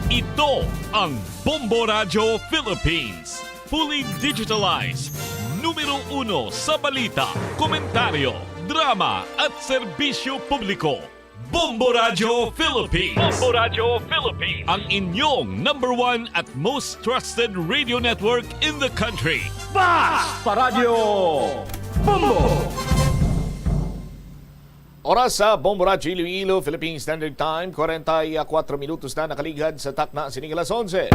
Ito ang Bombo Radio Philippines. Fully digitalized. Numero 1 sa balita, komentaryo, drama at serbisyo publiko. Bombo Radio Philippines. Bombo Radio Philippines. Ang inyong number 1 at most trusted radio network in the country. Basta Radio Bombo! Oras sa Bombo Radio Iloilo, Philippine Standard Time, 44 minutos na nakaligad sa takna sining alas 11.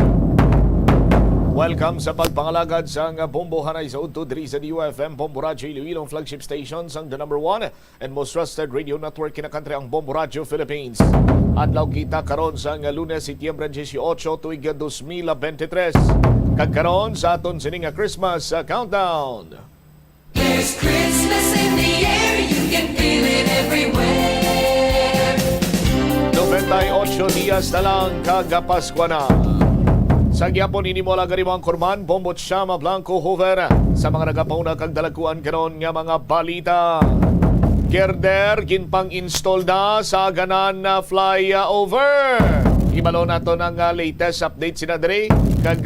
Welcome sa pagpangalagad sa Bombo Hanay sa Udto diri sa DUFM Bombo Radio Iloilo flagship stations ang the number 1 and most trusted radio network in the country ang Bombo Radio Philippines. Adlaw kita karon sa Lunes, Setyembre 18, tuig 2023. Kagkaron sa aton sining Christmas countdown. There's Christmas in the air, you can feel it everywhere. 98 dias na lang kagapaskwa na. Sa gyapon ini mo lang ang Korman, Bombot Shama Blanco Hover sa mga nagapauna kag dalaguan karon nga mga balita. Girder ginpang install na sa ganan na flyover. Ibalo nato ng latest update sina diri kag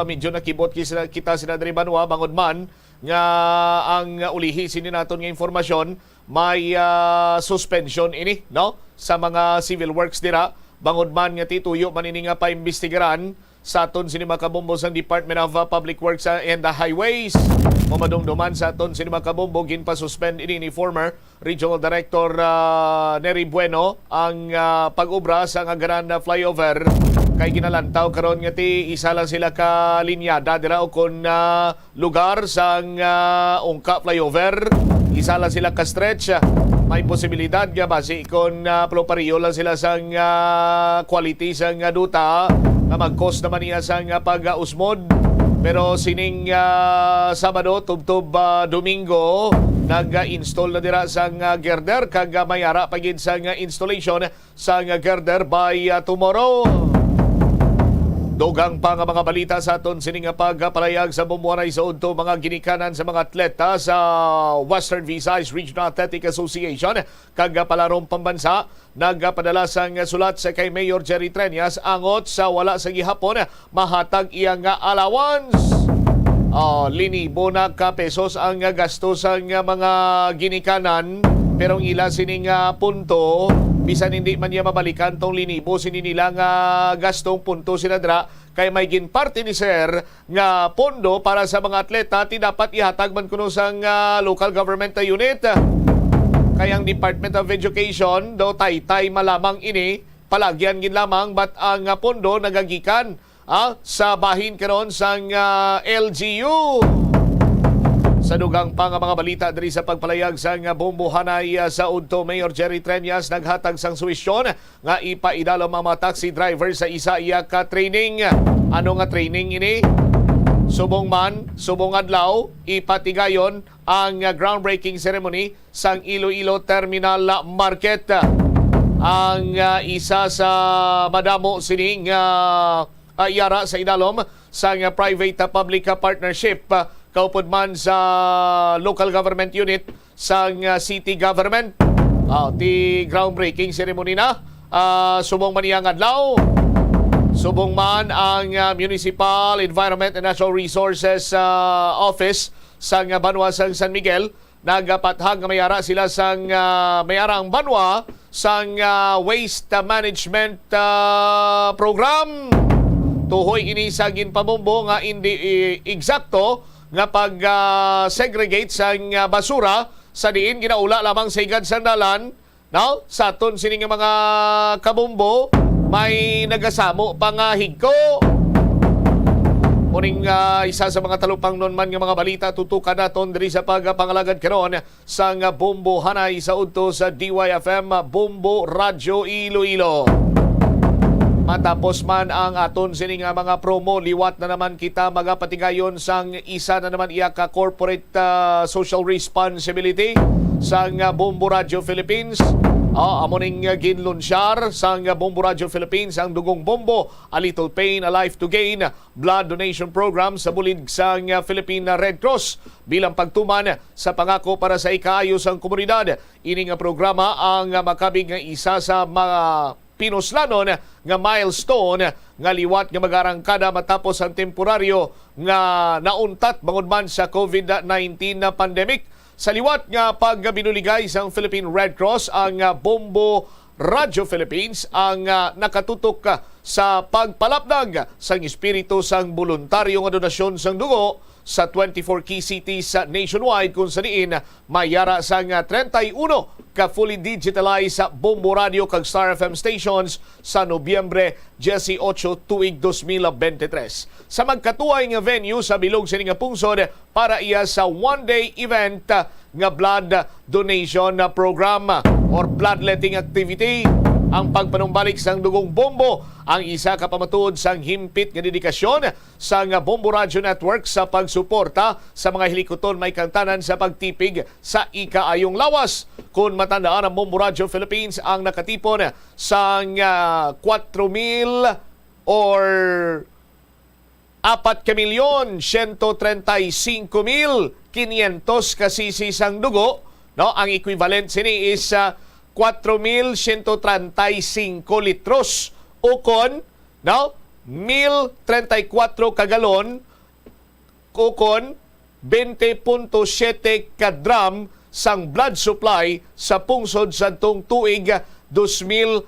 medyo nakibot kita sina diri banwa bangod man nga ang ulihi sini naton nga informasyon may suspension ini no sa mga civil works dira bangod man nga tituyo man ini nga paimbestigaran sa aton sini makabombo sa Department of Public Works and the Highways. Mamadumduman sa aton sini makabombo ginpa-suspend ini ni former Regional Director Nery Bueno ang pag-ubra sa nga ganan na flyover kay ginalantaw karon nga ti isa lang sila ka linyada dira o kon lugar sa ungka flyover, isa lang sila ka stretch. May posibilidad nga base kon plopariyo lang sila sa quality sa duta na mag-cost naman niya sa pag-usmod. Pero sining Sabado, tubtob Domingo, nag-install na dira sa girder kag mayara pagid sa installation sa girder by tomorrow. Dogang pa nga mga balita sa aton sining pagpalayag sa bumuanay sa udto mga ginikanan sa mga atleta sa Western Visayas Regional Athletic Association kag palarong pambansa nagpadala sang sulat sa kay Mayor Jerry Treñas angot sa wala sa gihapon mahatag iyang allowance. Linibo na ka pesos ang gasto sa mga ginikanan pero ila sining punto bisan hindi man niya mabalikan tong linibo sini nila nga gastong punto sinadra kay may ginparte ni Sir nga pondo para sa mga atleta ti dapat ihatag man kuno sang local government unit. Kay ang Department of Education do tay malamang ini palagyan gin lamang but ang pondo nagagikan sa bahin karon sang LGU. Sa dugang pa nga mga balita diri sa pagpalayag sa Bombo Hanay sa udto, Mayor Jerry Treñas naghatag sang suwisyon nga ipaidalo mga taxi driver sa isa iya ka training. Ano nga training ini? Subong adlaw ipatigayon ang groundbreaking ceremony sang Iloilo Terminal Market. Ang isa sa madamo sining yara sa idalom sang private public partnership kaupod man sa local government unit sa city government. Ti groundbreaking ceremony na subong man iyang adlaw. Subong man ang Municipal Environment and Natural Resources Office sa Banwa sang San Miguel nagapathag nga mayara sila sang mayarang Banwa sang waste management program. Tuhoy ini sa ginpamombo nga hindi eksakto nga pag-segregate sa basura sa diin ginaula lamang sa igad sandalan. Now, sa aton sining mga kabumbo, may nagasamo pang higko. Muning isa sa mga talupang nun man nga mga balita tutukan naton diri sa pagpangalagad karon sa Bombo Hanay sa udto sa DYFM Bombo Radio Iloilo. Matapos man ang aton sining mga promo, liwat na naman kita magapatigayon sang isa na naman iya ka corporate social responsibility sang Bombo Radio Philippines. Amoning ginlunsyar sang Bombo Radio Philippines ang Dugong Bombo, A Little Pain, A Life to Gain blood donation program sa bulig sang Philippine Red Cross bilang pagtuman sa pangako para sa ikaayos ang komunidad. Ini nga programa ang makabig nga isa sa mga pinoslanon nga milestone nga liwat nga magarangkada matapos ang temporaryo nga nauntat bangod man sa COVID-19 na pandemic. Sa liwat nga pagbinuligay sa Philippine Red Cross, ang Bombo Radio Philippines ang nakatutok sa pagpalapdag sang espiritu sang voluntaryo nga donasyon sang dugo sa 24 key cities nationwide kung saan mayara sang 31 ka fully digitalized sa Bombo Radio kag Star FM stations sa Nobyembre 18 tuig 2023. Sa magkatuway nga venue sa bilog sa nga pungsod para iya sa one-day event nga blood donation program or bloodletting activity. Ang pagpanumbalik sang dugong bombo ang isa ka pamatuod sang himpit nga dedikasyon sang Bombo Radio Network sa pagsuporta sa mga hilikoton may kantanan sa pagtipig sa ikaayong lawas. Kung matandaan ang Bombo Radio Philippines ang nakatipon sang 4,000 or 4,135,500 kasisi sang dugo, no? Ang equivalent sini is 4,135 litros o kon, no? 1,034 kagalon o kon 20.7 kadram sang blood supply sa pungsod sa tong tuig 2019.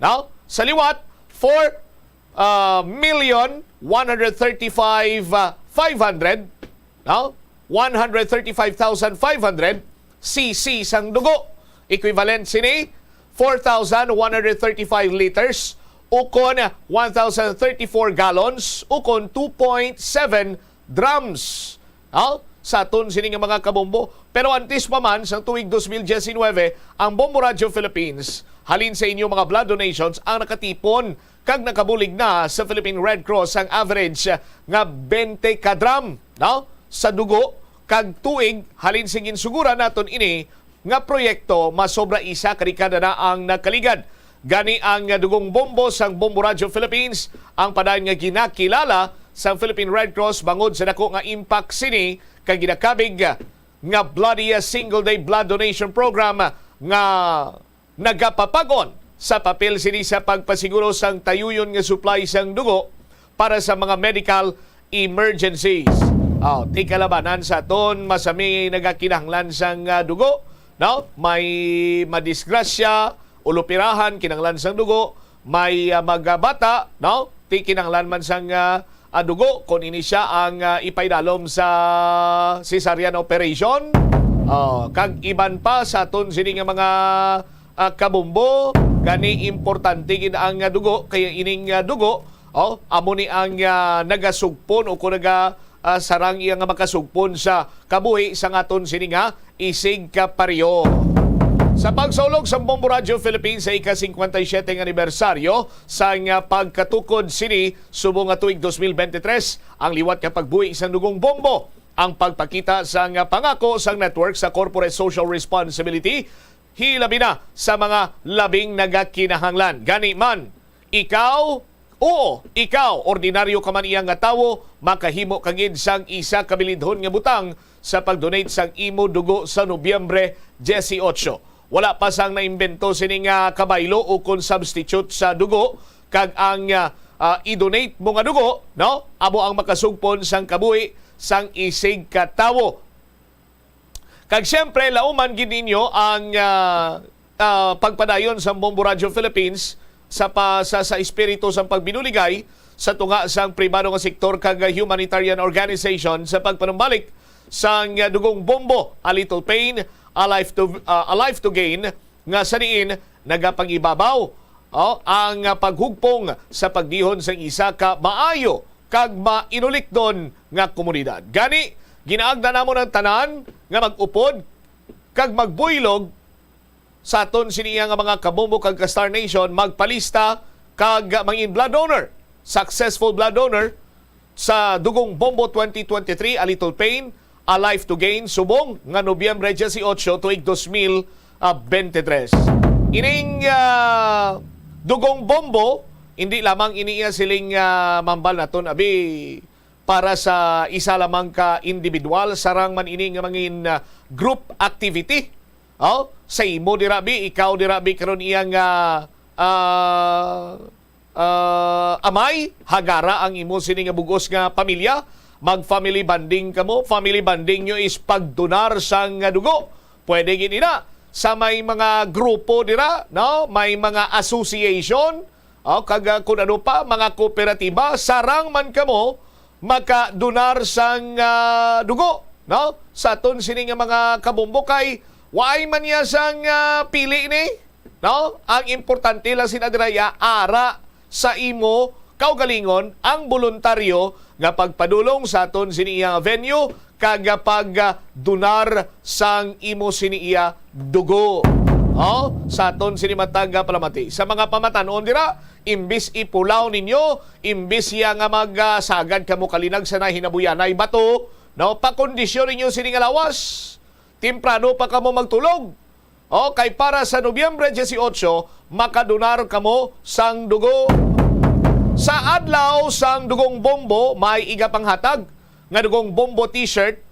No? Sa liwat, 4,135,500, no? 135,500 cc sang dugo. Equivalent sini 4,135 liters ukon 1,034 gallons ukon 2.7 drums. No? Sa aton sini nga mga kabombo. Pero antes pa man sa tuig 2019, ang Bombo Radio Philippines halin sa inyo mga blood donations ang nakatipon kag nakabulig na sa Philippine Red Cross ang average nga 20 kadram, no? Sa dugo kag tuig halin sa ginsugura naton ini nga proyekto masobra isa kadikada na ang nakaligad. Gani ang dugong bombo sang Bombo Radio Philippines ang padayon nga ginakilala sa Philippine Red Cross bangod sa dako nga impact sini kag ginakabig nga Bloody Single Day Blood Donation Program nga nagapapagon sa papel sini sa pagpasiguro sang tayuyon nga supply sang dugo para sa mga medical emergencies. Di kalabanan sa aton masami nagakinahanglan sang dugo, no? May madisgrasya, ulupirahan kinahanglan sang dugo, may magabata, no? Di kinahanglan man sang dugo kung ini siya ang ipaidalom sa cesarean operation. Kag iban pa sa aton sini nga mga kabumbo, gani importante gid ang dugo kaya ining dugo amo ni ang nagasugpon o kung sarang iya nga makasugpon sa kabuhi sa aton sini nga isig kaparyo. Sa pagsulog sa Bombo Radio Philippines sa ika-57 anibersaryo sa pagkatukod sini subong nga tuig 2023 ang liwat nga pagbuhi sa dugong bombo ang pagpakita sa pangako sa network sa corporate social responsibility hilabi na sa mga labing nagakinahanglan. Gani man, ikaw, ordinaryo ka man iyang nga tawo, makahimo kagid sang isa kabilidhon nga butang sa pag-donate sang imo dugo sa Nobyembre 18. Wala pa sang naimbento sini nga kabaylo o kung substitute sa dugo, kag ang i-donate mo nga dugo, no? Amo ang makasugpon sang kabuhi sang isig ka tawo. Kag siyempre, lauman gid ninyo ang pagpadayon sa Bombo Radio Philippines sa espiritu sa pagbinuligay sa tunga sang pribado nga sektor kag humanitarian organization sa pagpanumbalik sang dugong bombo, A Little Pain, A Life to Gain, nga sa diin nagapangibabaw ang paghugpong sa pagdihon sang isa ka maayo kag mainulikdon nga komunidad. Gani, ginaagda namo ng tanan nga mag-upod kag magbuylog sa aton siniya nga mga kabombo kag ka-Star Nation magpalista kag mangin blood donor, successful blood donor sa dugong Bombo 2023 A Little Pain, A Life to Gain subong nga Nobyembre 18 tuig 2023. Ining dugong bombo hindi lamang iniya siling mambal naton abi para sa isa lamang ka individual, sarang man ini nga mangin group activity. Sa imo dirabi, ikaw dirabi karon iyang amay, hagara ang imo sini nga bugos nga pamilya, mag-family bonding kamo. Family bonding nyo is pagdonar sang dugo. Pwede gini na sa may mga grupo dira, no? May mga association, kag kun ano pa, mga kooperatiba, sarang man kamo makadonar sang dugo, no? Sa aton sini nga mga kabumbo kay waay man niya sang pili ni, no? Ang importante lang sinadraya ara sa imo kaugalingon ang voluntaryo nga pagpadulong sa aton siniya venue kag pagdunar sang imo siniya dugo. Sa aton sinimatag palamati. Sa mga pamatanon dira, imbis ipulaw ninyo, imbis ya nga magsagad kamo kalinag sa nahinabuyanay bato, no, pakondisyon ninyo sini nga lawas. Temprano pa kamo magtulog. Kay para sa Nobyembre 18, makadonar kamo sang dugo. Sa adlaw sang dugong bombo, may iga panghatag nga dugong bombo t-shirt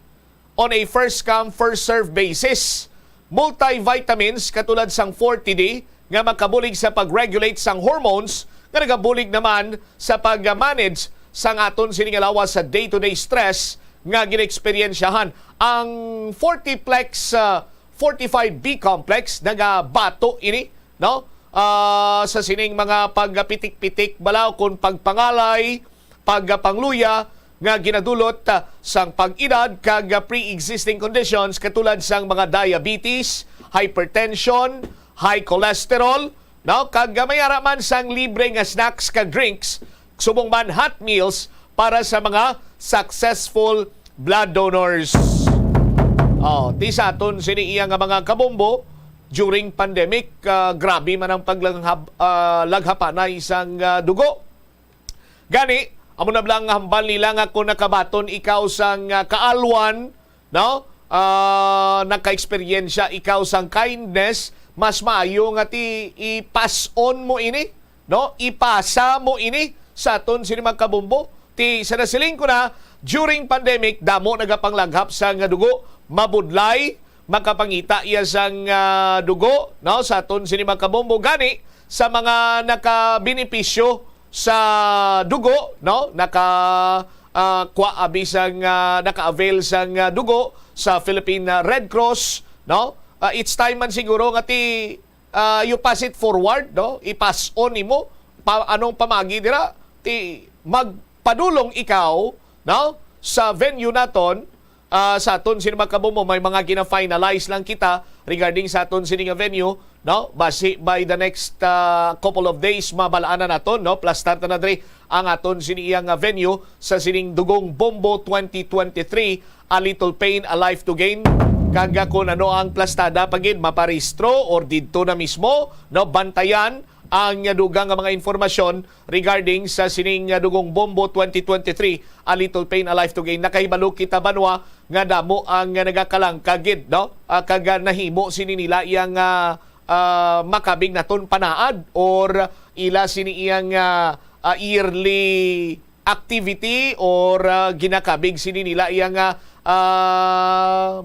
on a first come first serve basis. Multivitamins katulad sang 40D nga makabulig sa pag-regulate sang hormones nga nagabulig naman sa pag-manage sang aton sini nga lawas sa day-to-day stress nga ginexperyensyahan. Ang 40-plex 45B complex nagabato ini, no? Sa sining mga pagpitik-pitik balaw kun pagpangalay, pagpangluya nga ginadulot sang pag-edad kag pre-existing conditions katulad sang mga diabetes, hypertension, high cholesterol, no? Kag mayara man sang libre nga snacks kag drinks, subong man hot meals para sa mga successful blood donors. Di sa aton sini iya nga mga kabombo during pandemic, grabe man ang paglaghapanay isang dugo. Gani, amo na blang hambal nila nga kung nakabaton ikaw sang kaalwan, no? Naka-eksperyensya ikaw sang kindness, mas maayo nga ti i-pass on mo ini, no? Ipasa mo ini sa aton sini mga kabombo. Ti sa nasiling ko na, during pandemic, damo nagapanglaghap sang dugo, mabudlay, makapangita iya sang dugo, no? Sa aton sini mga kabombo. Gani, sa mga nakabenepisyo sa dugo, no? Naka-avail sang dugo sa Philippine Red Cross, no? It's time man siguro nga ti you pass it forward, no? I-pass on nimo anong pamagi dira ti magpadulong ikaw, no? Sa venue naton. Sa aton sini mga kabombo, may mga gina-finalize lang kita regarding sa aton sini nga venue, no? Basi by the next couple of days mabalaan na naton, no? Plus start na dre ang aton sini nga venue sa sining Dugong Bombo 2023, A Little Pain, A Life to Gain. Kaga kung ano ang plastada pagin maparehistro or didto na mismo, no? Bantayan ang dugang nga mga informasyon regarding sa sining Dugong Bombo 2023, A Little Pain, A Life to Gain. Nakahibalo kita banwa nga damo ang nagakalang kagid, no? Kaga nahimo sini nila iyang makabing naton panaad or ila sini iyang yearly activity or ginakabig sini nila iyang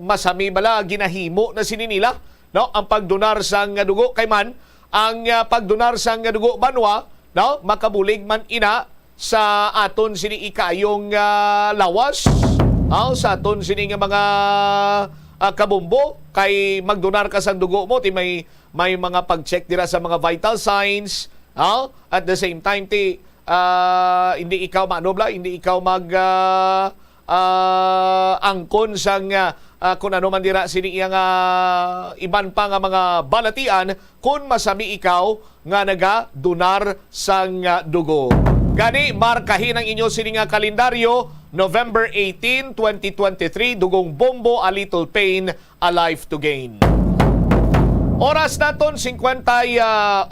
masami bala ginahimo na sini nila, no? Ang pagdonar sang dugo kay man ang pagdonar sang dugo banwa, no? Makabulig man ina sa aton sini ikayong lawas, sa aton sini nga mga kabumbo kay magdonar ka sang dugo mo ti may mga pag-check dira sa mga vital signs, at the same time ti hindi ikaw manobla, hindi ikaw mag angkon sang kung ano man dira sini iyang iban pa nga mga balatian kung masami ikaw nga naga-donar sang dugo. Gani, markahin ang inyo sini nga kalendaryo, November 18, 2023, Dugong Bombo, A Little Pain, A Life to Gain. Oras naton 58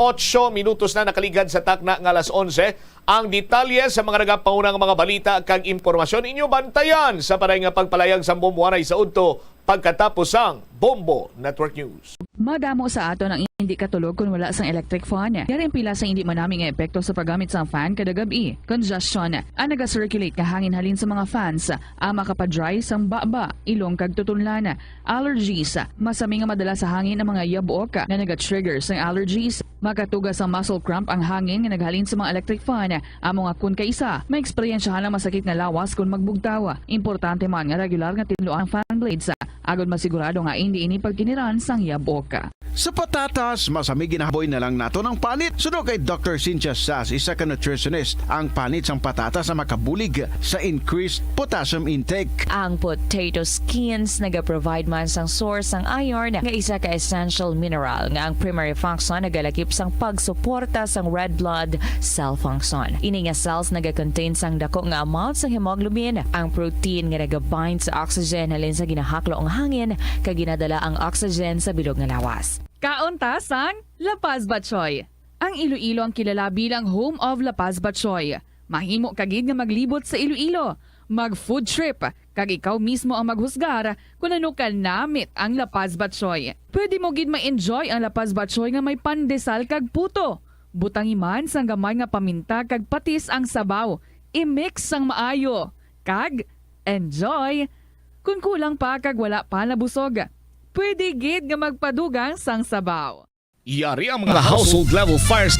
minutos na nakaligad sa takna nga alas 11. Ang detalye sa mga nagapaunang mga balita kag impormasyon inyo bantayan sa paray nga pagpalayag sa bumbuanay sa udto pagkatapos ang Bombo Network News. Madamo sa ato ang hindi katulog kung wala sang electric fan. Yaring pila sa hindi manaming epekto sa paggamit sa fan kada gabi. Congestion ang naga-circulate ka hangin halin sa mga fans. Ang makapadry sang baba, ilong kag tutunlan. Allergies, masami nga madala sa hangin ang mga yabuok na naga-trigger sang allergies. Makatugas ang muscle cramp ang hangin nga naghalin sa mga electric fan. Amo nga kun kaisa, may eksperyensyahan ang masakit na lawas kung magbugtaw. Importante man nga regular nga tinluan ang fan blades. Agod masigurado nga hindi ini pagkiniran sang yabuok. Sa patatas, masami ginahaboy na lang nato ng panit. Suno kay Dr. Cynthia Sass, isa ka nutritionist, ang panit sang patatas na makabulig sa increased potassium intake. Ang potato skins naga-provide man sang source sang iron nga isa ka essential mineral nga ang primary function nagalakip sang pagsuporta sang red blood cell function. Ini nga cells naga-contain sang dako nga amount sang hemoglobin, ang protein nga naga-bind sa oxygen halin sa ginahaklo ang hangin kag ginadala ang oxygen sa bilog nga lawas. Kauntasan, La Paz Batchoy. Ang Iloilo ang kilala bilang home of La Paz Batchoy. Mahimo kagid nga maglibot sa Iloilo, mag-food trip, kag ikaw mismo ang maghusgar kung ano ka namit ang La Paz Batchoy. Pwede mo gid ma-enjoy ang La Paz Batchoy nga may pandesal kag puto. Butangi man sang gamay nga paminta kag patis ang sabaw. I-mix sang maayo. Kag, enjoy! Kung kulang pa kag wala pa nabusog, pwede gid nga magpadugang sang sabaw. Yari ang mga household level fires.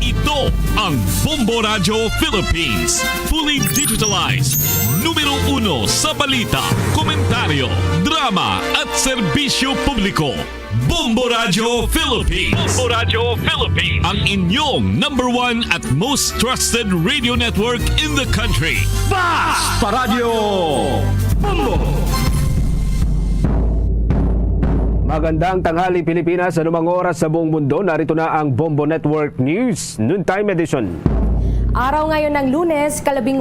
Ito ang Bombo Radio Philippines. Fully digitalized. Numero 1 sa balita, komentaryo, drama at serbisyo publiko. Bombo Radio Philippines. Bombo Radio Philippines. Ang inyong number 1 at most trusted radio network in the country. Sa Radyo Bombo! Magandang tanghali Pilipinas, anumang oras sa buong mundo, narito na ang Bombo Network News Noontime Edition. Araw ngayon ng Lunes, kalabing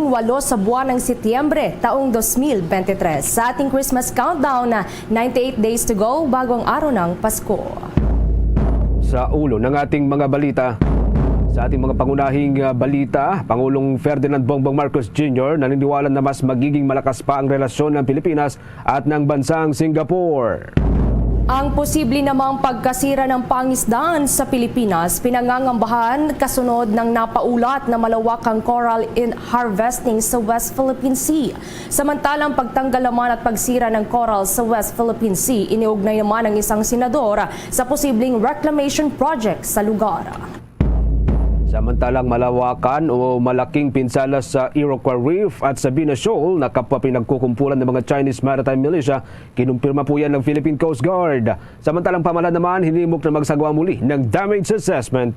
walo sa buwan ng Setyembre, taong 2023. Sa ating Christmas countdown na 98 days to go bago ang araw ng Pasko. Sa ulo ng ating mga balita, sa ating mga pangunahing balita, Pangulong Ferdinand Bongbong Marcos Jr. naniniwala na mas magiging malakas pa ang relasyon ng Pilipinas at ng bansang Singapore. Ang posible namang pagkasira ng pangisdaan sa Pilipinas pinangangambahan kasunod ng napaulat na malawakang coral in harvesting sa West Philippine Sea. Samantalang pagtanggal naman at pagsira ng coral sa West Philippine Sea, iniugnay naman ng isang senador sa posibleng reclamation project sa lugar. Samantalang malawakan o malaking pinsala sa Iroquois Reef at Sabina Shoal na kapwa pinagkukumpulan ng mga Chinese Maritime Militia, kinumpirma po yan ng Philippine Coast Guard. Samantalang pamahalaan naman, hinimok na magsagawa muli ng damage assessment.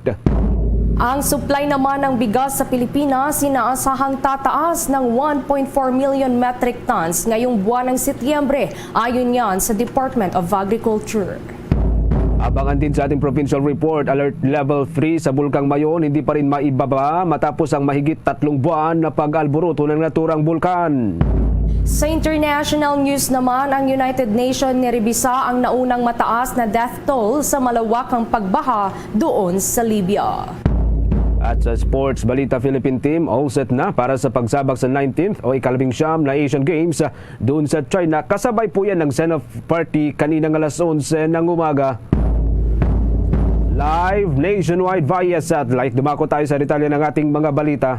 Ang supply naman ng bigas sa Pilipinas inaasahang tataas ng 1.4 million metric tons ngayong buwan ng Setyembre, ayon yan sa Department of Agriculture. Abangan din sa ating provincial report, alert level 3 sa Bulkang Mayon hindi pa rin maibaba matapos ang mahigit 3 buwan na pag-alboruto ng naturang bulkan. Sa international news naman, ang United Nations nirebisa ang naunang mataas na death toll sa malawakang pagbaha doon sa Libya. At sa sports balita, Philippine team all set na para sa pagsabak sa 19th o ika-19 na Asian Games doon sa China. Kasabay po yan ng send-off party kaninang alas 11 ng umaga. Live nationwide via satellite. Dumako tayo sa detalye ng ating mga balita.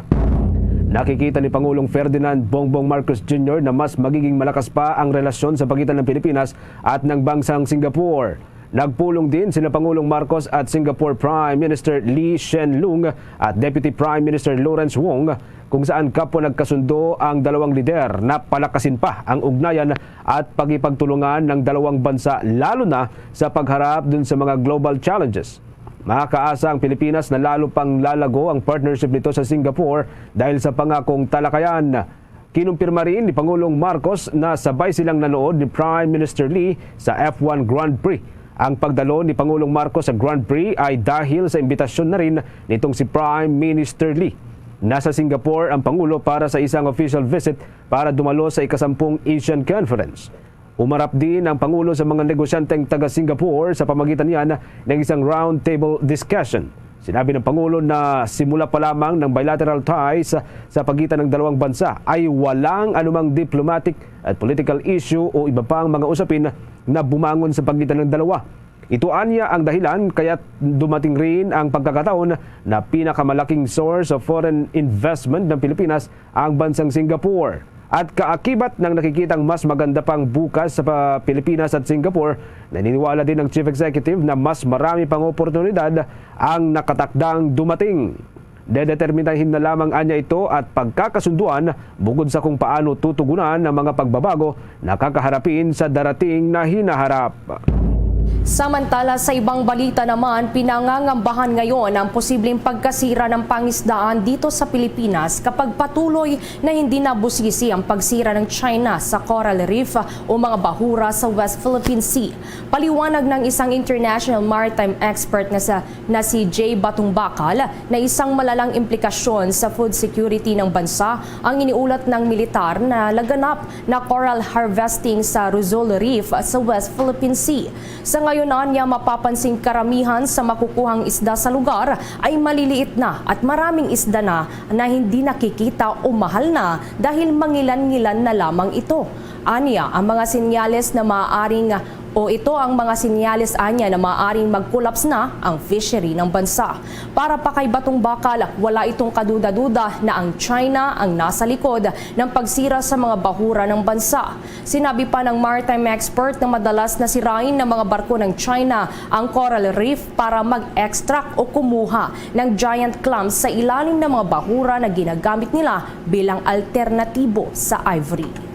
Nakikita ni Pangulong Ferdinand Bongbong Marcos Jr. na mas magiging malakas pa ang relasyon sa pagitan ng Pilipinas at ng bansang Singapore. Nagpulong din sina Pangulong Marcos at Singapore Prime Minister Lee Hsien Loong at Deputy Prime Minister Lawrence Wong, kung saan kapwa nagkasundo ang dalawang lider na palakasin pa ang ugnayan at pagipagtulungan ng dalawang bansa, lalo na sa pagharap dun sa mga global challenges. Makakaasa ang Pilipinas na lalo pang lalago ang partnership nito sa Singapore dahil sa pangakong talakayan. Kinumpirma rin ni Pangulong Marcos na sabay silang nanood ni Prime Minister Lee sa F1 Grand Prix. Ang pagdalo ni Pangulong Marcos sa Grand Prix ay dahil sa imbitasyon na rin nitong si Prime Minister Lee. Nasa Singapore ang Pangulo para sa isang official visit para dumalo sa ika-10 Asian Conference. Umarap din ang Pangulo sa mga negosyanteng taga-Singapore sa pamagitan niyan ng isang roundtable discussion. Sinabi ng Pangulo na simula pa lamang ng bilateral ties sa pagitan ng dalawang bansa ay walang anumang diplomatic at political issue o iba pang mga usapin na bumangon sa pagitan ng dalawa. Ito anya ang dahilan kaya dumating rin ang pagkakataon na pinakamalaking source of foreign investment ng Pilipinas ang bansang Singapore. At kaakibat ng nakikitang mas maganda pang bukas sa Pilipinas at Singapore, naniniwala din ang Chief Executive na mas marami pang oportunidad ang nakatakdang dumating. Dedeterminahin na lamang anya ito at pagkakasunduan bukod sa kung paano tutugunan ang mga pagbabago na kakaharapin sa darating na hinaharap. Samantala sa ibang balita naman, pinangangambahan ngayon ang posibleng pagkasira ng pangisdaan dito sa Pilipinas kapag patuloy na hindi nabusisi ang pagsira ng China sa coral reef o mga bahura sa West Philippine Sea. Paliwanag ng isang international maritime expert na si Jay Batungbakal na isang malalang implikasyon sa food security ng bansa ang iniulat ng militar na laganap na coral harvesting sa Rizal Reef sa West Philippine Sea. Sa ngayon niya mapapansing karamihan sa makukuhang isda sa lugar ay maliliit na at maraming isda na hindi nakikita o mahal na dahil mangilan-ngilan na lamang ito. Aniya, ang mga senyales na maaaring ito ang mga senyales anya na maaaring mag-collapse na ang fishery ng bansa. Para pa kay Batungbakal, wala itong kaduda-duda na ang China ang nasa likod ng pagsira sa mga bahura ng bansa. Sinabi pa ng maritime expert na madalas na sirain ng mga barko ng China ang coral reef para mag-extract o kumuha ng giant clams sa ilalim ng mga bahura na ginagamit nila bilang alternatibo sa ivory.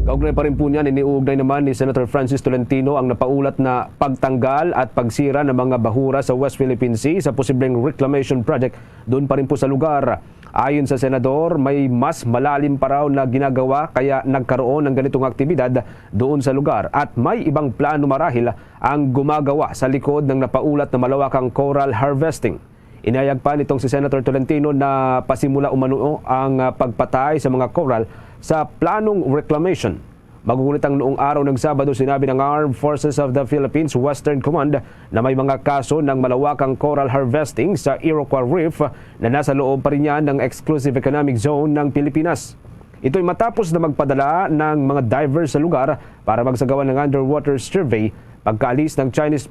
Kaugnay pa rin po niyan, iniuugnay naman ni Senator Francis Tolentino ang napaulat na pagtanggal at pagsira ng mga bahura sa West Philippine Sea sa posibleng reclamation project doon pa rin po sa lugar. Ayon sa Senador, may mas malalim pa raw na ginagawa kaya nagkaroon ng ganitong aktibidad doon sa lugar at may ibang plano marahil ang gumagawa sa likod ng napaulat na malawakang coral harvesting. Inayag pa nitong si Senator Tolentino na pasimula umano ang pagpatay sa mga coral sa planong reclamation. Magugulat ang noong araw ng Sabado sinabi ng Armed Forces of the Philippines Western Command na may mga kaso ng malawakang coral harvesting sa Iroquois Reef na nasa loob pa rin yan ng Exclusive Economic Zone ng Pilipinas. Ito'y matapos na magpadala ng mga divers sa lugar para magsagawa ng underwater survey pagkaalis ng Chinese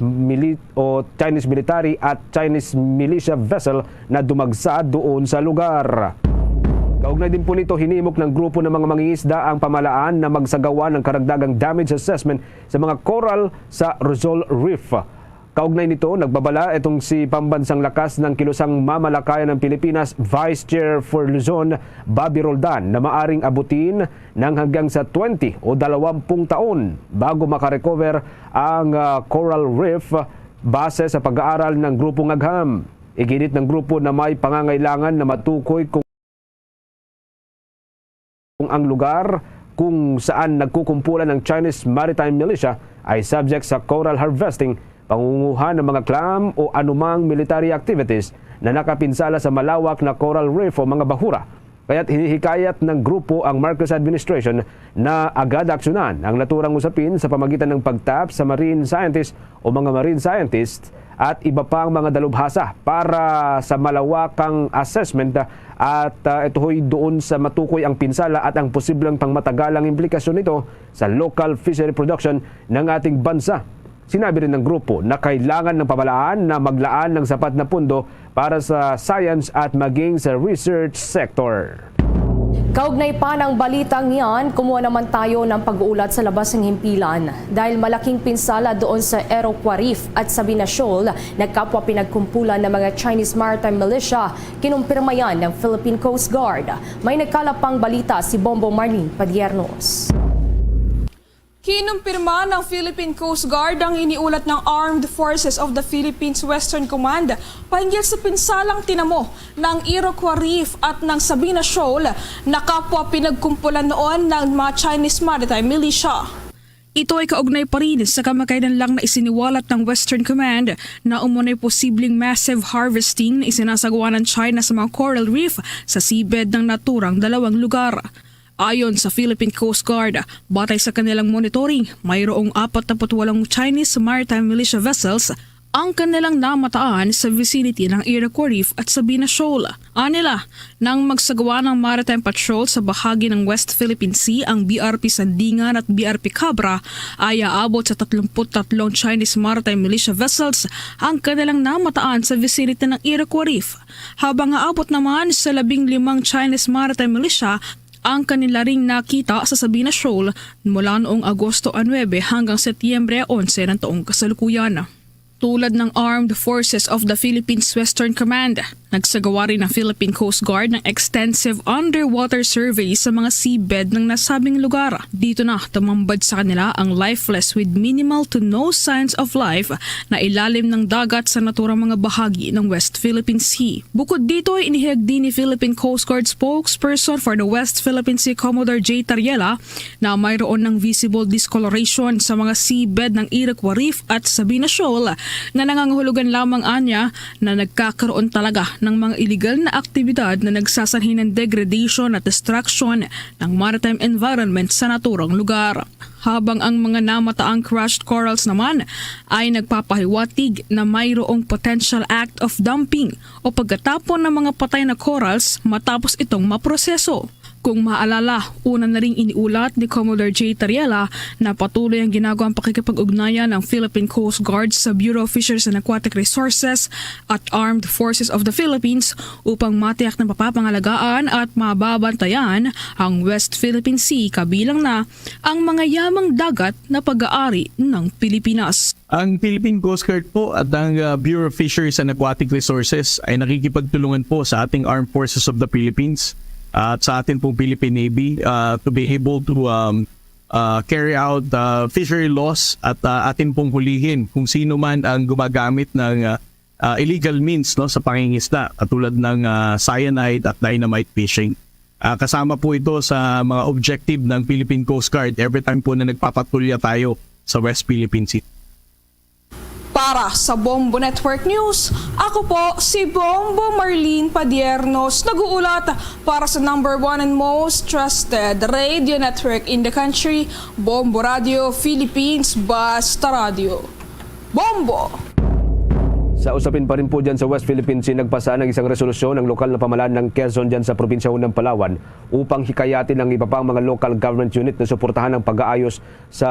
military at Chinese militia vessel na dumagsa doon sa lugar. Kaugnay din po nito, hinimok ng grupo ng mga mangingisda ang pamalaan na magsagawa ng karagdagang damage assessment sa mga coral sa Rizal Reef. Kaugnay nito, nagbabala itong si Pambansang Lakas ng Kilusang Mamalakayan ng Pilipinas, Vice Chair for Luzon, Bobby Roldan, na maaring abutin ng hanggang sa 20 o 20 taon bago makarecover ang coral reef base sa pag-aaral ng grupong Agham. Iginit ng grupo na may pangangailangan na matukoy kung ang lugar kung saan nagkukumpulan ng Chinese Maritime Militia ay subject sa coral harvesting, pangunguha ng mga clam o anumang military activities na nakapinsala sa malawak na coral reef o mga bahura. Kaya't hinihikayat ng grupo ang Marcos administration na agad aksyonan ang naturang usapin sa pamagitan ng pagtap sa marine scientists o mga marine scientists at iba pang mga dalubhasa para sa malawakang assessment at ito ho'y doon sa matukoy ang pinsala at ang posibleng pangmatagalang implikasyon nito sa local fishery production ng ating bansa. Sinabi rin ng grupo na kailangan ng pamahalaan na maglaan ng sapat na pundo para sa science at maging sa research sector. Kaugnay pa ng balitang yan, kumuha naman tayo ng pag-uulat sa labas ng himpilan. Dahil malaking pinsala doon sa Iroquois Reef at Sabina Shoal, nagkapwa pinagkumpulan ng mga Chinese Maritime Militia, kinumpirma yan ng Philippine Coast Guard. May nagkalapang balita si Bombo Marlene Padiernos. Kinumpirma ng Philippine Coast Guard ang iniulat ng Armed Forces of the Philippines Western Command pahinggil sa pinsalang tinamo ng Iroquois Reef at ng Sabina Shoal na kapwa pinagkumpulan noon ng mga Chinese Maritime Militia. Ito ay kaugnay pa rin sa kamakailan lang na isiniwalat ng Western Command na umunay posibleng massive harvesting na isinasagawa ng China sa mga coral reef sa seabed ng naturang dalawang lugar. Ayon sa Philippine Coast Guard, batay sa kanilang monitoring, mayroong 48 Chinese Maritime Militia vessels ang kanilang namataan sa vicinity ng Iroquois Reef at Sabina Shoal. Anila, nang magsagawa ng maritime patrol sa bahagi ng West Philippine Sea ang BRP Sandingan at BRP Cabra ay aabot sa 33 Chinese maritime militia vessels ang kanilang namataan sa vicinity ng Iroquois Reef, habang aabot naman sa 15 Chinese maritime militia ang kanila ring nakita sa Sabina Shoal mula noong Agosto 9 hanggang Setyembre 11 ng taong kasalukuyan. Tulad ng Armed Forces of the Philippines Western Command, nagsagawa rin ng Philippine Coast Guard ng extensive underwater survey sa mga seabed ng nasabing lugar. Dito na tumambad sa kanila ang lifeless with minimal to no signs of life na ilalim ng dagat sa naturang mga bahagi ng West Philippine Sea. Bukod dito ay inihayag din ni Philippine Coast Guard spokesperson for the West Philippine Sea Commodore J. Tariela na mayroon ng visible discoloration sa mga seabed ng Iroquois Reef at Sabina Shoal na nangangahulugan lamang anya na nagkakaroon talaga ng mga illegal na aktibidad na nagsasanhi ng degradation at destruction ng maritime environment sa naturang lugar. Habang ang mga namataang crushed corals naman ay nagpapahiwatig na mayroong potential act of dumping o pagkatapon ng mga patay na corals matapos itong maproseso. Kung maalala, una na ring iniulat ni Commodore J. Tariela na patuloy ang ginagawang pakikipag-ugnayan ng Philippine Coast Guard sa Bureau of Fisheries and Aquatic Resources at Armed Forces of the Philippines upang matiyak na mapapangalagaan at mababantayan ang West Philippine Sea kabilang na ang mga yamang dagat na pag-aari ng Pilipinas. Ang Philippine Coast Guard po at ang Bureau of Fisheries and Aquatic Resources ay nakikipagtulungan po sa ating Armed Forces of the Philippines at sa atin pong Philippine Navy to be able to carry out fishery laws at atin pong hulihin kung sino man ang gumagamit ng illegal means sa pangingisda katulad ng cyanide at dynamite fishing. Kasama po ito sa mga objective ng Philippine Coast Guard every time po na nagpapatulya tayo sa West Philippine Sea. Para sa Bombo Network News, ako po si Bombo Marlene Padiernos, nag-uulat para sa #1 and most trusted radio network in the country, Bombo Radio Philippines, Basta Radio. Bombo! Sa usapin pa rin po dyan sa West Philippine Sea, nagpasa ng isang resolusyon ng lokal na pamahalaan ng Quezon dyan sa probinsya ng Palawan upang hikayatin ng iba pang mga local government unit na suportahan ang pag-aayos sa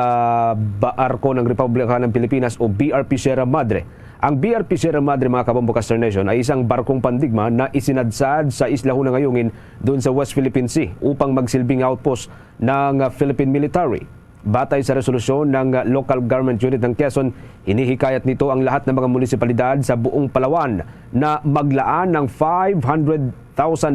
barko ng Republika ng Pilipinas o BRP Sierra Madre. Ang BRP Sierra Madre, mga kabombo Caster Nation, ay isang barkong pandigma na isinadsad sa Isla Hunang Ngayungin doon sa West Philippine Sea upang magsilbing outpost ng Philippine military. Batay sa resolusyon ng local government unit ng Quezon, hinihikayat nito ang lahat ng mga munisipalidad sa buong Palawan na maglaan ng 500,000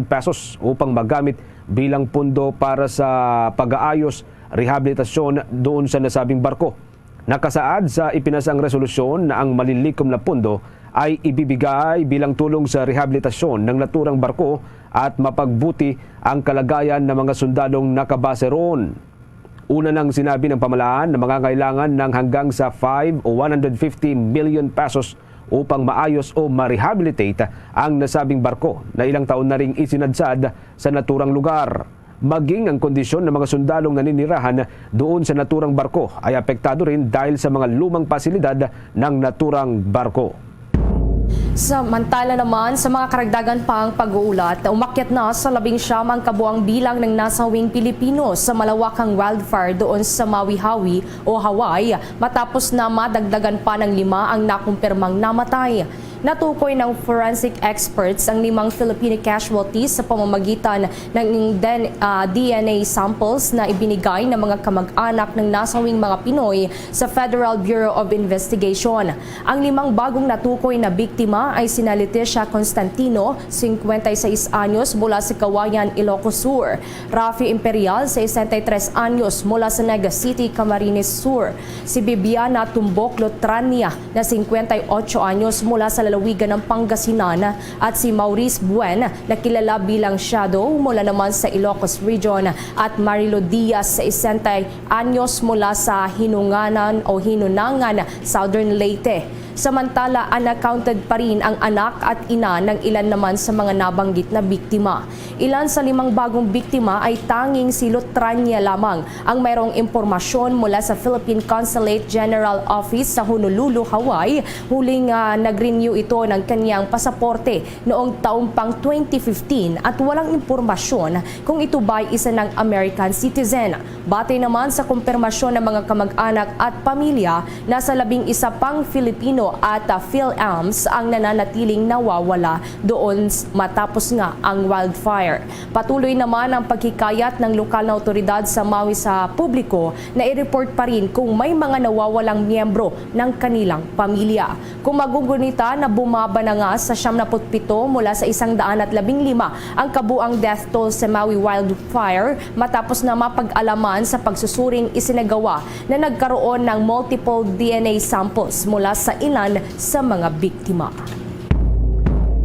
pesos upang magamit bilang pundo para sa pag-aayos, rehabilitasyon doon sa nasabing barko. Nakasaad sa ipinasang resolusyon na ang malilikom na pundo ay ibibigay bilang tulong sa rehabilitasyon ng naturang barko at mapagbuti ang kalagayan ng mga sundalong nakabase roon. Una nang sinabi ng pamahalaan na mangangailangan ng hanggang sa 5 o 150 million pesos upang maayos o ma-rehabilitate ang nasabing barko na ilang taon na ring isinadsad sa naturang lugar. Maging ang kondisyon ng mga sundalong naninirahan doon sa naturang barko ay apektado rin dahil sa mga lumang pasilidad ng naturang barko. Samantala naman sa mga karagdagan pang pag-uulat, umakyat na sa 19 ang kabuang bilang ng nasawing Pilipino sa malawakang wildfire doon sa Maui o Hawaii matapos na madagdagan pa ng 5 ang nakumpirmang namatay. Natukoy ng forensic experts ang 5 Filipino casualties sa pamamagitan ng DNA samples na ibinigay ng mga kamag-anak ng nasawing mga Pinoy sa Federal Bureau of Investigation. Ang 5 bagong natukoy na biktima ay sina Leticia Constantino, 56 anyos mula sa Kawayan, Ilocos Sur; Rafi Imperial, 63 anyos mula sa Naga City, Camarines Sur; si Bibiana Tumbok Lotrania, na 58 anyos mula sa lalawigan ng Pangasinan; at si Maurice Buen, na kilala bilang Shadow, mula naman sa Ilocos Region; at Marilo Diaz, 60 anyos mula sa Hinunangan, Southern Leyte. Samantala, unaccounted pa rin ang anak at ina ng ilan naman sa mga nabanggit na biktima. Ilan sa 5 bagong biktima ay tanging si Lutrania lamang ang mayroong impormasyon mula sa Philippine Consulate General Office sa Honolulu, Hawaii. Huling nag-renew ito ng kanyang pasaporte noong taong pang 2015 at walang impormasyon kung ito ba'y isa ng American citizen. Batay naman sa kumpirmasyon ng mga kamag-anak at pamilya, nasa 11 pang Filipino at PhilAms ang nananatiling nawawala doon matapos nga ang wildfire. Patuloy naman ang pagkikayat ng lokal na otoridad sa Maui sa publiko na i-report pa rin kung may mga nawawalang miyembro ng kanilang pamilya. Kung magugunita na bumaba na nga sa 77 mula sa 115 ang kabuang death toll sa Maui wildfire matapos na mapag-alaman sa pagsusuring isinagawa na nagkaroon ng multiple DNA samples mula sa ilan sa mga biktima.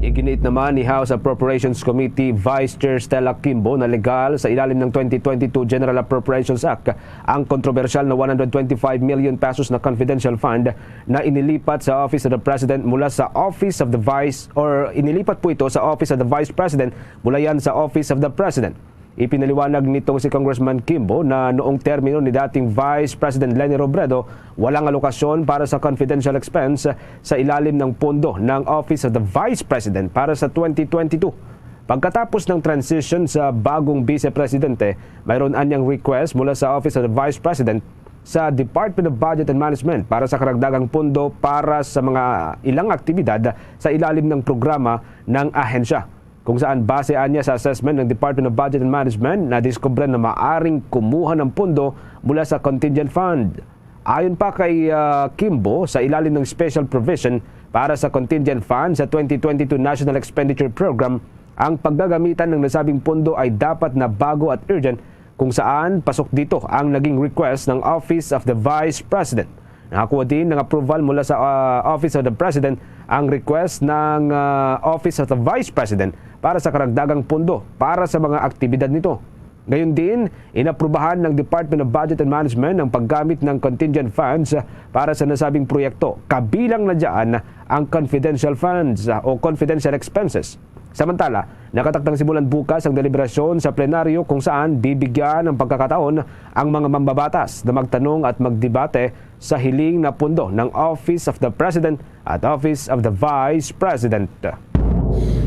Iginiit naman ni House Appropriations Committee Vice Chair Stella Kimbo na legal sa ilalim ng 2022 General Appropriations Act ang kontrobersyal na 125 million pesos na confidential fund na inilipat sa Office of the President mula sa Office of the Vice or inilipat po ito sa Office of the Vice President mula yan sa Office of the President. Ipinaliwanag nitong si Congressman Kimbo na noong termino ni dating Vice President Leni Robredo, walang alokasyon para sa confidential expense sa ilalim ng pondo ng Office of the Vice President para sa 2022. Pagkatapos ng transition sa bagong Vice Presidente, mayroon anyang request mula sa Office of the Vice President sa Department of Budget and Management para sa karagdagang pondo para sa mga ilang aktibidad sa ilalim ng programa ng ahensya, kung saan basean niya sa assessment ng Department of Budget and Management na diskubre na maaring kumuha ng pondo mula sa contingent fund. Ayon pa kay Kimbo, sa ilalim ng special provision para sa contingent fund sa 2022 National Expenditure Program, ang paggagamitan ng nasabing pondo ay dapat na bago at urgent, kung saan pasok dito ang naging request ng Office of the Vice President. Nakakuha din ng approval mula sa Office of the President ang request ng Office of the Vice President para sa karagdagang pondo para sa mga aktibidad nito. Gayon din, inaprubahan ng Department of Budget and Management ang paggamit ng contingent funds para sa nasabing proyekto. Kabilang na dyan ang confidential funds o confidential expenses. Samantala, nakatakdang simulan bukas ang deliberasyon sa plenaryo kung saan bibigyan ng pagkakataon ang mga mambabatas na magtanong at magdebate sa hiling na pondo ng Office of the President at Office of the Vice President.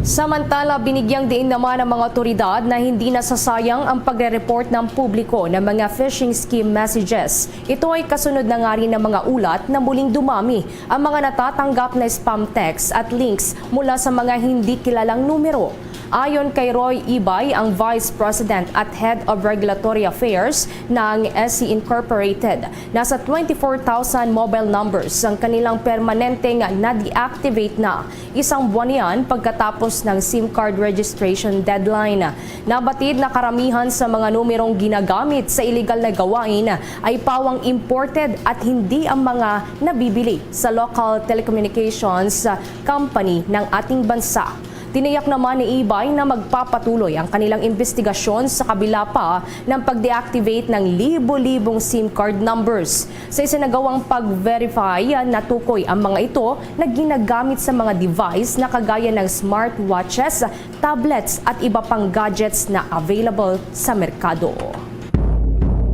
Samantala, binigyang diin naman ng mga otoridad na hindi nasasayang ang pagre-report ng publiko ng mga phishing scheme messages. Ito ay kasunod na nga rin ng mga ulat na muling dumami ang mga natatanggap na spam text at links mula sa mga hindi kilalang numero. Ayon kay Roy Ibay, ang Vice President at Head of Regulatory Affairs ng SC Incorporated, nasa 24,000 mobile numbers ang kanilang permanenteng na-deactivate na. Isang buwan yan pagkatapos ng SIM card registration deadline. Nabatid na karamihan sa mga numerong ginagamit sa illegal na gawain ay pawang imported at hindi ang mga nabibili sa local telecommunications company ng ating bansa. Tiniyak naman ni Ibay na magpapatuloy ang kanilang investigasyon sa kabila pa ng pag-deactivate ng libo-libong SIM card numbers. Sa isinagawang pag-verify, natukoy ang mga ito na ginagamit sa mga device na kagaya ng smartwatches, tablets at iba pang gadgets na available sa merkado.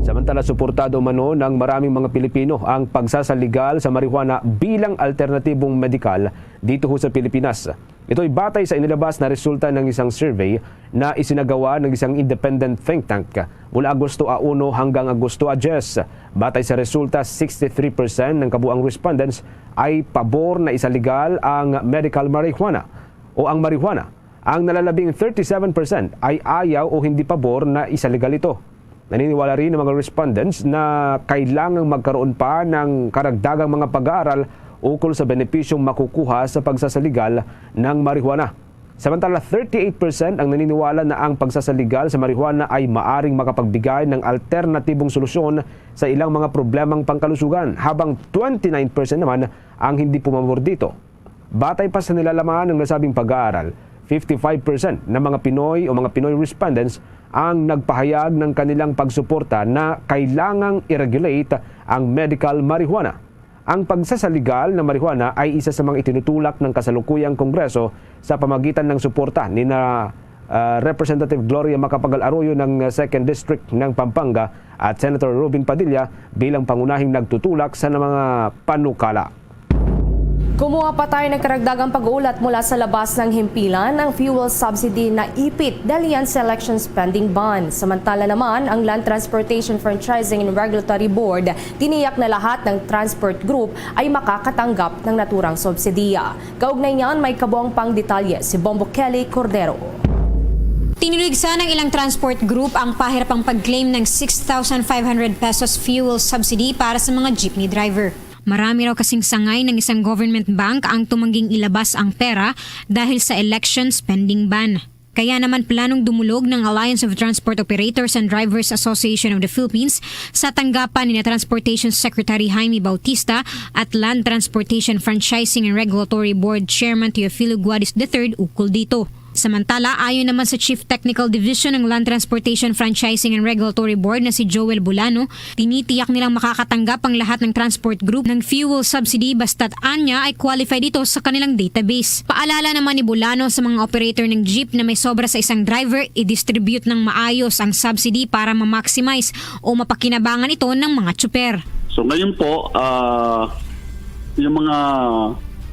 Samantala, suportado umano ng maraming mga Pilipino ang pagsasaligal sa marijuana bilang alternatibong medikal dito sa Pilipinas. Ito ay batay sa inilabas na resulta ng isang survey na isinagawa ng isang independent think tank mula Agosto 1 hanggang Agosto 10. Batay sa resulta, 63% ng kabuang respondents ay pabor na isaligal ang medical marijuana o ang marijuana. Ang nalalabing 37% ay ayaw o hindi pabor na isaligal ito. Naniniwala rin ng mga respondents na kailangang magkaroon pa ng karagdagang mga pag-aaral ukol sa benepisyong makukuha sa pagsasaligal ng marijuana. Samantala, 38% ang naniniwala na ang pagsasaligal sa marijuana ay maaring makapagbigay ng alternatibong solusyon sa ilang mga problemang pangkalusugan, habang 29% naman ang hindi pumabor dito. Batay pa sa nilalaman ng nasabing pag-aaral, 55% ng mga Pinoy o mga Pinoy respondents ang nagpahayag ng kanilang pagsuporta na kailangang i-regulate ang medical marijuana. Ang pagsasaligal ng marijuana ay isa sa mga itinutulak ng kasalukuyang Kongreso sa pamagitan ng suporta ni Representative Gloria Macapagal Arroyo ng 2nd District ng Pampanga at Senator Robin Padilla bilang pangunahing nagtutulak sa mga panukala. Kumuha pa tayo ng karagdagang pag-uulat mula sa labas ng himpilan ng fuel subsidy na ipit dahil yan sa election spending ban. Samantala naman, ang Land Transportation Franchising and Regulatory Board tiniyak na lahat ng transport group ay makakatanggap ng naturang subsidiya. Kaugnay niyan, may kabuang pang detalye si Bombo Kelly Cordero. Tinuligsa ng ilang transport group ang pahirapang pag-claim ng 6,500 pesos fuel subsidy para sa mga jeepney driver. Marami raw kasing sangay ng isang government bank ang tumangging ilabas ang pera dahil sa election spending ban. Kaya naman planong dumulog ng Alliance of Transport Operators and Drivers Association of the Philippines sa tanggapan ni Transportation Secretary Jaime Bautista at Land Transportation Franchising and Regulatory Board Chairman Teofilo Guadis III ukol dito. Samantala, ayon naman sa Chief Technical Division ng Land Transportation Franchising and Regulatory Board na si Joel Bulano, tinitiyak nilang makakatanggap ang lahat ng transport group ng fuel subsidy basta't anya ay qualified ito sa kanilang database. Paalala naman ni Bulano sa mga operator ng jeep na may sobra sa isang driver, i-distribute ng maayos ang subsidy para ma-maximize o mapakinabangan ito ng mga tsuper. So ngayon po, yung mga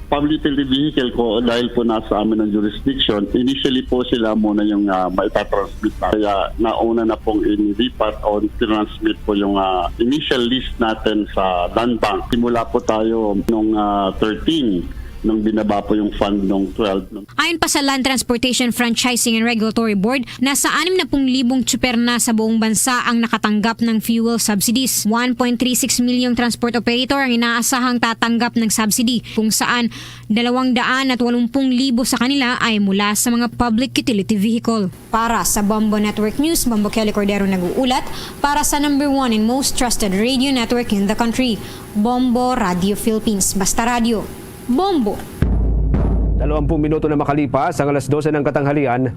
public utility vehicle ko, dahil po nasa amin ng jurisdiction, initially po sila muna yung maitatransmit na. Kaya nauna na pong in-repart o transmit po yung initial list natin sa land bank. Simula po tayo nung 13 nung binaba po yung fund nung 12. Ayon pa sa Land Transportation Franchising and Regulatory Board, nasa 60,000 tsuper na sa buong bansa ang nakatanggap ng fuel subsidies. 1.36 milyong transport operator ang inaasahang tatanggap ng subsidy, kung saan 280,000 sa kanila ay mula sa mga public utility vehicle. Para sa Bombo Network News, Bombo Kelly Cordero nag-uulat para sa number 1 and most trusted radio network in the country, Bombo Radio Philippines. Basta Radio. Bombo. 20 minuto na makalipas ang alas 12 ng katanghalian,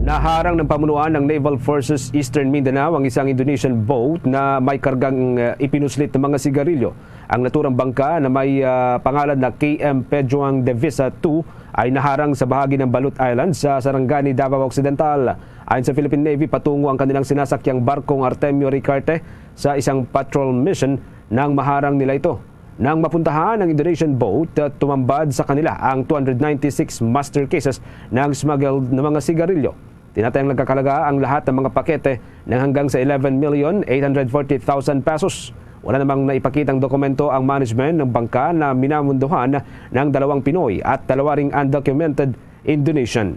naharang ng pamunuan ng Naval Forces Eastern Mindanao ang isang Indonesian boat na may kargang ipinuslit ng mga sigarilyo. Ang naturang bangka na may pangalan na KM Pejuang Devisa 2 ay naharang sa bahagi ng Balut Island sa Sarangani, Davao Occidental. Ayon sa Philippine Navy, patungo ang kanilang sinasakyang barkong Artemio Ricarte sa isang patrol mission nang maharang nila ito. Nang mapuntahan ng Indonesian boat, tumambad sa kanila ang 296 master cases ng smuggled na mga sigarilyo. Tinatayang nagkakalaga ang lahat ng mga pakete ng hanggang sa 11,840,000 pesos. Wala namang naipakitang dokumento ang management ng bangka na minamunduhan ng 2 Pinoy at 2 ring undocumented Indonesian.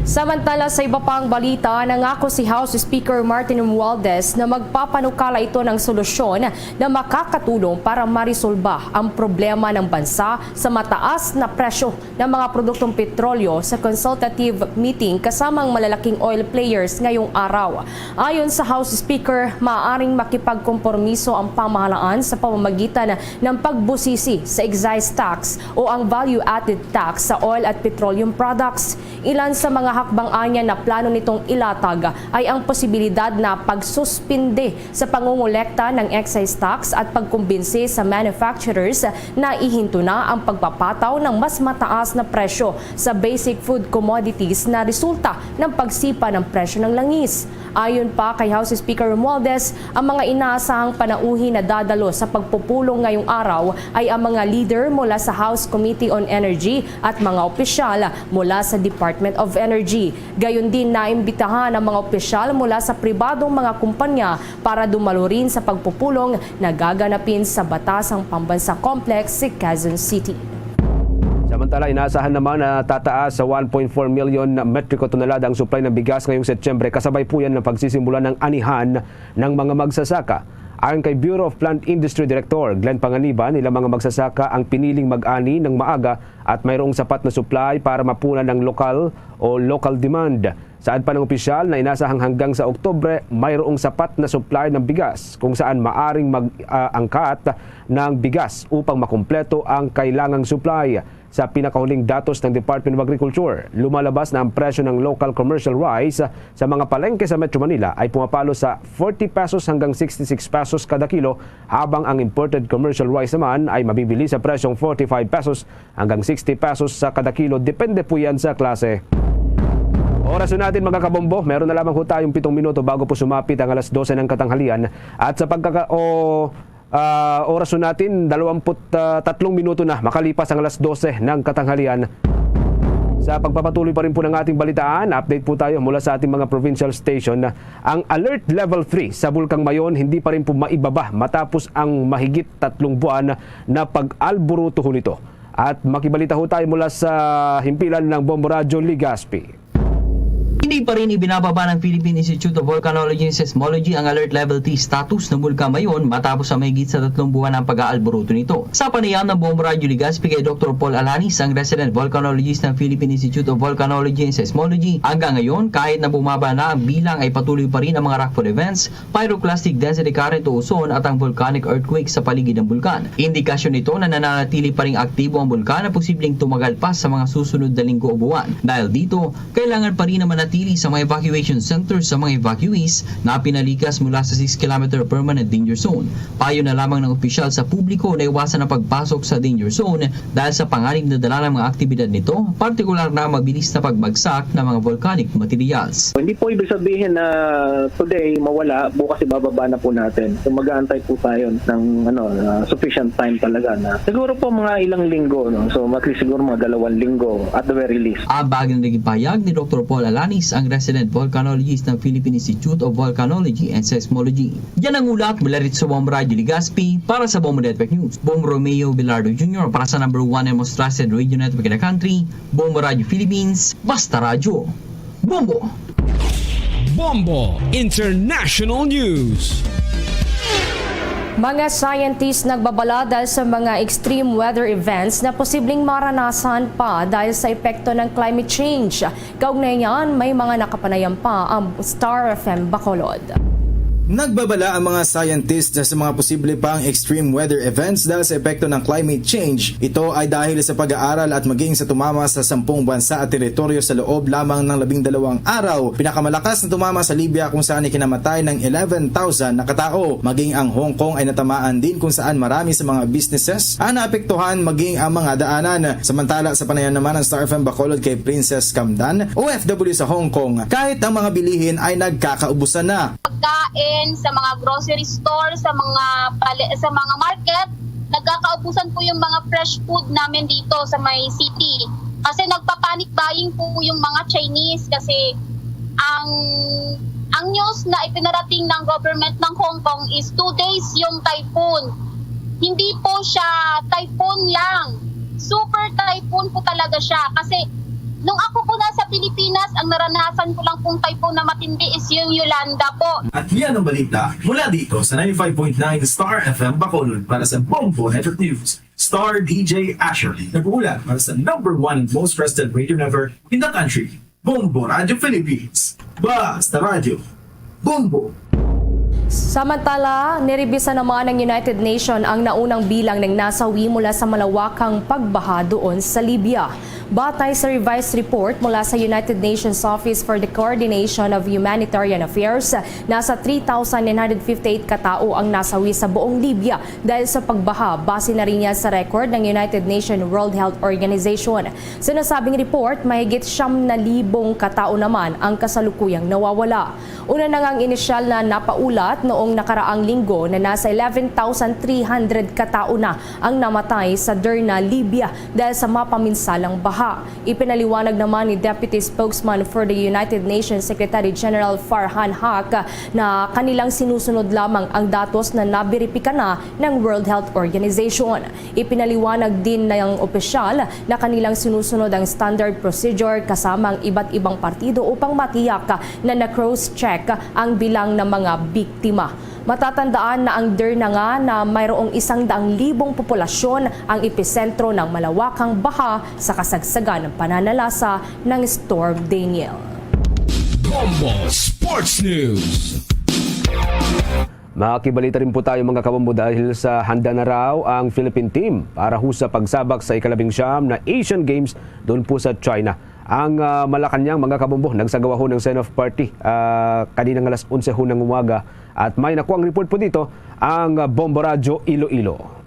Samantala sa iba pang balita, nangako si House Speaker Martin Romualdez na magpapanukala ito ng solusyon na makakatulong para marisolba ang problema ng bansa sa mataas na presyo ng mga produktong petrolyo sa consultative meeting kasamang malalaking oil players ngayong araw. Ayon sa House Speaker, maaaring makipagkompromiso ang pamahalaan sa pamamagitan ng pagbusisi sa excise tax o ang value-added tax sa oil at petroleum products. Ilan sa mga hakbang-anya na plano nitong ilatag ay ang posibilidad na pagsuspinde sa pangungulekta ng excise tax at pagkumbinsi sa manufacturers na ihinto na ang pagpapataw ng mas mataas na presyo sa basic food commodities na resulta ng pagsipa ng presyo ng langis. Ayon pa kay House Speaker Romualdez, ang mga inaasahang panauhin na dadalo sa pagpupulong ngayong araw ay ang mga leader mula sa House Committee on Energy at mga opisyal mula sa Department of Energy. Gayon din naimbitahan ang mga opisyal mula sa pribadong mga kumpanya para dumalo rin sa pagpupulong na gaganapin sa Batasang Pambansa Complex sa Quezon City. Samantala, inaasahan naman na tataas sa 1.4 million na metriko tonelada ang supply ng bigas ngayong Setyembre. Kasabay po yan ng pagsisimula ng anihan ng mga magsasaka. Ayon kay Bureau of Plant Industry Director Glenn Panganiban, ilang mga magsasaka ang piniling mag-ani ng maaga at mayroong sapat na supply para mapunan ng lokal o local demand. Saan pa ng opisyal na inasahang hanggang sa Oktubre, mayroong sapat na supply ng bigas kung saan maaring mag-angkat ng bigas upang makumpleto ang kailangang supply. Sa pinakahuling datos ng Department of Agriculture, lumalabas na ang presyo ng local commercial rice sa mga palengke sa Metro Manila ay pumapalo sa 40 pesos hanggang 66 pesos kada kilo, habang ang imported commercial rice naman ay mabibili sa presyong 45 pesos hanggang 60 pesos sa kada kilo. Depende po yan sa klase. Oras na natin mga kabombo, meron na lamang ho tayong 7 minuto bago po sumapit ang alas 12 ng katanghalian. At sa oras natin, 23 minuto na makalipas ang alas 12 ng katanghalian. Sa pagpapatuloy pa rin po ng ating balitaan, update po tayo mula sa ating mga provincial station na ang Alert Level 3 sa Bulkang Mayon hindi pa rin po maibaba matapos ang mahigit 3 buwan na pag-alburuto nito. At makibalita ho tayo mula sa himpilan ng Bombo Radyo Legazpi. Hindi pa rin ibinababa ng Philippine Institute of Volcanology and Seismology ang Alert Level 3 status ng Bulkang Mayon matapos ang mahigit sa 3 buwan ng pag-aalburuto nito. Sa panayam ng Bombo Radyo Legazpi kay Dr. Paul Alanis, ang resident volcanologist ng Philippine Institute of Volcanology and Seismology, hanggang ngayon kahit na bumaba na ang bilang ay patuloy pa rin ang mga rockfall events, pyroclastic density current o ozone at ang volcanic earthquake sa paligid ng bulkan. Indikasyon nito na nananatili pa rin aktibo ang bulkan na posibleng tumagal pa sa mga susunod na linggo o buwan. Dahil dito, kailangan pa rin na manatili sa mga evacuation centers sa mga evacuees na pinalikas mula sa 6 km permanent danger zone. Payo na lamang ng opisyal sa publiko na iwasan ang pagpasok sa danger zone dahil sa panganib na dala ng mga aktibidad nito, partikular na mabilis na pagbagsak ng mga volcanic materials. Hindi po ibig sabihin na today mawala, bukas ibababa na po natin. So mag-aantay po tayo ng sufficient time talaga na siguro po mga ilang linggo. No? So at least siguro mga 2 linggo at the very least. Abag na naging payag ni Dr. Paul Alanis, ang resident volcanologist ng Philippine Institute of Volcanology and Seismology. Yan ang ulat mula rito sa Bombo Radyo Legazpi para sa Bombo Network News. Bombo Romeo Bilardo Jr. para sa number 1 and most trusted radio network in the country, Bombo Radyo Philippines, Basta Radyo. Bombo! Bombo International News. Mga scientists nagbabala dahil sa mga extreme weather events na posibleng maranasan pa dahil sa epekto ng climate change. Kaugnay niyan, may mga nakapanayam pa ang Star FM Bacolod. Nagbabala ang mga scientists na sa mga posible pang extreme weather events dahil sa epekto ng climate change. Ito ay dahil sa pag-aaral at maging sa tumama sa 10 bansa at teritoryo sa loob lamang ng 12 araw. Pinakamalakas na tumama sa Libya kung saan ikinamatay ng 11,000 na katao. Maging ang Hong Kong ay natamaan din kung saan marami sa mga businesses ang naapektuhan maging ang mga daanan. Samantala sa panayam naman ng Star FM Bacolod kay Princess Camdan, OFW sa Hong Kong, kahit ang mga bilihin ay nagkakaubusan na. Pagkain sa mga grocery store, sa mga market, nagkakaubusan po yung mga fresh food namin dito sa may city. Kasi nagpa-panic buying po yung mga Chinese kasi ang news na ipinarating ng government ng Hong Kong is 2 days yung typhoon. Hindi po siya typhoon lang. Super typhoon po talaga siya kasi nung ako po nasa Pilipinas, ang naranasan ko lang pong typhoon na matindi is yung Yolanda po. At yan ang balita mula dito sa 95.9 Star FM Bacolod para sa Bombo Network News. Star DJ Asher, nag-uulat para sa number 1 and most trusted radio network in the country, Bombo Radyo Philippines. Basta Radio, Bombo! Samantala, niribisa naman ng United Nations ang naunang bilang ng nasawi mula sa malawakang pagbaha doon sa Libya. Batay sa revised report mula sa United Nations Office for the Coordination of Humanitarian Affairs, nasa 3,958 katao ang nasawi sa buong Libya dahil sa pagbaha. Base na rin yan sa record ng United Nations World Health Organization. Sa nasabing report, mahigit 9,000 katao naman ang kasalukuyang nawawala. Una na ngang inisyal na napaulat noong nakaraang linggo na nasa 11,300 katao na ang namatay sa Derna, Libya dahil sa mapaminsalang baha. Ipinaliwanag naman ni Deputy Spokesman for the United Nations Secretary General Farhan Haq na kanilang sinusunod lamang ang datos na nabiripika na ng World Health Organization. Ipinaliwanag din ng opisyal na kanilang sinusunod ang standard procedure kasama ang iba't ibang partido upang matiyak na na-cross-check ang bilang ng mga biktima. Matatandaan na ang Derna nga na mayroong 100,000 populasyon ang episentro ng malawakang baha sa kasagsagan ng pananalasa ng Storm Daniel. Bombo Sports News. Makibalita rin po tayo mga kabombo dahil sa handa na raw ang Philippine team para sa pagsabak sa ika-19 na Asian Games doon po sa China. Ang Malacanang mga kabombo nagsagawa ho ng send-off party kaninang alas 11 ho ng umaga at may nakuha ang report po dito ang Bombo Radyo Iloilo.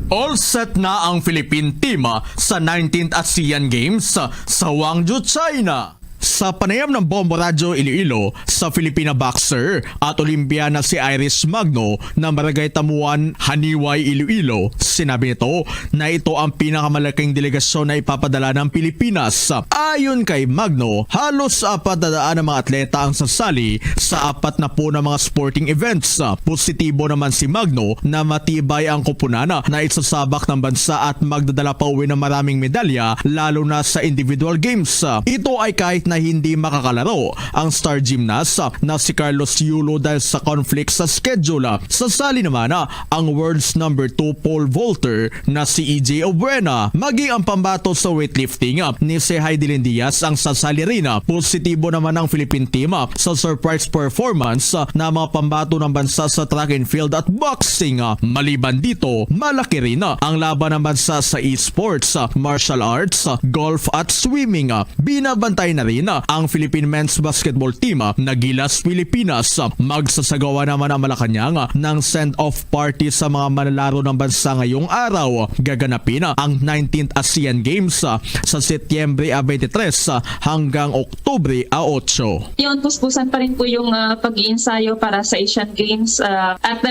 All set na ang Philippine team sa 19th ASEAN Games sa Gwangju, China. Sa panayam ng Bombo Radyo Iloilo sa Filipina boxer at Olimpiana si Iris Magno na Barangay Tamuan, Haniway, Iloilo, sinabi nito na ito ang pinakamalaking delegasyon na ipapadala ng Pilipinas. Ayon kay Magno, halos 400 na mga atleta ang sasali sa 40 na mga sporting events. Positibo naman si Magno na matibay ang kupunan na isasabak ng bansa at magdadala pa uwi ng maraming medalya lalo na sa individual games. Ito ay kahit na hindi makakalaro ang star gymnast na si Carlos Yulo dahil sa conflict sa schedule. Sasali naman ang world's number 2 pole vaulter na si EJ Obuena. Maging ang pambato sa weightlifting ni si Heidelin Diaz ang sasali rin. Positibo naman ang Philippine team sa surprise performance na mga pambato ng bansa sa track and field at boxing. Maliban dito, malaki rin ang laban ng bansa sa esports, martial arts, golf at swimming. Binabantay na rin ang Philippine men's basketball team na Gilas Pilipinas. Magsasagawa naman ang Malacanang ng send-off party sa mga manlalaro ng bansa ngayong araw. Gaganapin ang 19th ASEAN Games sa Setyembre 23 hanggang Oktubre 8. Yun, puspusan pa rin po yung pag-iinsayo para sa Asian Games. At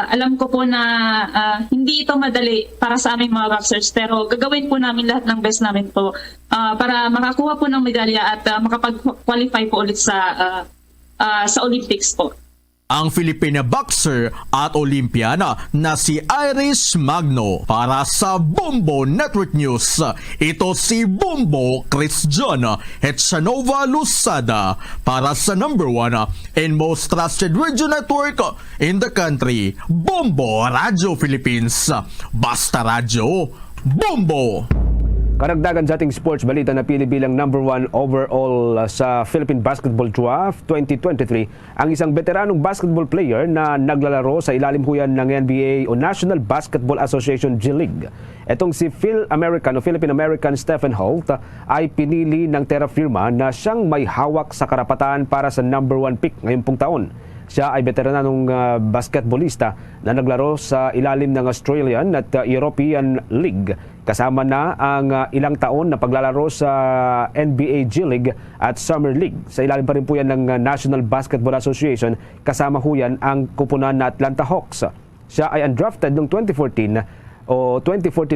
alam ko po na hindi ito madali para sa aming mga boxers, pero gagawin po namin lahat ng best namin po para makakuha po ng medalya at makapag-qualify po ulit sa Olympics po. Ang Filipina boxer at Olympiana na si Iris Magno para sa Bombo Network News. Ito si Bombo Christian Hetsanova Lusada para sa number 1 and most trusted radio network in the country, Bombo Radyo Philippines. Basta Radyo, Bombo! Karagdagan sa ating sports balita, napili bilang number 1 overall sa Philippine Basketball Draft 2023 ang isang veteranong basketball player na naglalaro sa ilalim huyan ng NBA o National Basketball Association G-League. Etong si Philippine-American Stephen Holt ay pinili ng Terra Firma na siyang may hawak sa karapatan para sa number 1 pick ngayong pong taon. Siya ay veteranong basketballista na naglaro sa ilalim ng Australian at European League. Kasama na ang ilang taon na paglalaro sa NBA G-League at Summer League. Sa ilalim pa rin po yan ng National Basketball Association, kasama ho yan ang kupunan na Atlanta Hawks. Siya ay undrafted noong 2014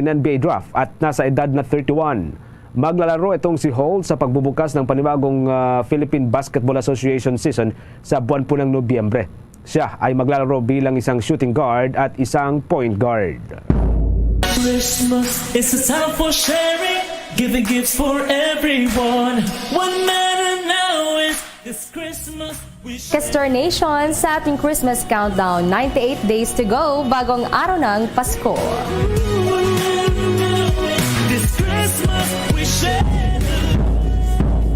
NBA draft at nasa edad na 31. Maglalaro itong si Holt sa pagbubukas ng panibagong Philippine Basketball Association season sa buwan po ng Nobyembre. Siya ay maglalaro bilang isang shooting guard at isang point guard. Christmas, it's a time for sharing, giving gifts for everyone. What matters now is this Christmas. Castor Nation, sa ating Christmas countdown, 98 days to go, bagong araw ng Pasko.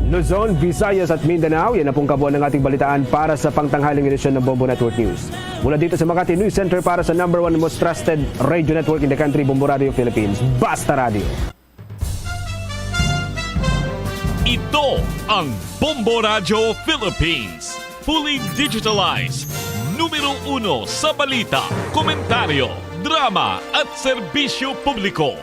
Luzon, Visayas at Mindanao, yan na pong kabuuan ng ating balitaan para sa pangtanghaling edisyon ng Bombo Network News. Mula dito sa Makati News Center para sa number 1 most trusted radio network in the country, Bombo Radio Philippines. Basta Radio! Ito ang Bombo Radio Philippines. Fully digitalized. Numero 1 sa balita, komentaryo, drama at serbisyo publiko.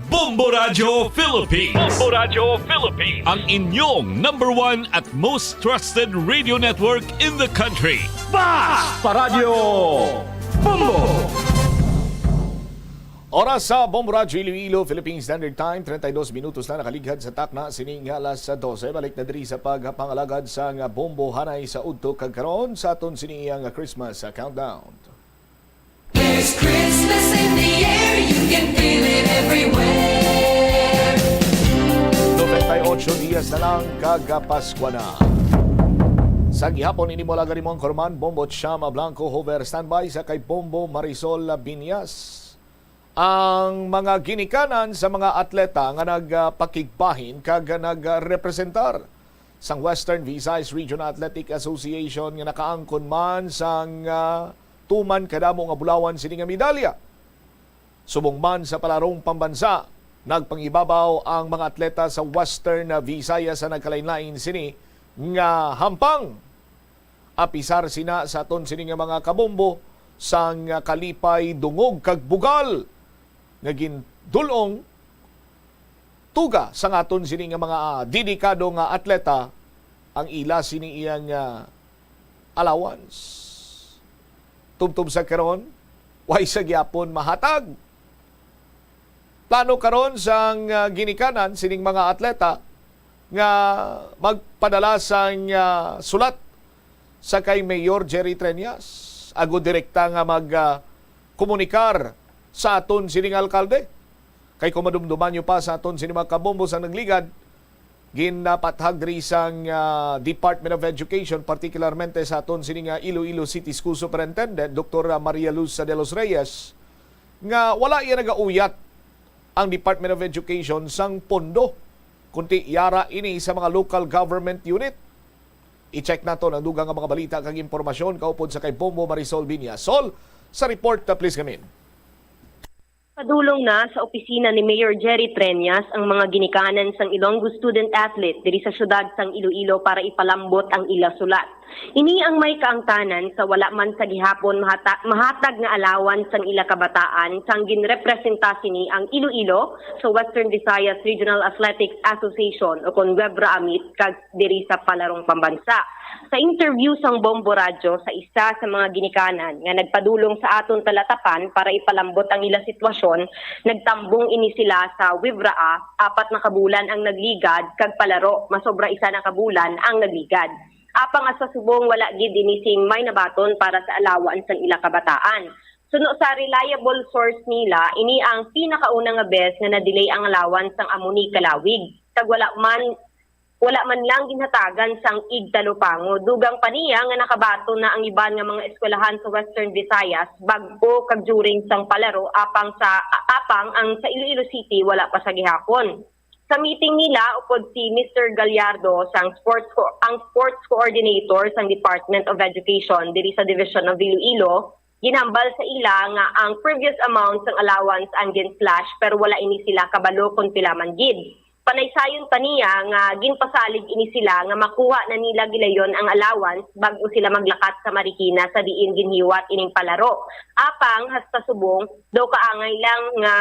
Bombo Radio Philippines. Bombo Radio Philippines. Ang inyong number 1 at most trusted radio network in the country. Basta Radio Bombo! Oras sa Bombo Radio Iloilo, Philippine Standard Time, 32 minutos na nakaligad sa takna, sining alas 12. Balik na diri sa pagpangalagad sa Bombo Hanay sa Udto kagkaroon sa aton siniyang Christmas countdown. There's Christmas in the air, you can feel it everywhere. 98 días na lang kagapaskwa na. Sa gihapon ini mo Lagarimo Corman, Bombo Chama Blanco Hover standby sa kay Bombo Marisol Binyas. Ang mga ginikanan sa mga atleta nga nagpakigbahin kag nagrepresentar sang Western Visayas Regional Athletic Association nga nakaangkon man sang tuman kadamo nga bulawan sini nga medalya. Subong man sa palarong pambansa, nagpangibabaw ang mga atleta sa Western Visayas sa nagkalain-lain sini nga hampang. Apisar sina sa aton sini nga mga kabombo sang kalipay dungog kag bugal nga gindulong tuga sa aton sini nga mga dedikado nga atleta ang ila sini iyang allowance. Tubtub sa karon, way sa gyapon mahatag. Plano karon sang ginikanan sining mga atleta nga magpadala sang sulat sa kay Mayor Jerry Treñas ago direkta nga komunikar sa aton sining alkalde. Kay kumadumduman nyo pa sa aton sining mga kabombo sa nagligad, ginapathag rin sang Department of Education, particularmente sa aton sining Iloilo City School Superintendent, Dr. Maria Luz de los Reyes, nga wala iya nagauyat ang Department of Education sang pondo, kundi yara ini sa mga local government unit. I-check nato ang dugang mga balita kag impormasyon kaupod sa kay Bombo Marisol Binya. Sol, sa report please come in. Padulong na sa opisina ni Mayor Jerry Treñas ang mga ginikanan sang Ilonggo student athlete diri sa syudad sang Iloilo para ipalambot ang ila sulat. Ini ang may kaangtanan sa wala man sa gihapon mahatag nga alawan sang ila kabataan sang ginrepresenta sini ang Iloilo sa Western Visayas Regional Athletics Association o kon Webra Amit kag diri sa palarong pambansa. Sa interview sang Bombo Radyo sa isa sa mga ginikanan nga nagpadulong sa aton talatapan para ipalambot ang ila sitwasyon, nagtambong ini sila sa Wibraa, 4 na kabulan ang nagligad kag palaro masobra 1 na kabulan ang nagligad. Apang sa subong wala gid dinising may nabaton para sa alawan sang ila kabataan. Suno sa reliable source nila, ini ang pinakauna nga bes nga na-delay ang alawan sang amuni kalawig. Kag wala man lang ginhatagan sang igtalupango. Dugang pa niya nga nakabato na ang iban nga mga eskwelahan sa Western Visayas bago kag during sang palaro apang ang sa Iloilo City wala pa sa gihapon. Sa meeting nila upod si Mr. Gallardo sang sports coordinator sang Department of Education diri sa Division of Iloilo, ginambal sa ila nga ang previous amount sang allowance ang gin-slash pero wala ini sila kabalo kung pila man gid. Panaysayon pa niya nga ginpasalig ini sila nga makuha na nila gilayon ang allowance bago sila maglakat sa Marikina sa diin ginhiwat ining palaro. Apang hasta subong daw kaangay lang nga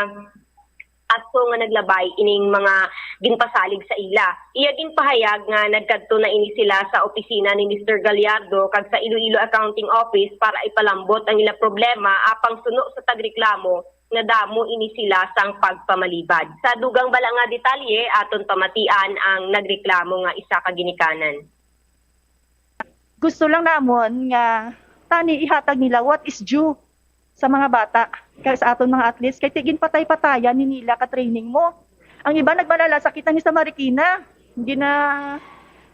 aso nga naglabay ining mga ginpasalig sa ila. Iya ginpahayag nga nagkadto na ini sila sa opisina ni Mr. Gallardo kag sa Iloilo Accounting Office para ipalambot ang ila problema apang suno sa tagreklamo nga damo ini sila sang pagpamalibad. Sa dugang bala nga detalye aton pamatian ang nagreklamo nga isa ka ginikanan. Gusto lang namon nga tani ihatag nila what is due sa mga bata kay sa aton mga athletes kay tigin patay-patayan ni nila ka training mo. Ang iba nagbalala sakitan ni sa Marikina,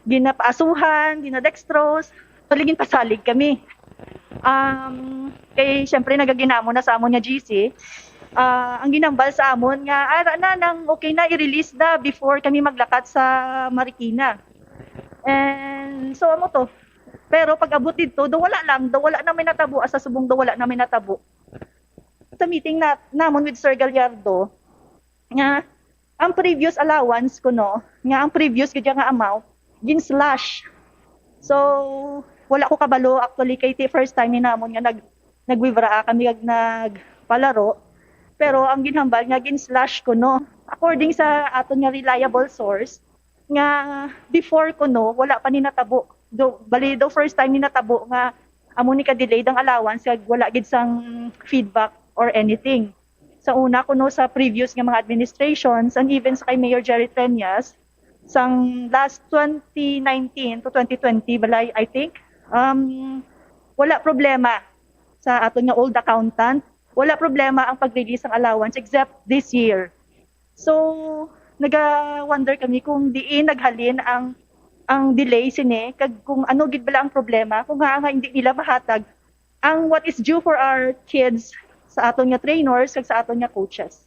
ginapaasuhan, dinadextrose, paligin pasalig kami. Kay syempre nagaginamo na sa amon nga GC, ang ginambal sa amon nga ara na nang okay na i-release na before kami maglakat sa Marikina. And so amo to. Pero pag abot dito, daw wala namin natabo sa subong daw wala namin natabo. Sa meeting namon with Sir Gallardo nga ang previous allowance ko nga ang previous gid nga amount gin-slash. So wala ko kabalo actually kay first time ni namon nga nagwibraa kami nagpalaro pero ang ginhambal nga gin-slash ko according sa aton nga reliable source nga before ko wala pa ni natabo bali do first time ni natabo nga amo ni ka delayed ang allowance kag wala gid sang feedback or anything. Sa una ko sa previous nga mga administrations and even sa kay Mayor Jerry Treñas sang last 2019 to 2020 balay I think wala problema sa aton nga old accountant, wala problema ang pag-release ng allowance except this year. So naga-wonder kami kung diin naghalin ang delay sini kag kung ano gid bala ang problema kung nga hindi nila mahatag ang what is due for our kids sa aton nga trainers kag sa aton nga coaches.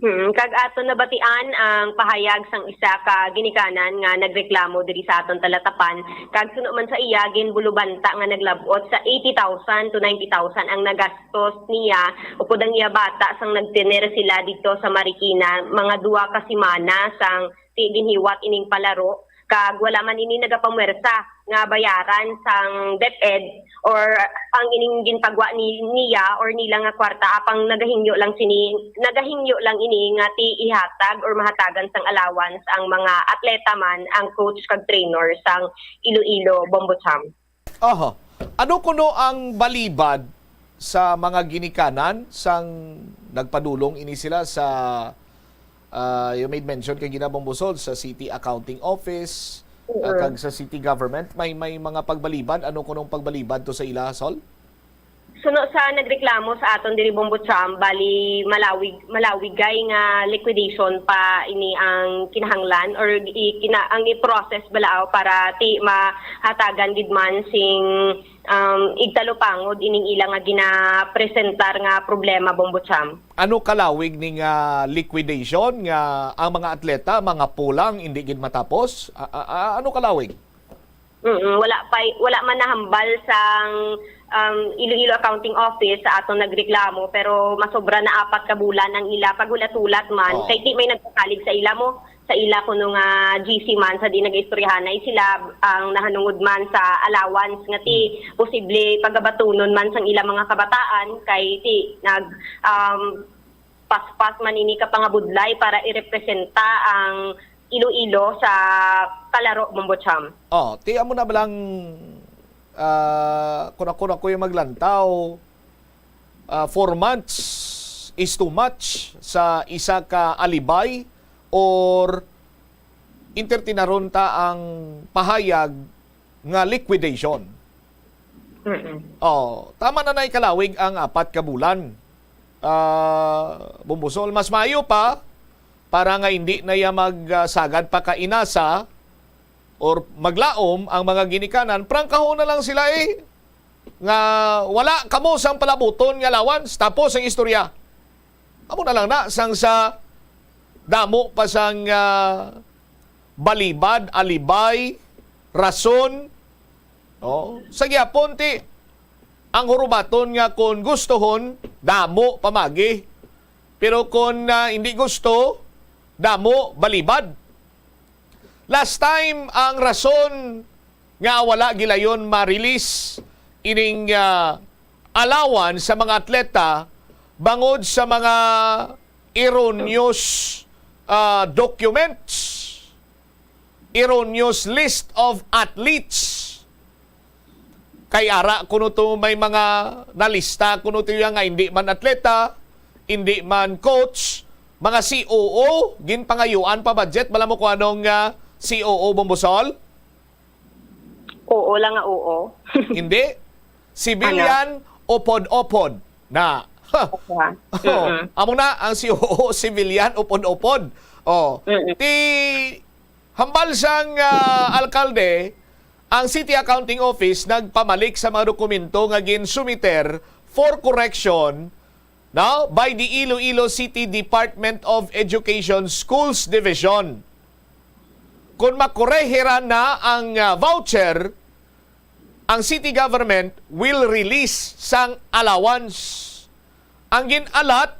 Kag ato nabatian ang pahayag sang isa ka ginikanan nga nagreklamo diri sa aton talatapan kag suno man sa iya ginbulubanta nga naglabot sa 80,000 to 90,000 ang nagastos niya upod ang iya bata sang nagtener sila dito sa Marikina mga 2 ka semana sang ginhiwat ining palaro kag wala man ini nagapamuwersa nga bayaran sang DepEd or ang ining ginpagwa niya or nila nga kwarta apang nagahingyo lang ini nga ti ihatag or mahatagan sang allowance ang mga atleta man ang coach kag trainer sang Iloilo Bombocham. Aha. Ano kuno ang balibad sa mga ginikanan sang nagpadulong ini sila sa you made mention kay Ginabong Busol sa City Accounting Office kag sa city government may mga pagbalibad ano kunong pagbalibad to sa ila Sol? Suno sa nagreklamo sa aton diri Bombocham bali malawigay nga liquidation pa ini ang kinahanglan or ang i-process balao para ti mahatagan gid man sing igtalupangod ining ilang nga ginapresentar nga problema Bombocham. Ano kalawig ning liquidation nga ang mga atleta mga pulang hindi gid matapos? Ano kalawig? Wala man nahambal sang Iloilo Accounting Office sa atong nagreklamo pero masobra na 4 ka bulan ang ila pagulat-ulat man kay di may nagpasalig sa ila mo sa ila kuno nga GC man sa di nagaistoryahanay sila ang nahanungod man sa allowance nga ti posible pagabatunon man sang ila mga kabataan kay ti nag paspas man ini ka pangabudlay para irepresenta ang Iloilo sa kalaro Bombocham. Tiyan mo na balang kung ako yung maglantaw 4 months is too much sa isa ka alibay or intertinaron ta ang pahayag nga liquidation. Tama na ikalawig ang 4 ka bulan. Bumbusol, mas mayo pa para nga hindi na ya magsagad pa kainasa or maglaom ang mga ginikanan, prangkaho na lang sila nga wala kamo sang palabuton nga allowance tapos ang istorya. Amo na lang na sang sa damo pa sang balibad, alibay, rason. Sa gyapon ti ang hurubaton nga kung gustohon, damo pamagi. Pero kung hindi gusto, damo balibad. Last time ang rason nga wala gilayon ma-release ining allowance sa mga atleta bangod sa mga erroneous documents, erroneous list of athletes. Kay ara kuno to may mga nalista kuno to nga hindi man atleta, hindi man coach, mga COO, ginpangayuan pa budget, bala mo kung anong COO Bombosol? Oo lang nga oo. Hindi. Civilian, opod-opod na. Amo na ang COO, civilian, opod-opod. Ti hambal sang alkalde, ang City Accounting Office nagpamalik sa mga dokumento nga ginsumiter for correction by the Iloilo City Department of Education Schools Division. Kung makorehira na ang voucher, ang city government will release sang allowance. Ang ginalat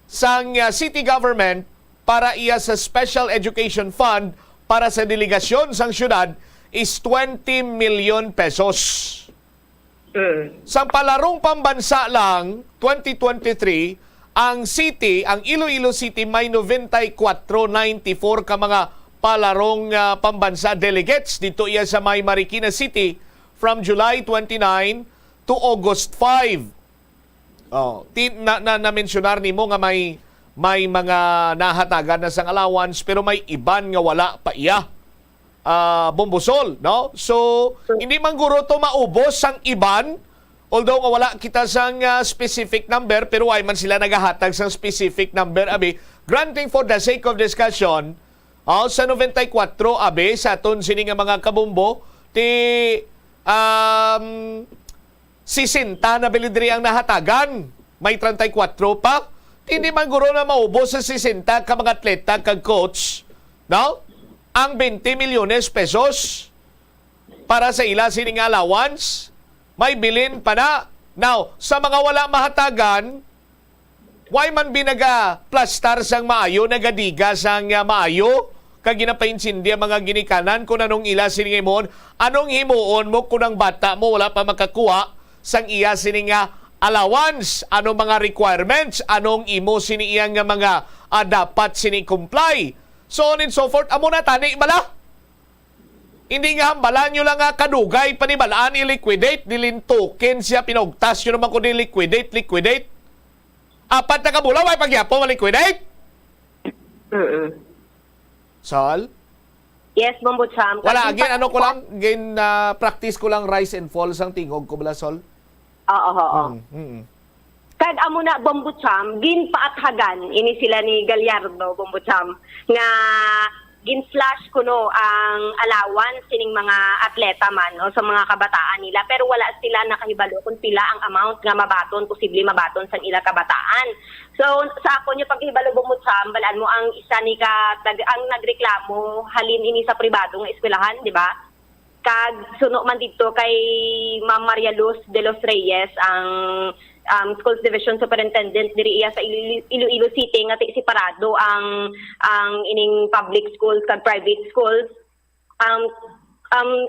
sang city government para iya sa Special Education Fund para sa delegasyon sang syudad is 20 million pesos. Sa palarong pambansa lang, 2023, ang Iloilo City may 94 ka mga palarong pambansa delegates dito iya sa may Marikina City from July 29 to August 5. Na-mentionar nimo nga may mga nahatagan na sang allowance pero may iban nga wala pa iya. Bombosol, no? So, hindi man guro to maubos sang iban, although wala kita sang specific number, pero ay man sila nagahatag sang specific number, abi. Granting for the sake of discussion, sa 94, abi, sa aton sini nga mga kabumbo, ti 60 na bilidri ang nahatagan. May 34 pa. Hindi man guro na maubos sa 60 ka mga atleta kag coach, no? Ang 20 milyones pesos para sa ila sining allowance, may bilin pa na. Now, sa mga wala mahatagan, why man binaga plastar sang maayo, nagadiga sang maayo, kag ginapaintsindi ang mga ginikanan kung anong ila sining imon, anong himuon mo kung ang bata mo wala pa makakuha sang iya sining allowance, anong mga requirements, anong imo sini iyang mga dapat sini comply. So on and so forth, amo na tani bala. Hindi nga hambalan nyo lang kadugay, panibalaan i-liquidate, dilintukin siya, pinugtas nyo naman kung liquidate. Apat na kabula, may pagyapo, ma-liquidate? Sal? Yes, Bombocham. Wala, again, ano ko lang, again, practice ko lang rise and fall sang tingog ko bala, Sol? Oo. Kag amo na Bombocham, ginpaathagan ini sila ni Gallardo Bombocham nga gin-slash kuno ang allowance sining mga atleta man no, sa mga kabataan nila, pero wala sila nakahibalo kung pila ang amount nga mabaton, posible mabaton sa ila kabataan. So sa ako nyo paghibalo Bombocham, balaan mo ang isa ni ang nagreklamo halin ini sa pribado nga eskwelahan, di ba? Kag suno man dito kay Ma'am Maria Luz de los Reyes, ang Schools Division Superintendent diri iya sa Iloilo City nga separado ang ining public schools kag private schools.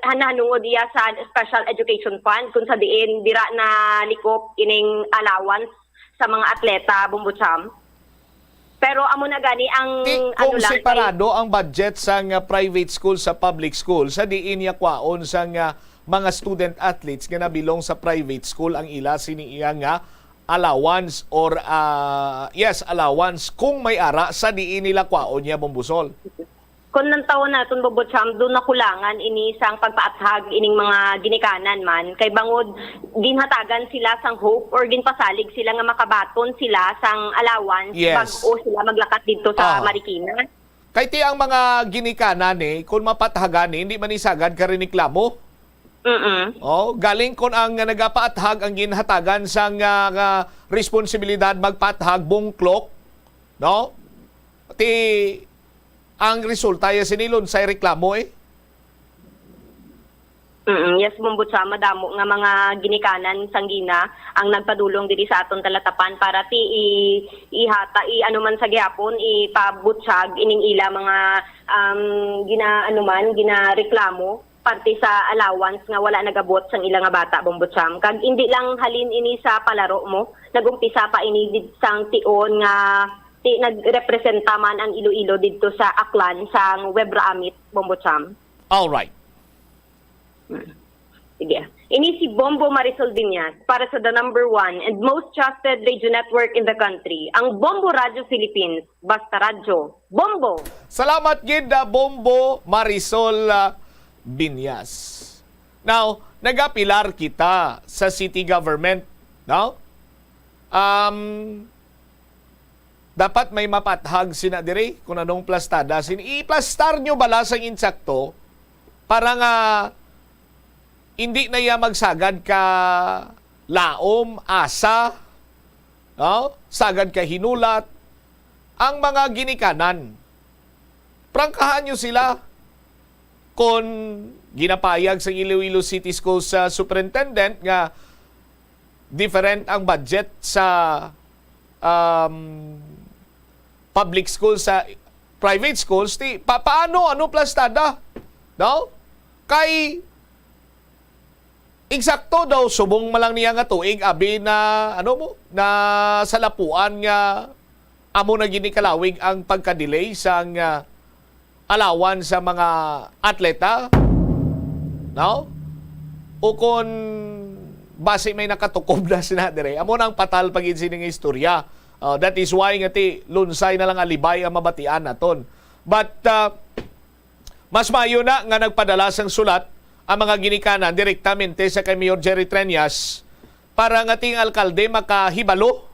Hananungod iya sa Special Education Fund kung sa diin dira na likop ining allowance sa mga atleta Bombocham. Pero amo na gani ang kung separado ang budget sa private school sa public school, sa diin niya kwaon sa mga student athletes nga nabilong sa private school ang ila sini iya nga allowance or allowance kung may ara sa diin nila kwaon niya Bombusol. Kung nang taon naton Bombocham, doon nakulangan ini sang pagpaathag ining mga ginikanan man kay bangod ginhatagan sila sang hope or ginpasalig sila nga makabaton sila sang allowance bag-o sila maglakat dito sa Marikina. Kay ti ang mga ginikanan kung mapathagan hindi man isagad ka rin reklamo. Galing kon ang nagapaathag ang ginhatagan sang responsibilidad magpaathag bungklok, no? Ti ang resulta ya sinilon sa reklamo Yes, Bombocham, madamo nga mga ginikanan sanggina ang nagpadulong diri sa aton talatapan para ano man sa gyapon ipabutyag ining ila mga ginareklamo parte sa allowance nga wala nagabot sang ilang nga bata Bombocham. Kag hindi lang halin ini sa palaro mo, nagumpisa pa ini sang tion nga nagrepresenta man ang Iloilo dito sa Aklan sang Webra Amit Bombocham. All right. Sige. Ini si Bombo Marisol Diñas para sa the number 1 and most trusted radio network in the country, ang Bombo Radio Philippines. Basta radyo. Bombo! Salamat gid Bombo Marisol Diñas. Now, nagapilar kita sa city government, no? Dapat may mapathag sina dire kung anong plastada. I-plastar nyo bala sa insakto para nga hindi na iya magsagad ka laom, asa, no? Sagad ka hinulat. Ang mga ginikanan, prangkahan nyo sila kung ginapayag sa Iloilo City Schools sa superintendent nga different ang budget sa public schools sa private schools, paano plastada? No? Kay eksakto daw subong malang niya nga tuig abi na na salapuan nga amo na ginikalawig ang pagka-delay sang allowance sa mga atleta. No? O kung base may nakatukob na sinadire, amo nang patal pagin sining istorya. That is why nga ti lunsay na lang alibay ang mabatian naton. But mas maayo na nga nagpadala sang sulat ang mga ginikanan direktamente sa kay Mayor Jerry Treñas para nga ting alkalde makahibalo,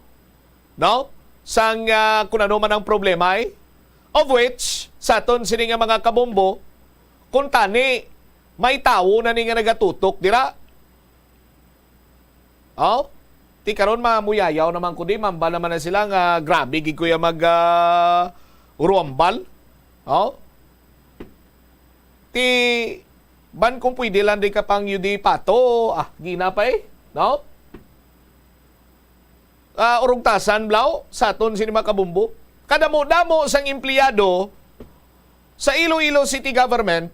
no? Sang kung ano man ang problema of which sa aton sini nga mga kabombo kung tani may tawo na ni nga nagatutok dira. Ti karon mamuyayaw naman ko di, mamba naman na sila nga grabe gid kuya mag uruambal. Oh? Ti ban kung pwede lang di ka pang yudi pato, gina pa no? Urugtasan blaw sa aton sinima kabumbo. Kadamo-damo sang empleyado sa Iloilo City Government,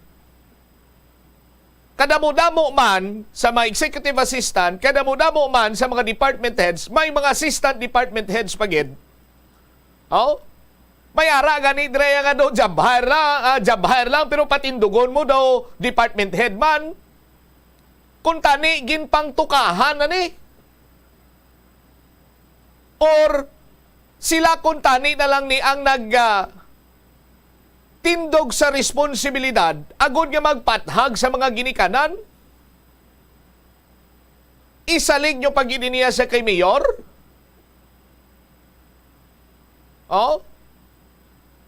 kadamo-damo man sa mga executive assistant, kadamo-damo man sa mga department heads, may mga assistant department heads pagid. Oh? May ara gani dire nga do job hire lang pero patindugon mo daw department head man. Kung tani ginpang tukahan ani. Or sila kung tani na lang ni ang tindog sa responsibilidad, agod nga magpathag sa mga ginikanan? Isalig nyo pag niya sa kay Mayor? Oh?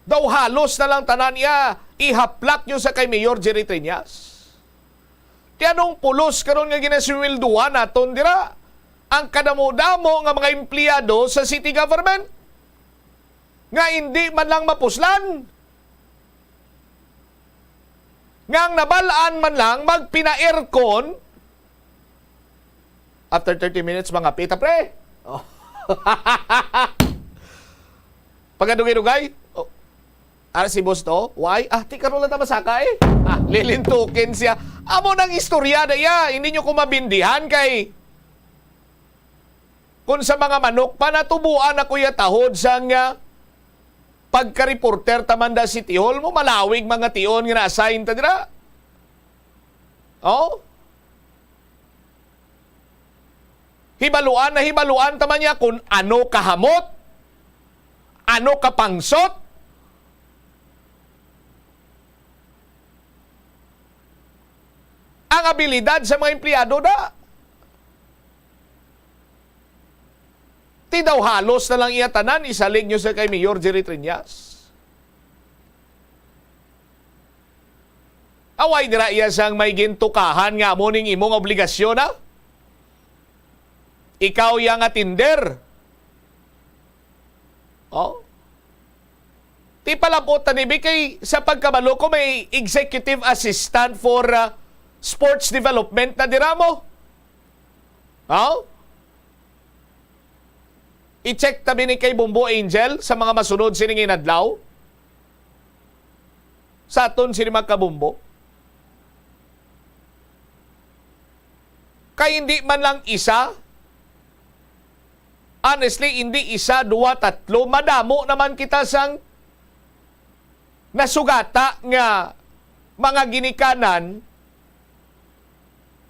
Daw halos na lang tanan niya, ihaplak nyo sa kay Mayor Jerry Triñas. Kaya nung pulos karon nga ginaswilduan naton dira, ang kadamo-damo nga mga empleyado sa city government, nga hindi man lang mapuslan, ngang nabalaan man lang magpina-aircon after 30 minutes mga pita pre. Oh. Pagadugay-dugay. Oh. Si boss to? Why? Ti karon lang ta masakay. Lilintukin siya. Amo nang istorya na iya. Hindi nyo kumabindihan kay kung sa mga manok pa natubuan na kuya tahod sang pagka-reporter tamanda City Hall mo, malawig mga tion nga na-assign ta dira. Oh? Hibaluan taman niya kung ano kahamot, ano kapangsot. Ang abilidad sa mga empleyado da. Ti daw halos na lang iyatanan, isalig nyo sa kay Mayor Jerry Triñas. Away dira iya sang may gintukahan nga mo ning imong obligasyon na? Ikaw yang atinder. Oh? Ti palapot tanibi kay sa pagkabalo ko may executive assistant for sports development na dira mo. Oh? I-check tabi ni kay Bumbo Angel sa mga masunod siningin adlaw. Sa aton sini magkabumbo. Kay hindi man lang isa. Honestly, hindi isa, dua, tatlo. Madamo naman kita sang nasugata nga mga ginikanan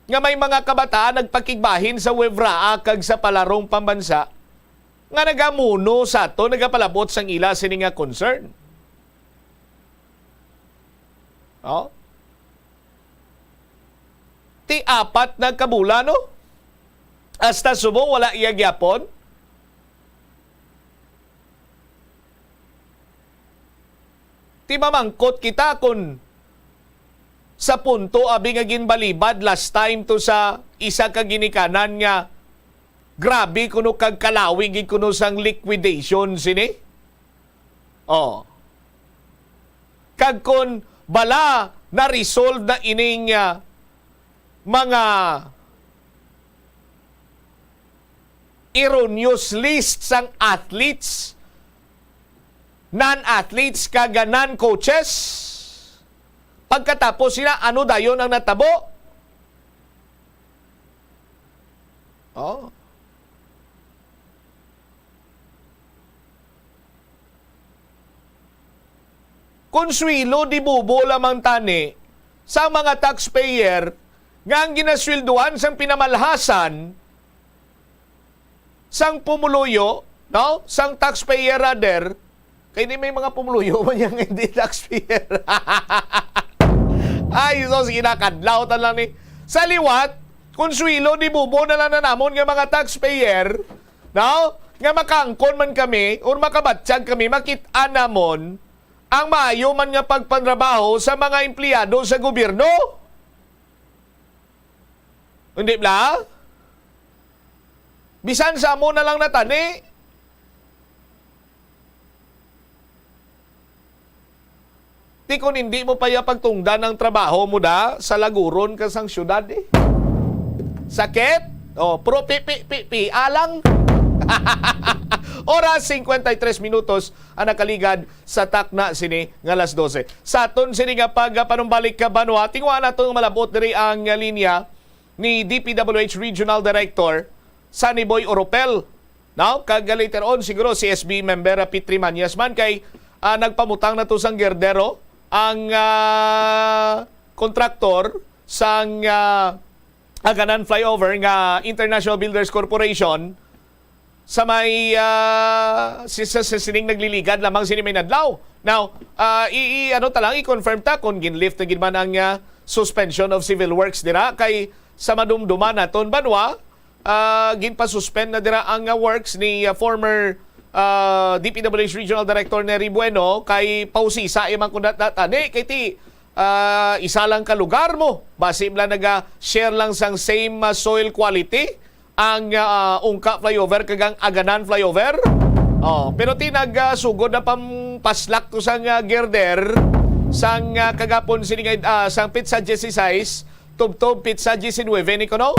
nga may mga kabataan nagpakigbahin sa Wevraa kag sa palarong pambansa nga nagamuno sa to, nagapalabot sang ila sini nga concern. Oh? Ti apat na kabula, no? Hasta subong wala iya gyapon. Ti mamangkot kita kun sa punto abi nga ginbalibad last time to sa isa ka ginikanan nga grabe kuno kag kalawig kuno sang liquidation sini. Oh. Kag kun bala na resolve na ining mga erroneous list sang athletes, non-athletes kag non-coaches. Pagkatapos sila ano dayon ang natabo? Oh. Konsuelo di bubo lamang tani sa mga taxpayer nga ang ginaswelduhan sang pinamalhasan sang pumuluyo, no? Sang taxpayer rather, kay di may mga pumuluyo man yang hindi taxpayer. Ay, so sinakadlaw ta lang ni. Sa liwat, konsuelo di bubo na lang na namon nga mga taxpayer, no? Nga makangkon man kami or makabatsyag kami, makita namon ang maayo man nga pagpanrabaho sa mga empleyado sa gobyerno. Hindi ba? Bisan sa mo na lang natani. Di kung hindi mo pa pagtungdan ng trabaho mo da sa laguron ka sang syudad eh. Sakit? O, pro pi alang. Oras 53 minutos ang nakaligad sa takna sini nga alas 12. Sa aton sini nga panumbalik ka banwa, tingwa na itong malabot diri ang linya ni DPWH Regional Director Sunny Boy Oropel. Now, kag later on siguro si SB member Pitri Manyas man kay nagpamutang na to sang gerdero ang kontraktor sang Aganan Flyover nga International Builders Corporation sa may sining nagliligad lamang sini may nadlaw. Now, i-confirm ta kung ginlift na ginman ang suspension of civil works dira kay sa madumduman naton banwa ginpa-suspend na dira ang works ni former DPWH Regional Director Nery Bueno kay pausisa imang kunat natani kay ti isa lang ka lugar mo. Basim lang naga-share lang sang same soil quality ang Ungka Flyover kagang Aganan Flyover. Pero ti nagsugod na pampaslak to sang girder sang kagapon siningay sang Pizza 16 tubtob Pizza 19 ni kono.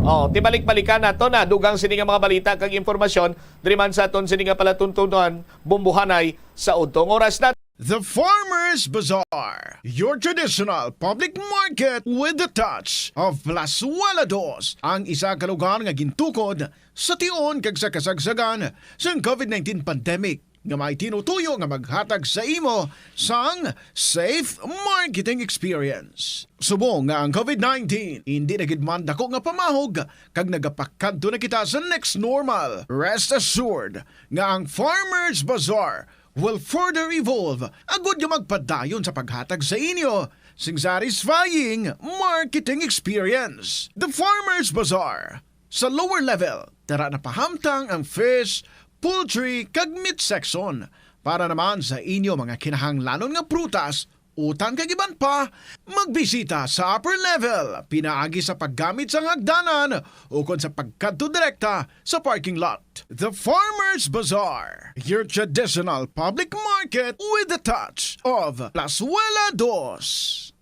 Ti balik-balikan nato na dugang sininga mga balita kag impormasyon diri man sa aton sininga palatuntunan bumbuhanay sa udtong oras na. The Farmers Bazaar, your traditional public market with the touch of Plazuela Dos, ang isa ka lugar nga gintukod sa tion kag sa kasagsagan sa COVID-19 pandemic nga may tinutuyo nga maghatag sa imo sang safe marketing experience. Subong nga ang COVID-19 hindi na gid man dako nga pamahog kag nagapakadto na kita sa next normal. Rest assured nga ang Farmers Bazaar will further evolve agud nga magpadayon sa paghatag sa inyo sing satisfying marketing experience. The Farmers Bazaar sa lower level tara na pahamtang ang fish, poultry kag meat section para naman sa inyo mga kinahanglanon nga prutas, utang kag iban pa, magbisita sa upper level pinaagi sa paggamit sa hagdanan o kon sa pagkadto direkta sa parking lot. The Farmers Bazaar, your traditional public market with the touch of Plazuela Dos.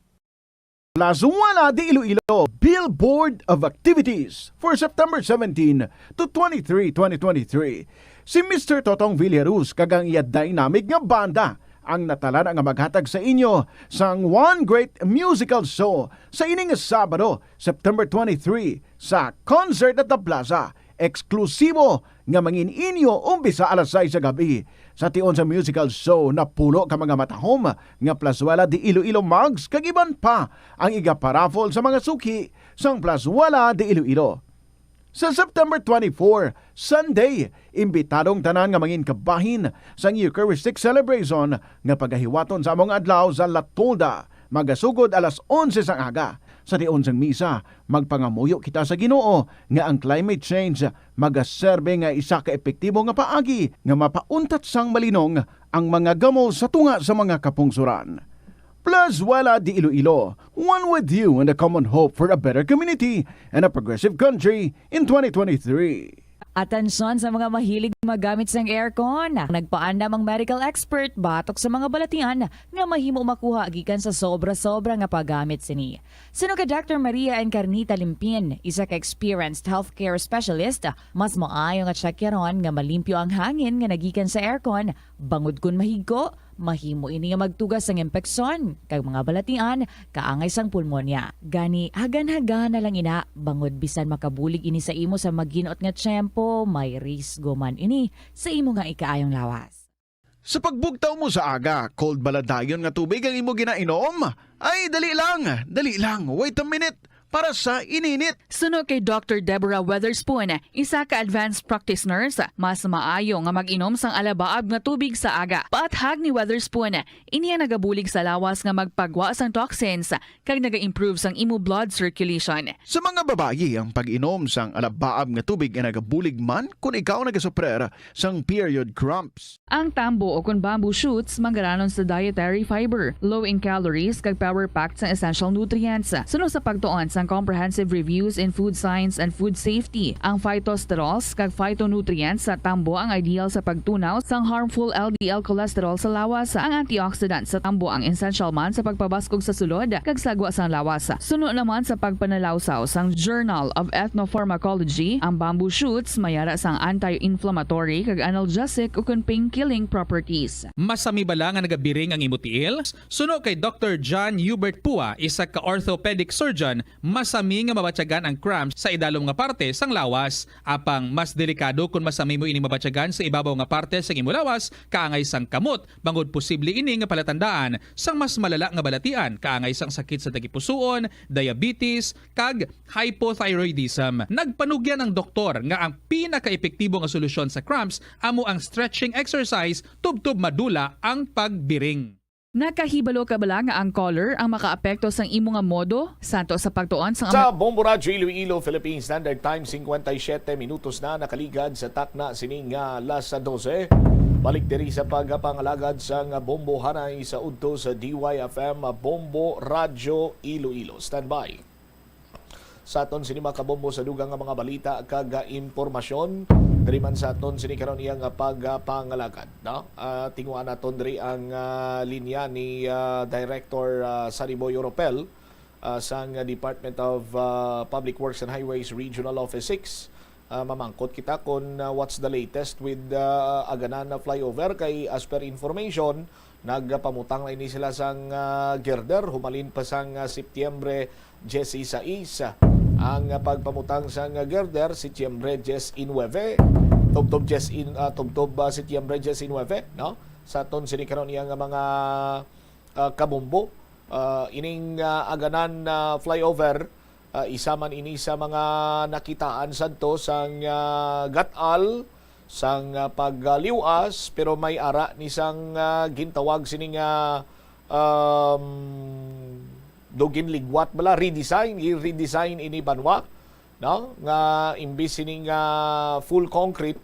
Plazuela de Iloilo Billboard of Activities for September 17 to 23, 2023. Si Mr. Totong Villaruz kagang iya dynamic nga banda ang natalan nga maghatag sa inyo sang One Great Musical Show sa ining Sabado, September 23 sa Concert at the Plaza. Eksklusibo nga mangin inyo umpisa alas 6 sa gabi. Sa tion sa musical show na pulo ka mga matahom nga Plazuela de Iloilo mugs kag iban pa ang igaparaffle sa mga suki sang Plazuela de Iloilo. Sa September 24, Sunday, imbitadong tanan nga mangin kabahin sang Eucharistic celebration nga pagahiwaton sa among adlaw sa Latolda, magasugod alas 11 sang aga. Sa tion sang misa, magpangamuyo kita sa Ginoo nga ang climate change magaserbe nga isa ka epektibo nga paagi nga mapauntat sang malinong ang mga gamo sa tunga sa mga kapungsuran. Plazuela de Iloilo, one with you in the common hope for a better community and a progressive country in 2023. Atensyon sa mga mahilig magamit sang aircon. Nagpaandam ang medical expert batok sa mga balatian nga mahimo makuha gikan sa sobra-sobra nga paggamit sini. Sino ka Dr. Maria Encarnita Limpin, isa ka experienced healthcare specialist, mas maayo nga tsakyaron nga malimpyo ang hangin nga nagikan sa aircon, bangod kun mahigko, mahimo ini nga magtugas sang impeksyon kag mga balatian kaangay sang pulmonya. Gani hagan-hagan na lang ina bangod bisan makabulig ini sa imo sa magginot nga tiyempo, may risgo man ini sa imo nga ikaayong lawas. Sa pagbugtaw mo sa aga, cold baladayon nga tubig ang imo ginainom? Ay, dali lang, wait a minute. Para sa ininit. Suno kay Dr. Deborah Weatherspoon, isa ka advanced practice nurse, mas maayo nga mag-inom sang alabaab nga tubig sa aga. Paathag ni Weatherspoon, iniya nagabulig sa lawas nga magpagwa sang toxins kag naga-improve sang imo blood circulation. Sa mga babayi, ang pag-inom sang alabaab nga tubig ay nagabulig man kung ikaw nagasuprer sang period cramps. Ang tambo o kung bamboo shoots manggaranon sa dietary fiber, low in calories kag power-packed sa essential nutrients. Suno sa pagtuon sa sang comprehensive reviews in food science and food safety. Ang phytosterols kag phytonutrients sa tambo ang ideal sa pagtunaw sang harmful LDL cholesterol sa lawas. Ang antioxidant sa tambo ang essential man sa pagpabaskog sa sulod kag sagwa sang lawas. Suno naman sa pagpanalawsaw sang Journal of Ethnopharmacology, ang bamboo shoots mayara sang anti-inflammatory kag analgesic ug pain-killing properties. Masami bala nga nagabiring ang imutiil? Suno kay Dr. John Hubert Pua, isa ka orthopedic surgeon, masami nga mabatyagan ang cramps sa idalom nga parte sang lawas. Apang mas delikado kung masami mo ini mabatyagan sa ibabaw nga parte sang imo lawas, kaangay sang kamot, bangod posible ini nga palatandaan sang mas malala nga balatian, kaangay sang sakit sa tagipusoon, diabetes, kag hypothyroidism. Nagpanugyan ang doktor nga ang pinaka-epektibo nga solusyon sa cramps amo ang stretching exercise tubtob madula ang pagbiring. Nakahibalo ka bala nga ang color ang makaapekto sang imo nga modo santo sa pagtuon sang Sa Bombo Radio Iloilo, Philippine Standard Time, 57 minutos na nakaligad sa takna sining alas 12. Balik diri sa pagpangalagad sang Bombo Hanay sa udto sa DYFM Bombo Radio Iloilo. Stand by. Sa aton sini makabombo sa dugang nga mga balita kag impormasyon diri man sa aton sini karon iyang pagpangalagad, no? Tinguan naton diri ang linya ni Director Sariboy Oropel sang Department of Public Works and Highways Regional Office 6. Mamangkot kita kung what's the latest with Aganan na flyover kay as per information nagpamutang na ini sila sang girder humalin pa sang Setyembre 16 ang pagpamutang sang girder Setyembre 19 tubtob Setyembre 19, no? Sa aton sini karon iyang mga kabombo ining Aganan flyover isa man ini sa mga nakitaan sadto sang gatal sang pagliwas pero may ara ni sang gintawag sining dugin ligwat bala redesign ini banwa, no? Nga imbis sining full concrete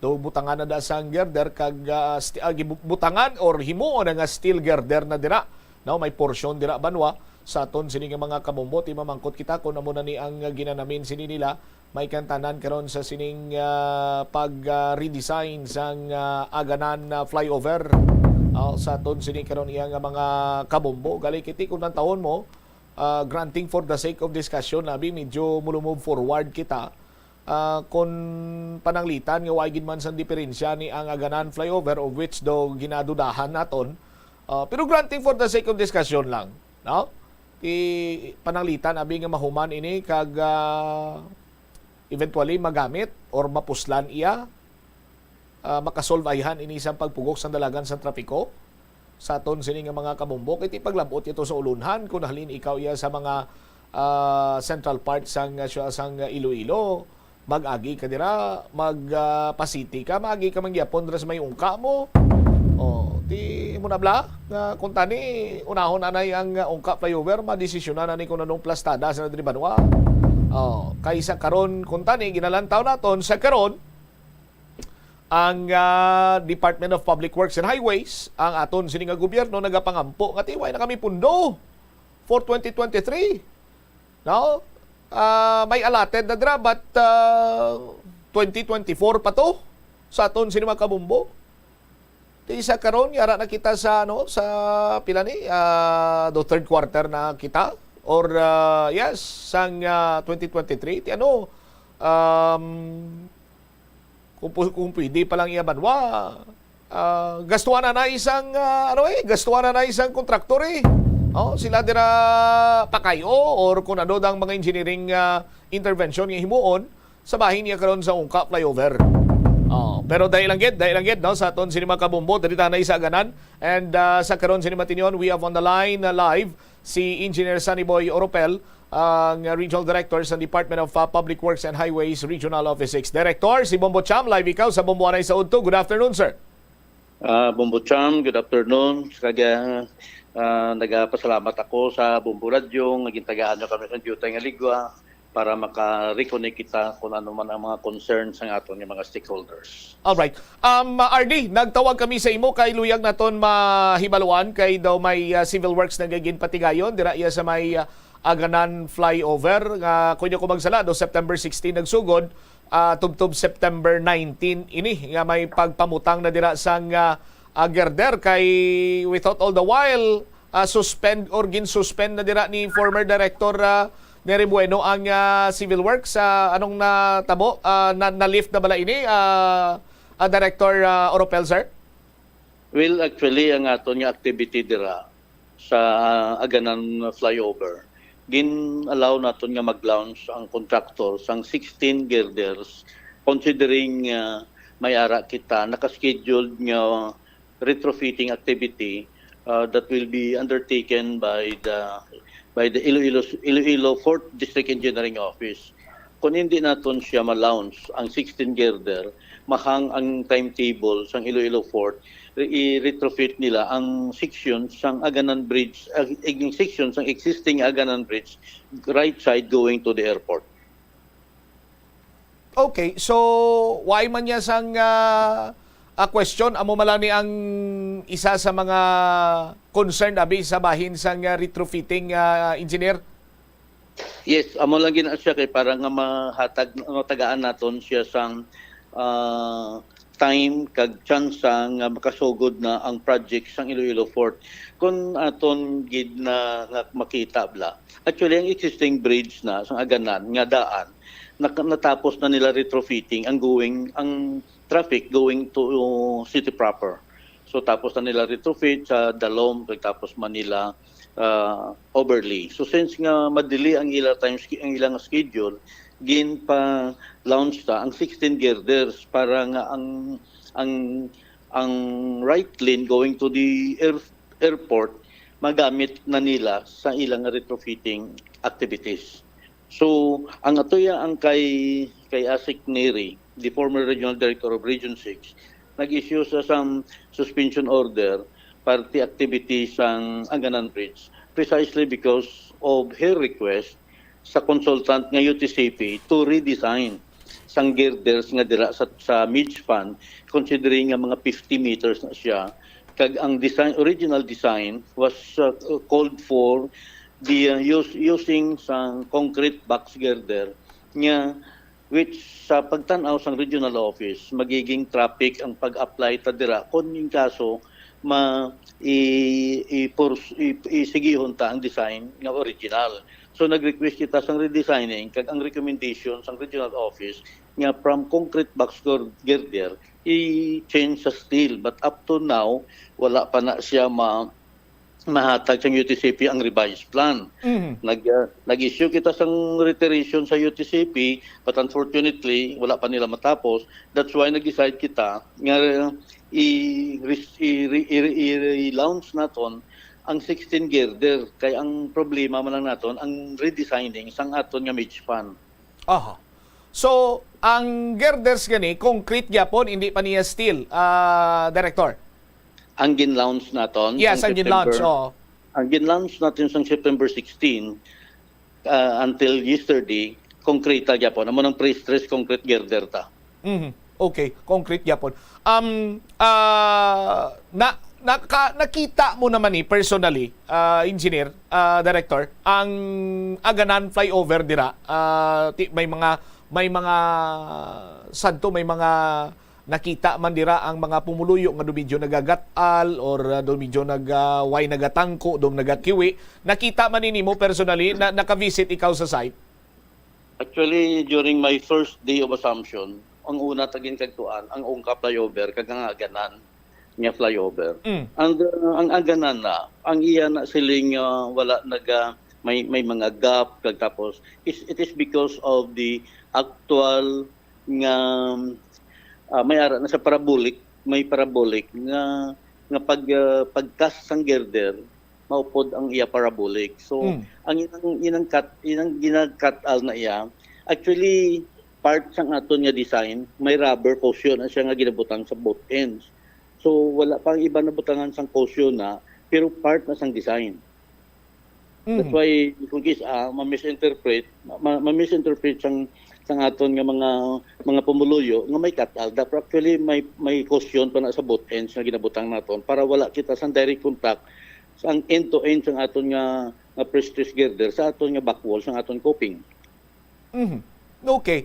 do butangan na da sang girder kag butangan or himuon nga steel girder na dira, no? May porsyon dira banwa sa aton sining mga kabombo. Ti mamangkot kita kun amo na ni ang ginanamin sini nila may kantanan karon sa sining pag-redesign sang Aganan flyover. Sa aton sini karon iya nga mga kabombo gali kiti kun ang taon mo granting for the sake of discussion labi medyo mulumove forward kita kung pananglitan nga wagin man sang diferensya ni ang Aganan flyover of which do ginadudahan naton pero granting for the sake of discussion lang, no? Pananglitan abi nga mahuman ini kag eventually magamit or mapuslan iya makasolve ayhan ini isang pagpugok sa dalagan sa trapiko sa aton sini nga mga kabombok iti paglabot ito sa ulunhan kung halin ikaw iya sa mga central part sang Iloilo mag-agi ka dira magpasiti ka maagi ka mangyapon dira sa may ungka mo ti mo nabla nga kung tani unahon anay ang ungka flyover madesisyonan na ni kung anong plastada sa diri banwa kaysa karon kung tani ginalantaw naton sa karon ang Department of Public Works and Highways, ang aton sining nga gobyerno nagapangampo nga tiway na kami pundo for 2023. No? May allotted na dra but 2024 pa to sa aton sining mga kabumbo. Ti sa karon yara na kita sa sa pila ni do third quarter na kita or yes sang 2023 ti kung pwede pa lang iabanwa gastuan na isang gastuan na isang kontraktor sila dira pakayo or kung ano dang mga engineering intervention nga himuon sa bahin niya karon sa ungka flyover. Pero dahil lang gid no sa aton sinima kabombo diri tanay sa Aganan and sa karon sinima tinyon we have on the line live si Engineer Saniboy Oropel ang Regional Director sa Department of Public Works and Highways Regional Office 6. Director, si Bombo Cham, live ikaw sa Bombo Anay sa Udto. Good afternoon, sir. Bombo Cham, good afternoon. Kaya nagpasalamat ako sa Bombo Radio, naging tagaan nyo kami sa Diyutay nga Ligwa para maka-reconnect kita kung ano man ang mga concerns ng aton yung mga stakeholders. Alright. RD, nagtawag kami sa imo kay luyag naton mahibaluan kay daw may civil works na gagin patigayon dira iya sa may Aganan flyover nga kunya ko magsala do September 16 nagsugod tubtob September 19 ini nga may pagpamutang na dira sang girder kay we thought all the while suspend or gin-suspend na dira ni former director Nery Bueno ang civil works. Anong natabo? Na-lift na bala ini Director Oropel, sir? Well, actually ang aton nga activity dira sa Aganan flyover gin-allow naton nga mag-launch ang contractor sang 16 girders considering may ara kita nakascheduled nga retrofitting activity that will be undertaken by the Iloilo 4th District Engineering Office. Kung hindi naton siya ma-launch ang 16 girder, mahang ang timetable sang Iloilo 4th, i-retrofit nila ang section sang Aganan Bridge, section sang existing Aganan Bridge, right side going to the airport. Okay, so why man niya sang question, amo malani ang isa sa mga concern abi sa bahin sang retrofitting engineer? Yes, amo lang gina siya kay para nga matagaan naton siya sang time kag chance nga makasugod na ang project sang Iloilo Fort. Kung aton gid na makita bla. Actually ang existing bridge na sang Aganan nga daan natapos na nila retrofitting ang traffic going to city proper. So tapos na nila retrofit sa Dalom tapos Manila overlay. So since nga madili ang ilang schedule, gin pa launch ta ang 16 girders para nga ang right lane going to the airport magamit na nila sa ilang retrofitting activities. So ang atoya ang kay Asik Neri, the former regional director of Region 6, nag-issue sa some suspension order para the activities sang Aganan Bridge precisely because of her request sa consultant nga UTCP to redesign sang girders nga dira sa Midge-Fan considering nga mga 50 meters na siya kag ang original design was called for the using sang concrete box girder nga which sa pagtan-aw sang regional office magiging traffic ang pag-apply ta dira kun in kaso isigihon ta ang design nga original. So nag-request kita sang redesigning kag ang recommendation sang regional office nga from concrete box girder i-change sa steel, but up to now wala pa na siya mahatag sa UTCP ang revised plan. Nag-issue kita sang reiteration sa UTCP, but unfortunately wala pa nila matapos. That's why nag-decide kita nga i-launch naton ang 16 girder kay ang problema man lang naton ang redesigning sang aton nga Midge-Fan. Aha. So ang girders gani concrete gyapon, hindi pa niya steel, Director. Ang gin-launch naton. Yes, ang gin-launch. Ang gin-launch natin sa September 16 until yesterday, concrete gyapon. Amo nang pre-stress concrete girder ta. Okay, concrete gyapon. Nakita mo naman personally, engineer, director, ang Aganan flyover dira. May mga sadto, may mga nakita man dira ang mga pumuluyo nga medyo nagagat-al or medyo way nagatangko, nagakiwi. Nakita man nimo personally na naka-visit ikaw sa site? Actually, during my first day of assumption, ang una tagin kagtuan ang Ungka flyover kag ang Aganan nga flyover. Ang Aganan na ang iya na siling wala may mga gap kag tapos it is because of the actual nga may ara na sa parabolic nga pagcast sang girder maupod ang iya parabolic. So ang inang ginag-cut out na iya actually part sang aton nga design may rubber cushion na siya nga ginabutang sa both ends. So wala pang iba na butangan sang cushion na pero part na sang design. That's why kung ma-misinterpret sang aton nga mga pumuluyo nga may cut-out. Dapat actually may cushion pa na sa both ends nga ginabutang naton para wala kita sang direct contact sang end-to-end sang aton nga nga prestige girder sa aton nga back wall sa aton coping. Okay.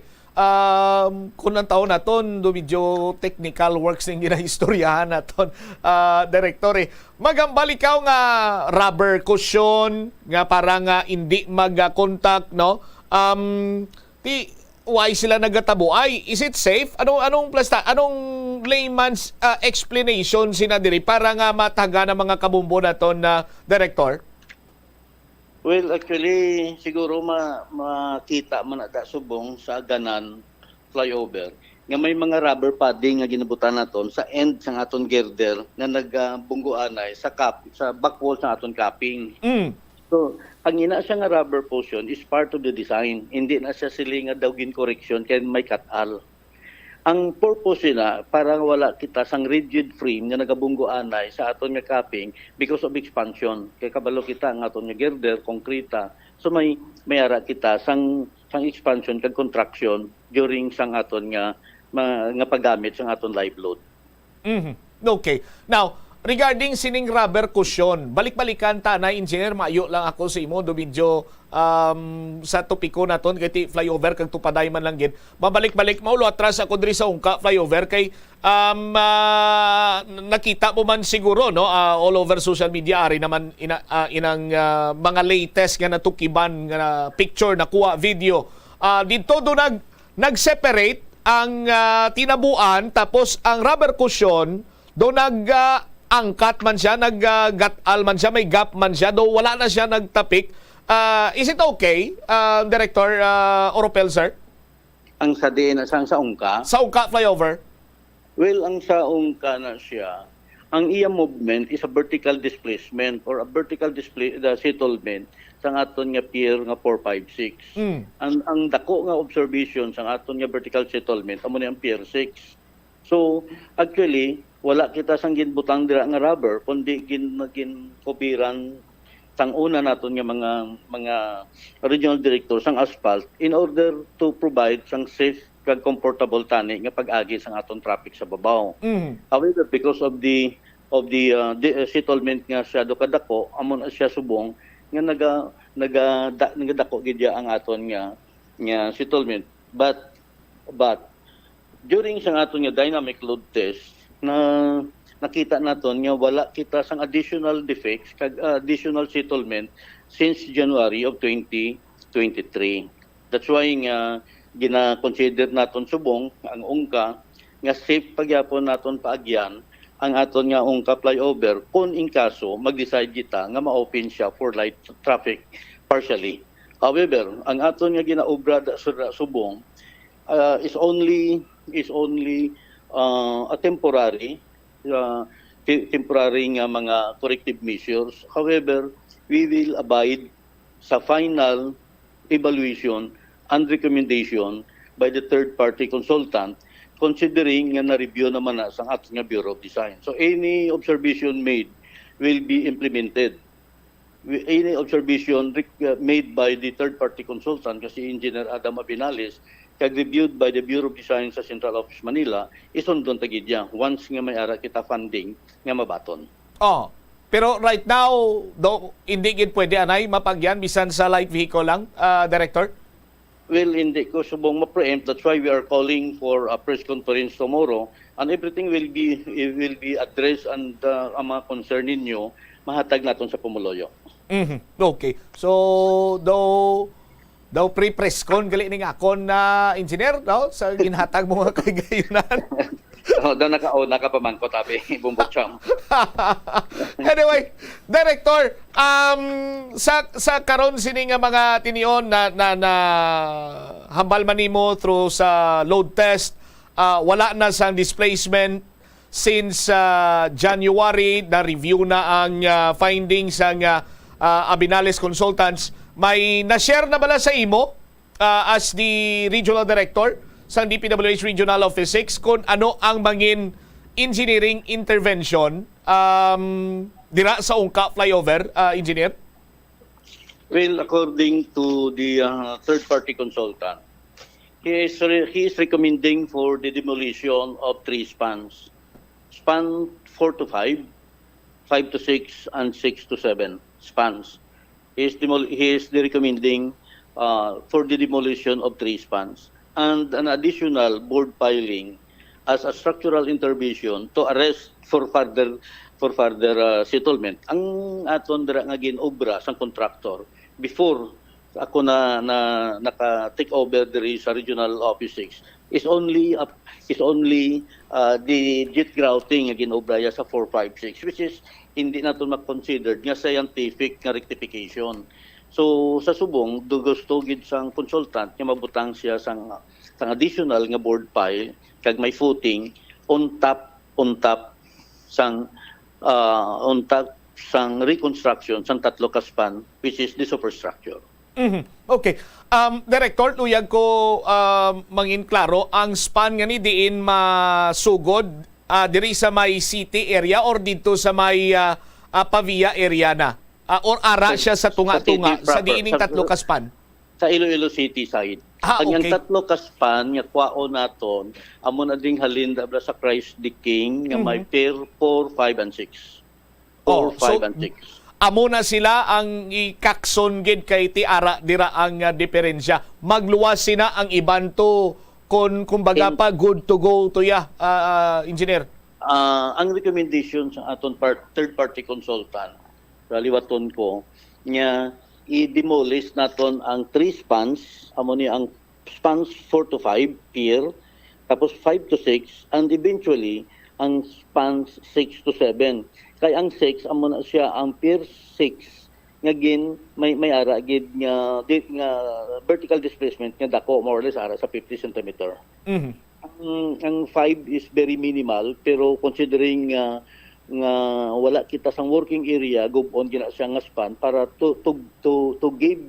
Kung ang taon naton, do medyo technical works ng ginahistoryahan naton, Director. Magambal ikaw nga rubber cushion, nga para nga hindi mag-contact, no? Why sila nagatabo? Is it safe? Anong layman's explanation sinadiri para nga mataga ng mga kabumbo naton na Director? Well, actually, siguro makita man ata subong sa Ganan flyover nga may mga rubber padding nga ginabutan naton sa end sa aton girder na nagbungguanay sa back wall sa aton capping. So, ang ina siya nga rubber portion is part of the design. Hindi na siya sila nga dawgin correction kaya may cut-all. Ang purpose na parang wala kita sang rigid frame nga nagabungguanay sa aton nga capping because of expansion. Kaya kabalo kita ang aton nga girder, konkreta. So may ara kita sang expansion kag contraction during sang aton nga paggamit sang aton live load. Okay. Now, regarding sining rubber cushion, balik-balikan ta na, engineer, maayo lang ako sa imo do video sa topiko naton kay flyover kag tupaday man lang gid. Mabalik-balik maulo atras ako diri sa ungka flyover kay nakita mo man siguro, no, all over social media ari naman inang mga latest nga natukiban nga picture, nakuha video. Dito do nag-separate ang tinabuan, tapos ang rubber cushion do angkat man siya, nag-gatal man siya, may gap man siya, do wala na siya nagtapik. Is it okay, Director Oropel, sir? Ang sa sa ungka? Sa ungka flyover? Well, ang sa ungka na siya, ang iya movement is a vertical displacement or a vertical settlement sa aton nga pier nga 456. Ang dako nga observation sa aton nga vertical settlement amo ni ang pier 6. So, actually, wala kita sang ginbutang dira nga rubber kundi gin kopiran sang una naton nga mga regional director sang asphalt in order to provide sang safe kag comfortable tani nga pag-agi sang aton traffic sa babaw. However, because of the settlement nga siya do kadako, amon siya subong nga nagadako gid ang aton nga settlement. But during sang aton nga dynamic load test na nakita naton nga wala kita sang additional defects kag additional settlement since January of 2023. That's why nga gina-consider naton subong ang ungka nga safe pagyapon naton paagyan ang aton nga ungka flyover kung in kaso mag-decide kita nga ma-open siya for light traffic partially. However, ang aton nga ginaobra sa subong is only a temporary nga mga corrective measures. However, we will abide sa final evaluation and recommendation by the third-party consultant considering nga na-review naman na sa ating Bureau of Design. So any observation made will be implemented. Any observation made by the third-party consultant, kasi Engineer Adam Abinales, kag reviewed by the Bureau of Design sa Central Office Manila, isundon tagidya once nga may ara kita funding nga mabaton. Pero right now, hindi gid pwede anay mapagyan bisan sa light vehicle lang, Director? Well, hindi ko subong ma-preempt. That's why we are calling for a press conference tomorrow, and everything will be addressed, and ang mga concern ninyo mahatag naton sa Pumuloyo. Okay. So, daw pre-press con gali ning akon na engineer daw sa ginhatag mo kay gayunan. Daw nakapamangkot abi Bumbocham. Anyway, Director, sa karon sini nga mga tinion na hambal man nimo through sa load test, wala na sang displacement since January, na review na ang findings ang Abinales Consultants. May na-share na bala sa imo as the Regional Director sa DPWH Regional Office 6 kung ano ang mangin engineering intervention dira sa ungka flyover, Engineer? Well, according to the third-party consultant, he is recommending for the demolition of 3 spans. Span 4 to 5, 5 to 6, and 6 to 7 spans. he is recommending for the demolition of 3 spans and an additional board piling as a structural intervention to arrest for further settlement. Ang aton dira nga ginobra sang contractor before ako na naka-take over diri sa Regional Office 6 is only the jet grouting nga ginobra sa 456, which is hindi nato ma-considered nga scientific nga rectification. So sa subong gusto gid sang consultant nga mabutang siya sang additional nga board pile kag may footing on top sang reconstruction sang 3 ka span, which is the superstructure. Okay. Director, luyag ko mangin klaro, ang span nga ni diin masugod diri sa may city area or dito sa may Pavia area na? Or ara siya sa tunga-tunga sa diining 3 ka span? Sa Iloilo City side. Ang okay. 3 ka span nga kwao naton amo na ding halin dabra sa Christ the King nga may pier 4, 5 and 6. 4, 5 and 6. Amo na sila ang ikakson gid kay ti ara dira ang diferensya. Magluwas sina ang iban to kumbaga pa good to go to engineer. Ang recommendation sa aton third party consultant sa liwaton ko nya i-demolish naton ang 3 spans, amo ni ang spans 4 to 5 pier, tapos 5 to 6 and eventually ang spans 6 to 7. Kay ang 6 amo na siya ang pier 6 nga gin may ara gid nga vertical displacement nga dako more or less ara sa 50 cm. Ang 5 is very minimal pero considering nga wala kita sang working area gubon gina siya nga span para to give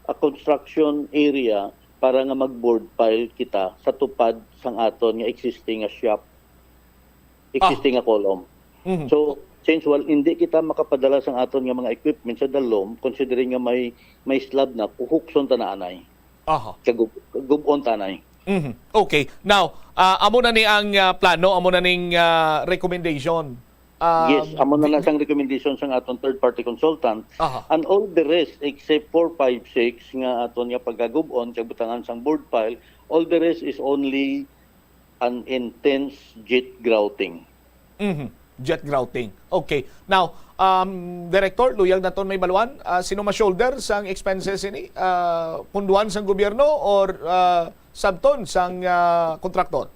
a construction area para nga mag-board pile kita sa tupad sang aton nga existing nga shop, existing nga column. So since hindi kita makapadala sang aton nga mga equipment sa dalom, considering nga may slab na kuhukson ta na anay. Gubon tanay. Okay. Now, amo na ni ang plano, amo na ning recommendation. Yes, amo na sang recommendation sang aton third party consultant. And all the rest except 4, 5, 6 nga aton nga paggagubon kag butangan sang board pile, all the rest is only an intense jet grouting. Jet grouting. Okay. Now, Director, luyag na ton may baluan. Sino ma-shoulder sang expenses ini? Punduan sang gobyerno or sabton sang kontraktor?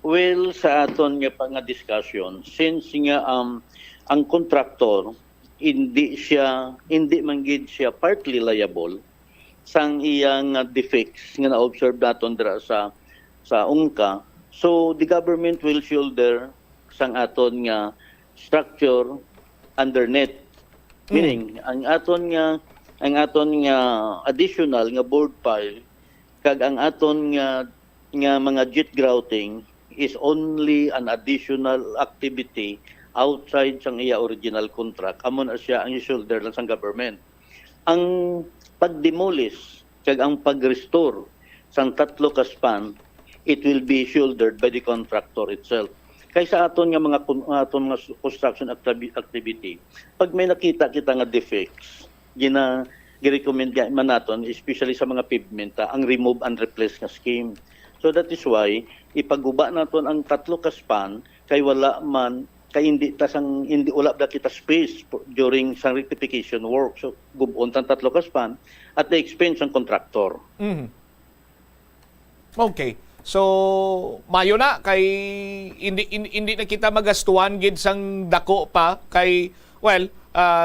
Well, sa aton nga pa nga discussion, since nga ang kontraktor hindi manggid siya partly liable sang iyang defects nga na-observe naton dira sa UNCA. So the government will shoulder sang aton nga structure undernet, meaning ang aton nga additional nga board pile kag ang aton nga mga jet grouting is only an additional activity outside sang iya original contract. Amo na siya ang shoulder lang sang government. Ang pag-demolish kag ang pag-restore sang 3 ka span, it will be shouldered by the contractor itself. Kaysa aton nga mga construction activity, pag may nakita kita nga defects, gi-recommend man naton, especially sa mga pavementa, ang remove and replace nga scheme. So that is why ipaguba naton ang 3 ka span kay wala man kay hindi wala da kita space during sang rectification work. So gubon tang 3 ka span at the expense ng contractor. Okay. So mayo na kay hindi na kita magastuan gid sang dako pa kay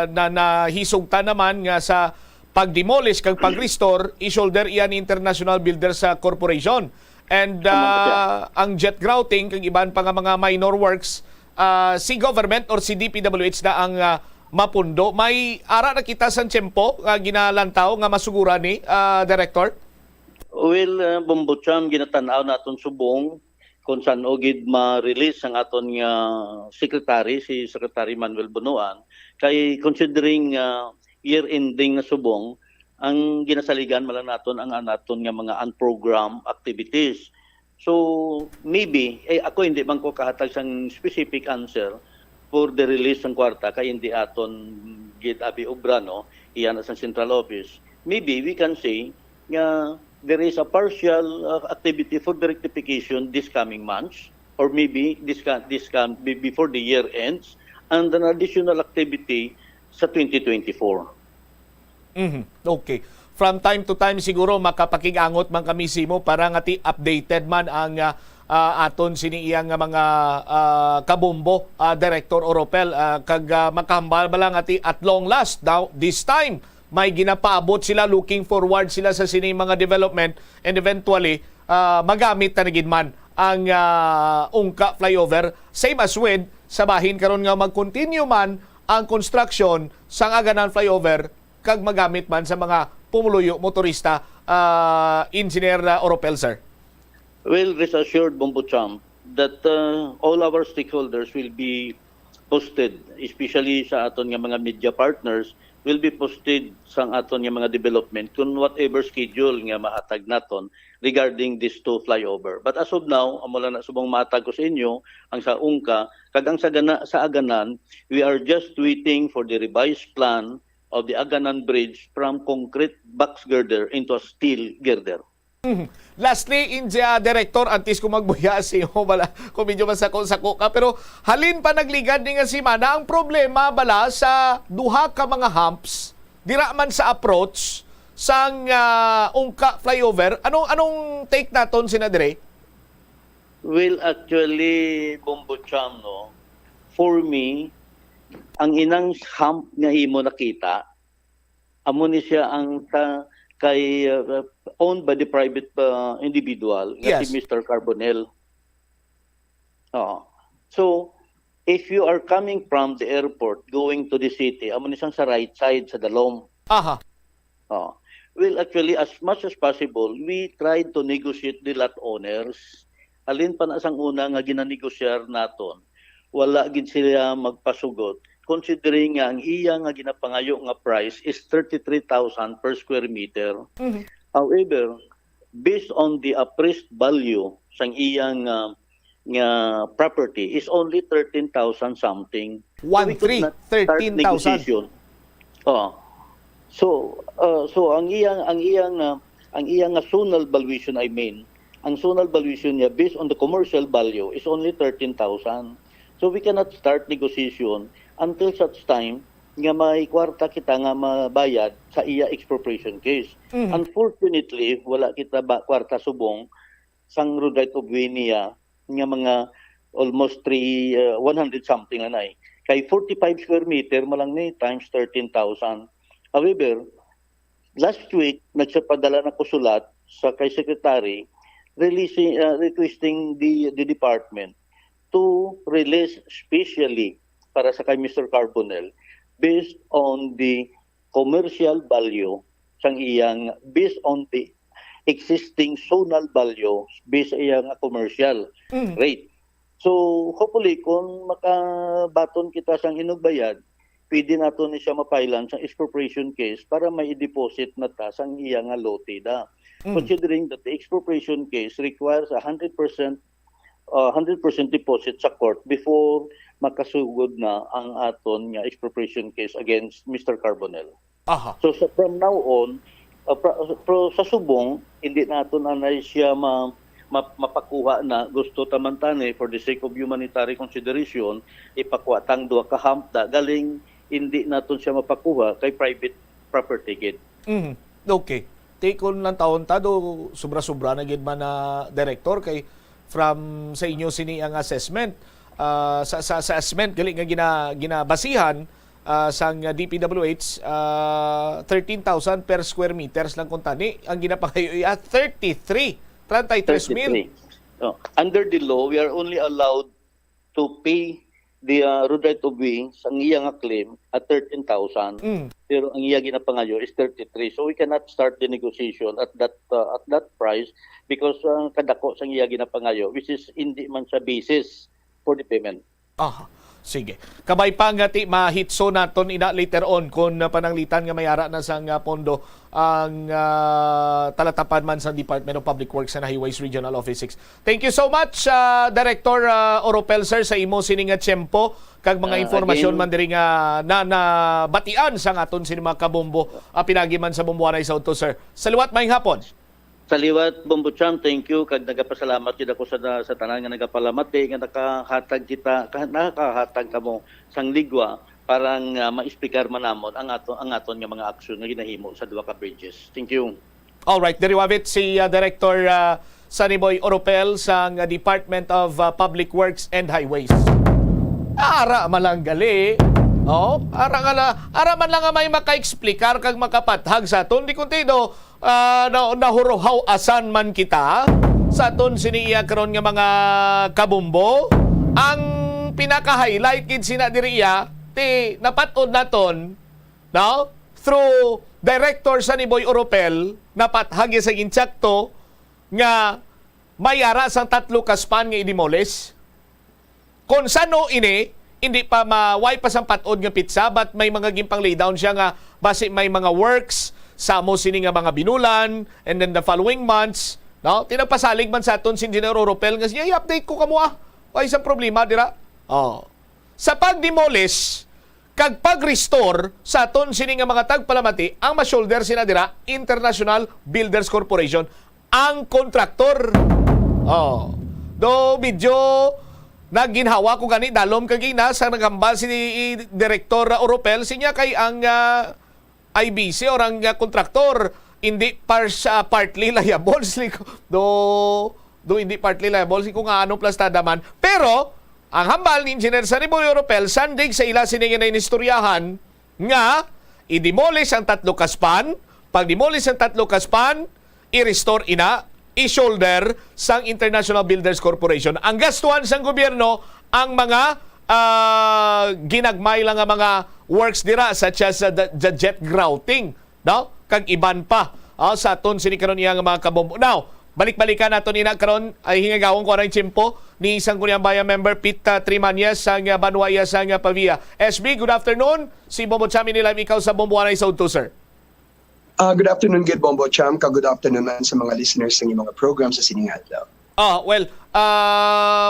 nahisog ta naman nga sa pag-demolish kag pag-restore i-shoulder iyan International Builders Corporation. And ang jet grouting kag iban pa nga mga minor works si government or si DPWH na ang mapundo. May ara na kita sa tiyempo ginalantaw nga masugura ni Director? Well, Bombocham, ginatanaw naton subong kung saan ogid ma-release ang aton nga secretary, si Secretary Manuel Bunuan. Kay considering year-ending na subong, ang ginasaligan malang naton ang anaton nga mga unprogrammed activities. So maybe ako hindi man ko kahatag sang specific answer for the release ng kwarta kay hindi aton gid abi obra no iyan sa central office, maybe we can say nga there is a partial activity for the rectification this coming months, or maybe before the year ends, and an additional activity sa 2024. Okay. From time to time siguro makapakigangot man kami simo para ngati updated man ang aton siniiyang mga kabombo Director Oropel kag makahambal bala ngati at long last now this time may ginapaabot sila, looking forward sila sa sini mga development, and eventually magamit na nagid man ang Ungka flyover, same as with sa bahin karon nga mag-continue man ang construction sa Aganan flyover kag magamit man sa mga pumuluyo motorista, Engineer Oropel, sir. Well, rest assured, Bombocham, that all our stakeholders will be posted, especially sa aton nga mga media partners, will be posted sa aton nga mga development kung whatever schedule nga mahatag naton regarding this two flyover. But as of now, amo lang na subong mahatag ko sa inyo ang sa Ungka, kag ang sa Aganan, we are just waiting for the revised plan of the Aganan Bridge from concrete box girder into a steel girder. Lastly, India Director, antes ko magbuya sa iyo, bala, kung medyo masako-sako ka, pero halin pa nagligad ni nga si Mana, ang problema bala sa duha ka mga humps, dira man sa approach, sang Ungka flyover, anong take naton sinadre? Well, actually, Bombocham, no, for me, ang inang hump nga imo nakita, amo ni siya ang kay owned by the private individual, yes, si Mr. Carbonell. So, if you are coming from the airport going to the city, amo ni siyang sa right side sa Dalom. Aha. Well, actually, as much as possible, we tried to negotiate the lot owners. Alin pa na sang una nga ginanegosyar naton, wala gid sila magpasugot, considering nga ang iya nga ginapangayo nga price is 33,000 per square meter. However, based on the appraised value sang iyang nga property is only 13,000 something. 13,000. So ang iyang zonal valuation, ang zonal valuation niya based on the commercial value is only 13,000. So we cannot start negotiation until such time nga may kwarta kita nga mabayad sa iya expropriation case. Unfortunately, wala kita kwarta subong sang road right of way niya nga mga almost 100 something anay. Kay 45 square meter malang ni times 13,000. However, last week nagsapadala na ko sulat sa kay secretary requesting the department to release specially para sa kay Mr. Carbonell based on the commercial value sang iyang, based on the existing zonal value based sa iyang commercial rate. So hopefully kung makabaton kita sang inugbayad, pwede nato ni siya mapailan sa expropriation case para may i-deposit na ta sang iyang lote da. Considering that the expropriation case requires 100% deposit sa court before makasugod na ang aton nga expropriation case against Mr. Carbonell. So from now on, sa subong, hindi naton anay siya mapakuha na gusto tamantane for the sake of humanitarian consideration, ipakuatang duha ka hump da galing hindi naton siya mapakuha kay private property gid. Okay. Take on lang taon do sobra-sobra na gid man na director kay from sa inyo sini ang assessment sa assessment gali nga ginabasihan sang DPWH 13,000 per square meters lang kuntani ang ginapangayo 33,000. Under the law, we are only allowed to pay the road right of way sang iya nga claim at 13,000. Pero ang iya ginapangayo is 33. So we cannot start the negotiation at that price because kadako sang iya ginapangayo which is hindi man sa basis for the payment. Sige. Kabay pa nga ti mahitso naton ina later on kung pananglitan nga mayara na sang pondo ang talatapan man sa Department of Public Works and Highways Regional Office 6. Thank you so much, Director Oropel, sir, sa imo sining nga tiyempo kag mga informasyon man diri nga na batian sa aton sini mga kabombo pinagi man sa Bumbuanay South to, sir. Saliwat maayong hapon. Saliwat, Bombo Cham, thank you. Kag nagapasalamat yun ako sa tanan nga nagapalamati, nga nakahatag ka mo sang ligwa parang ma-speaker man namon ang aton nga mga aksyon nga ginahimo sa duha ka bridges. Thank you. All right, deriwavit si Director Saniboy Oropel sa Department of Public Works and Highways. Ara malang gali. Ara man lang nga may maka-explicar kag makapathag sa aton di kuntido nahuruhaw asan man kita sa aton siniya karon nga mga kabumbo. Ang pinaka-highlight gid sina diriya ti napatod naton through Director Saniboy Oropel napathag sa insakto nga mayara sang 3 ka span nga idimoles. Kung sano ini hindi pa maway pa sang patod nga pizza but may mga gimpang lay down siya nga base may mga works sa mo sini nga mga binulan and then the following months tinagpasalig man sa aton si Engineer Oropel nga siya i-update ko kamo ay isang problema dira sa pagdemolish kag pag-restore sa aton sini nga mga tagpalamati ang ma-shoulder sina dira International Builders Corporation ang kontraktor. Do medyo naginhawa ko gani dalom kagina sa nagambal si Director Oropel sinya kay ang IBC or ang kontraktor hindi partly liable do hindi partly liable kung ano plus tadaman pero ang hambal ni Engineer Saniboy Oropel sandig sa ila siningin na inistoryahan nga i-demolish ang 3 ka span pag-demolish ang 3 ka span i-restore i-shoulder sang International Builders Corporation. Ang gastuhan sang gobyerno ang mga ginagmay lang nga mga works dira such as the jet grouting, kag iban pa sa aton sini karon iya nga mga kabombo. Now, balik-balikan naton ina karon ay hingagawon ko ang tiyempo ni isang Cuniang Bayan member Pete Trimanyas sang Banuaya sang Pavia. SB, good afternoon. Si Bombo Cham ni live ikaw sa Bumbuanay South 2, sir. Good afternoon, good Bombo Cham. Good afternoon man sa mga listeners ng mga program sa Sining Adlaw.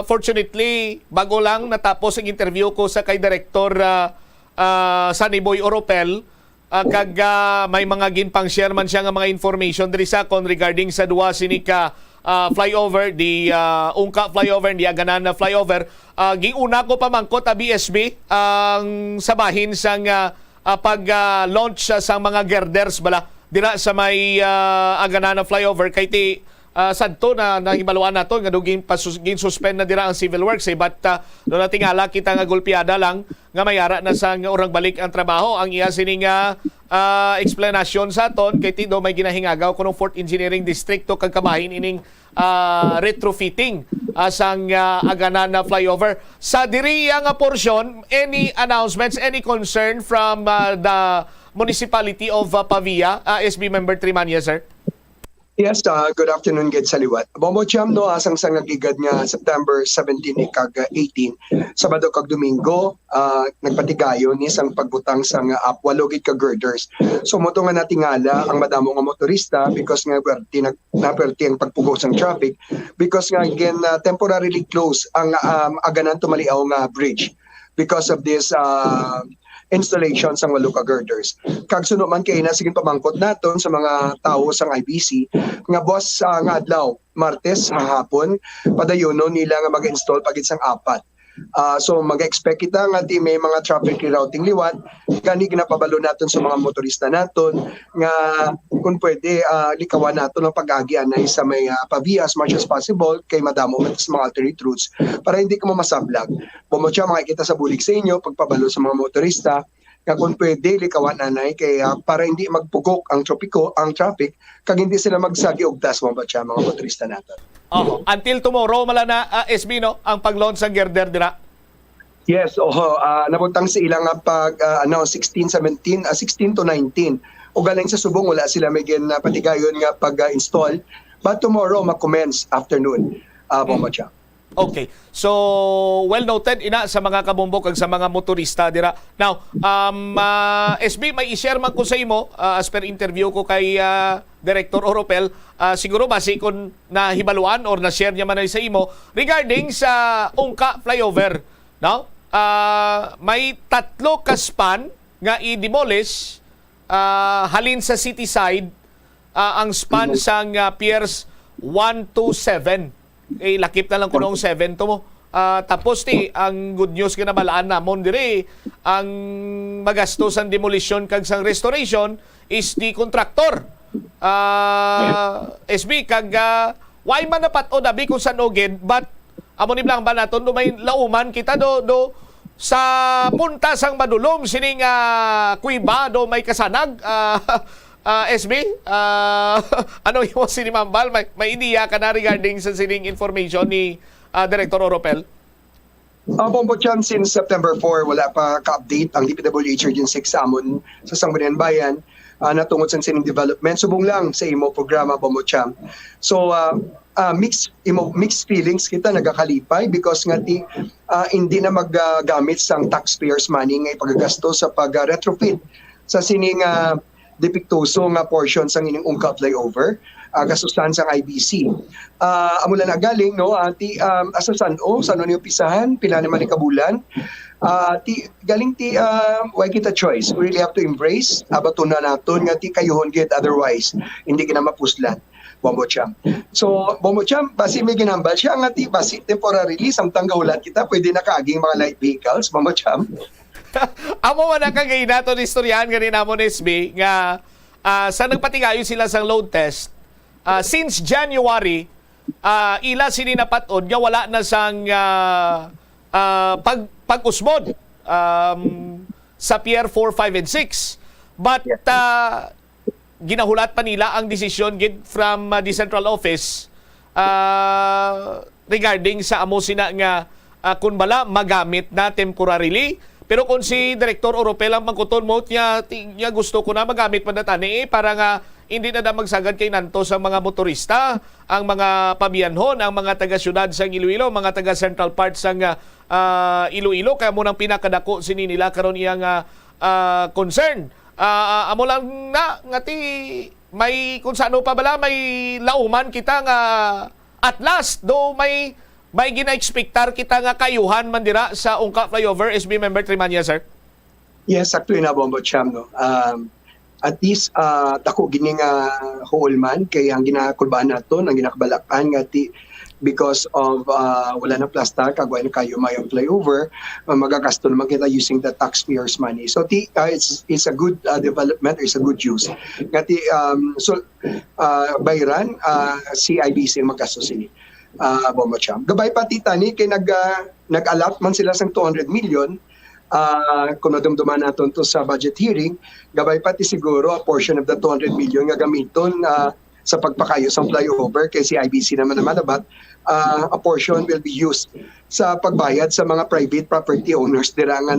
Fortunately, bago lang natapos ang interview ko sa kay Director Saniboy Oropel, kag may mga ginpang share man siya nga mga information diri sa kon regarding sa duwa sinika flyover, di Ungka flyover, di Aganan na flyover. Giuna ko pamangkot BSB ang sabahin sang pag-launch sa mga girders bala dira sa may Aganana flyover kay ti sadto na nahibaluan nato nga dugin suspend na dira ang civil works but no natingala kita nga golpeada lang nga mayara na sa urang balik ang trabaho ang iya sining explanation sa aton kay ti do may ginahingagaw kunong 4th Engineering District to kag kabahin ining retrofitting sang Aganana flyover sa diri nga porsyon. Any announcements, any concern from the municipality of Pavia, SB member Trimanya, sir? Yes, good afternoon, good saliwat. Bombo Cham, no, asang sa nagigad nga September 17 kag 18, Sabado kag Domingo, nagpatigayon ni sang pagbutang sang walogit ka girders. So moto nga natingala ang madamo nga motorista because nga naperti ang pagpugos ng traffic because nga again temporarily close ang Aganan to Maliaw nga bridge because of this installation sang walo ka girders. Kag suno man kay na sige pamangkot naton sa mga tawo sang IBC nga boss nga adlaw Martes hapon padayono nila nga mag-install pagit sang 4. So mag-expect kita nga di may mga traffic rerouting liwat gani ginapabalo naton sa mga motorista naton nga kung pwede likawan naton ang pag-agian na sa may Pavia as much as possible kay madamo sa mga alternate routes para hindi ka mamasablag. Bumotya makikita sa bulig sa inyo pagpabalo sa mga motorista nga kung pwede likawan nanay kay para hindi magpugok ang traffic kag hindi sila magsagi og das mga motorista naton. Until tomorrow mala na SB no ang pag-launch ng girder dira. Yes, nabutang sa ilang pag 16 to 19. O galing sa subong wala sila may patigayon nga pag-install. But tomorrow ma-commence afternoon. Bomba siya. Okay. So, well noted ina sa mga kabumbok kag sa mga motorista dira. Now, SB, may i-share man ko sa imo as per interview ko kay Director Oropel. Siguro basi kung nahibaluan or na-share niya man sa imo regarding sa Ungka flyover. No? May 3 ka span nga i-demolish halin sa city side ang span sang Piers 1 to 7. Lakip na lang ko noong 7 to mo. Tapos ang good news kinabalaan namon dire ang magastos ang demolition kag sang restoration is the contractor. SB kag why man napat o dabi kung san ogid but amo ni blang ba naton do may lauman kita do sa punta sang madulom sining kuiba do may kasanag SB, ano yung sinimambal? May idea ka na regarding sa sining information ni Director Oropel? Bombo Cham, since September 4, wala pa ka-update ang DPWH Region 6 sa amon sa Sangguniang Bayan natungod sa sining development. Subong lang sa imo programa, Bombo Cham. So, mixed feelings kita nagakalipay because nga hindi na maggamit sang taxpayers money nga ipagagasto sa pag-retrofit sa sining depiktoso nga portion sang ining Ungka flyover kasustansang IBC. Amo lang nagaling no asa sano ni upisahan pila naman ni kabulan. Galing why kita choice. We really have to embrace abatuna naton nga kayuhon gid otherwise hindi gina mapuslan. Bombo Cham. So Bombo Cham basi may ginambal siya nga basi temporarily samtang gaulat kita pwede na kaaging mga light vehicles Bombo Cham. Amo man nakagay nato ni istoryahan ganina mo SB nga sa nagpatigayo sila sa load test since January ila sininapat-on nga wala na sang pag-usmod sa Pier 4, 5 and 6 but ginahulat pa nila ang desisyon gid from the central office regarding sa amo sina nga kun bala magamit na temporarily. Pero kung si Director Oropel ang mangkuton mo, niya gusto ko na magamit mandatani para nga hindi na magsagad kay nanto sa mga motorista, ang mga pabiyanhon, ang mga taga-syudad sa Iloilo, mga taga-central part sa Iloilo, kaya mo nang pinakadako sini nila karon iyang concern. Amo lang na ngati may kung sano pa bala may lauman kita nga at last do may gina-expectar kita nga kayuhan man dira sa Ungka flyover. SB member Trimania, sir. Yes, actually na Bombo Cham no. At least dako gini nga huolman kay ang ginakulbaan naton ang ginakabalakan nga because of wala na plasta kagway na kayo may flyover magagasto naman kita using the taxpayers money. So it's a good development, it's a good use. Ngati bayran CIBC magastos ini. Bombo Cham. Gabay pati tani kay nag-allot man sila sang 200 million kung nadumduman naton to sa budget hearing, gabay pati siguro a portion of the 200 million nga gamiton sa pagpakayo sa flyover kay si IBC naman but a portion will be used sa pagbayad sa mga private property owners dira nga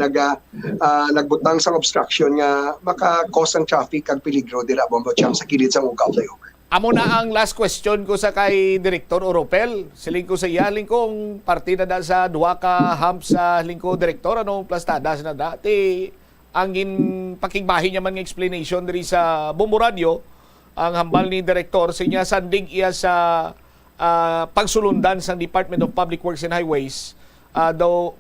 nagbutang sa obstruction nga maka-cause ang traffic kag peligro dira Bombo Cham sa kilid sa Ungka flyover. Amo na ang last question ko sa kay Director Oropel. Siling ko sa iya, lingkong partida da sa duwa ka hump sa lingko Director, anong plastada na dati. Ang pakigbahin niya man ng explanation diri sa Bombo Radio, ang hambal ni Director, sa niya sandig iya sa pagsulundan sa Department of Public Works and Highways, daw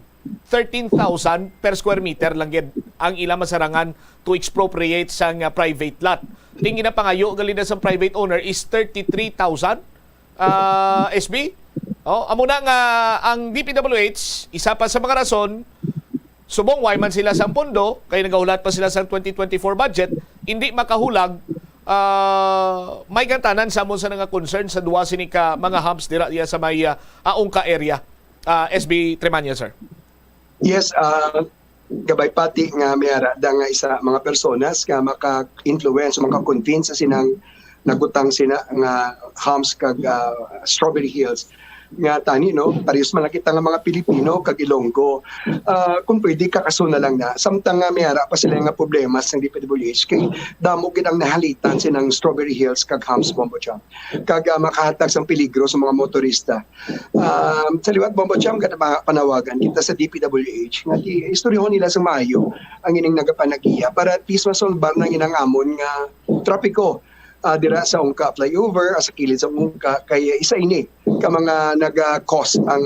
13,000 per square meter lang gid ang ilang masarangan to expropriate sa private lot. Tingin na pangayo galida sa private owner is 33,000 SB. Amo na nga ang DPWH isa pa sa mga rason subong why man sila sa pondo kay nagahulat pa sila sa 2024 budget hindi makahulag may gantanan sa amon sa nga concern sa duwa sini ka mga humps dira diya sa may Ungka area. SB Tremania, sir. Yes, gabay pati nga mayara da nga isa mga personas nga maka-influence maka-convince sa sinang nagutang sina nga humps kag Strawberry Hills nga tani no parehas man kita nga mga Pilipino kag Ilonggo kung pwede kakasuna lang na samtang nga mayara pa sila nga problema sa DPWH kay damo gid ang nahalitan sinang Strawberry Hills kag Hams Bombo Jam kag makahatag sang peligro sa mga motorista sa liwat Bombo Jam kada panawagan kita sa DPWH nga di istoryahan nila sa maayo ang ining nagapanagiya para at least masolbar nang inang amon nga trapiko dira sa Ungka flyover sa kilid sa Ungka kay isa ini ka mga nag-cause ang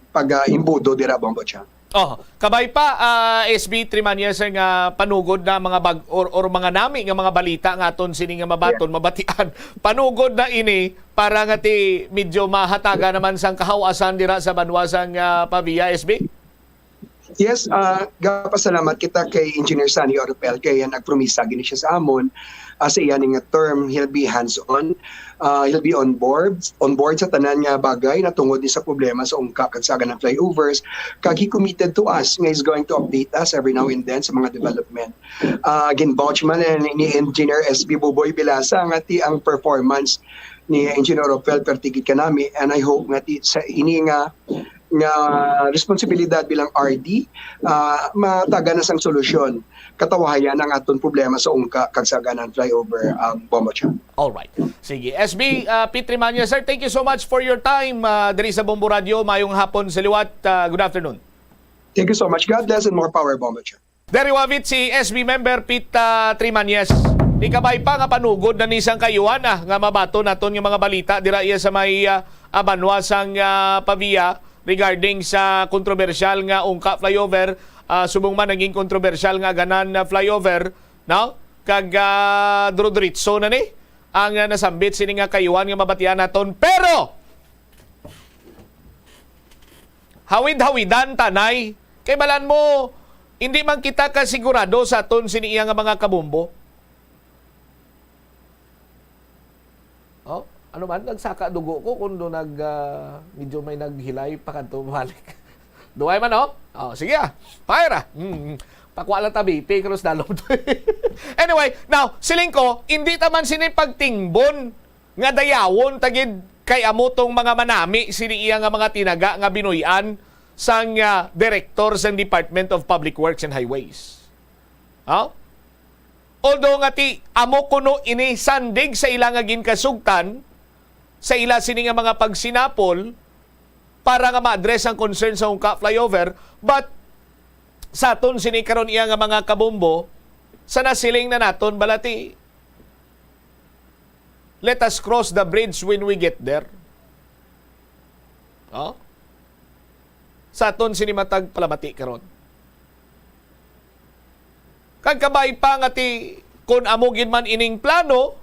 pag-imbudo dira Bombo Jam. Kabay pa SB Trimanyas nga panugod na mga bag or mga nami nga mga balita nga aton sini nga mabaton mabatian. Panugod na ini para nga ti medyo mahataga naman sang kahawasan dira sa banwasang Pavia SB. Yes, gapasalamat kita kay Engineer Sunny Oropel kay nagpromisa gini siya sa amon sa iyaning term he'll be hands-on, he'll be on board sa tanan nga bagay na tungod ni sa problema sa Ungka kag sa ng flyovers kag he committed to us nga is going to update us every now and then sa mga development. Ginvouch man ni Engineer SB Buboy Bilasa nga ti ang performance ni Engineer Oropel pertigid kanami and I hope nga ti sa ini nga responsibilidad bilang RD mataga na sang solusyon katawahayan ang aton problema sa Ungka kag sa ganan flyover Bombo Jam. All right. Sige. SB Petri Manya, sir, thank you so much for your time diri sa Bombo Radio. Mayong hapon sa liwat. Good afternoon. Thank you so much. God bless and more power, Bombo Jam. Deri wavit si SB member Pete Trimanyes. Di kabay pa nga panugod na nisang kayuan nga mabato naton nga mga balita dira iya sa may banwasang Pavia regarding sa kontrobersyal nga Ungka flyover. Subong man naging kontrobersyal nga ganan na flyover, no? Kag drodritso na ni ang nasambit sini nga kayuan nga mabatian naton. Pero hawid-hawidan tanay kay balan mo hindi man kita kasigurado sa aton sini iya nga mga kabumbo. Ano man nagsaka dugo ko kundo medyo may naghilay pa kadto balik. Duay man sige fire Pakwa lang tabi, Picross dalom to. Anyway, now, siling ko, hindi taman sinipagtingbon nga dayawon tagid kay amo tong mga manami sini iya nga mga tinaga nga binuyan sang director sa Department of Public Works and Highways. Although nga ti amo kuno ini sandig sa ilang nga ginkasugtan sa ila sini nga mga pagsinapol para nga ma-address ang concern sa Ungka flyover, but sa aton sini karon iya nga mga kabombo sa nasiling na naton balati let us cross the bridge when we get there. Sa aton sini matag palamati karon. Kagkabay pa nga ti kung amugin man ining plano,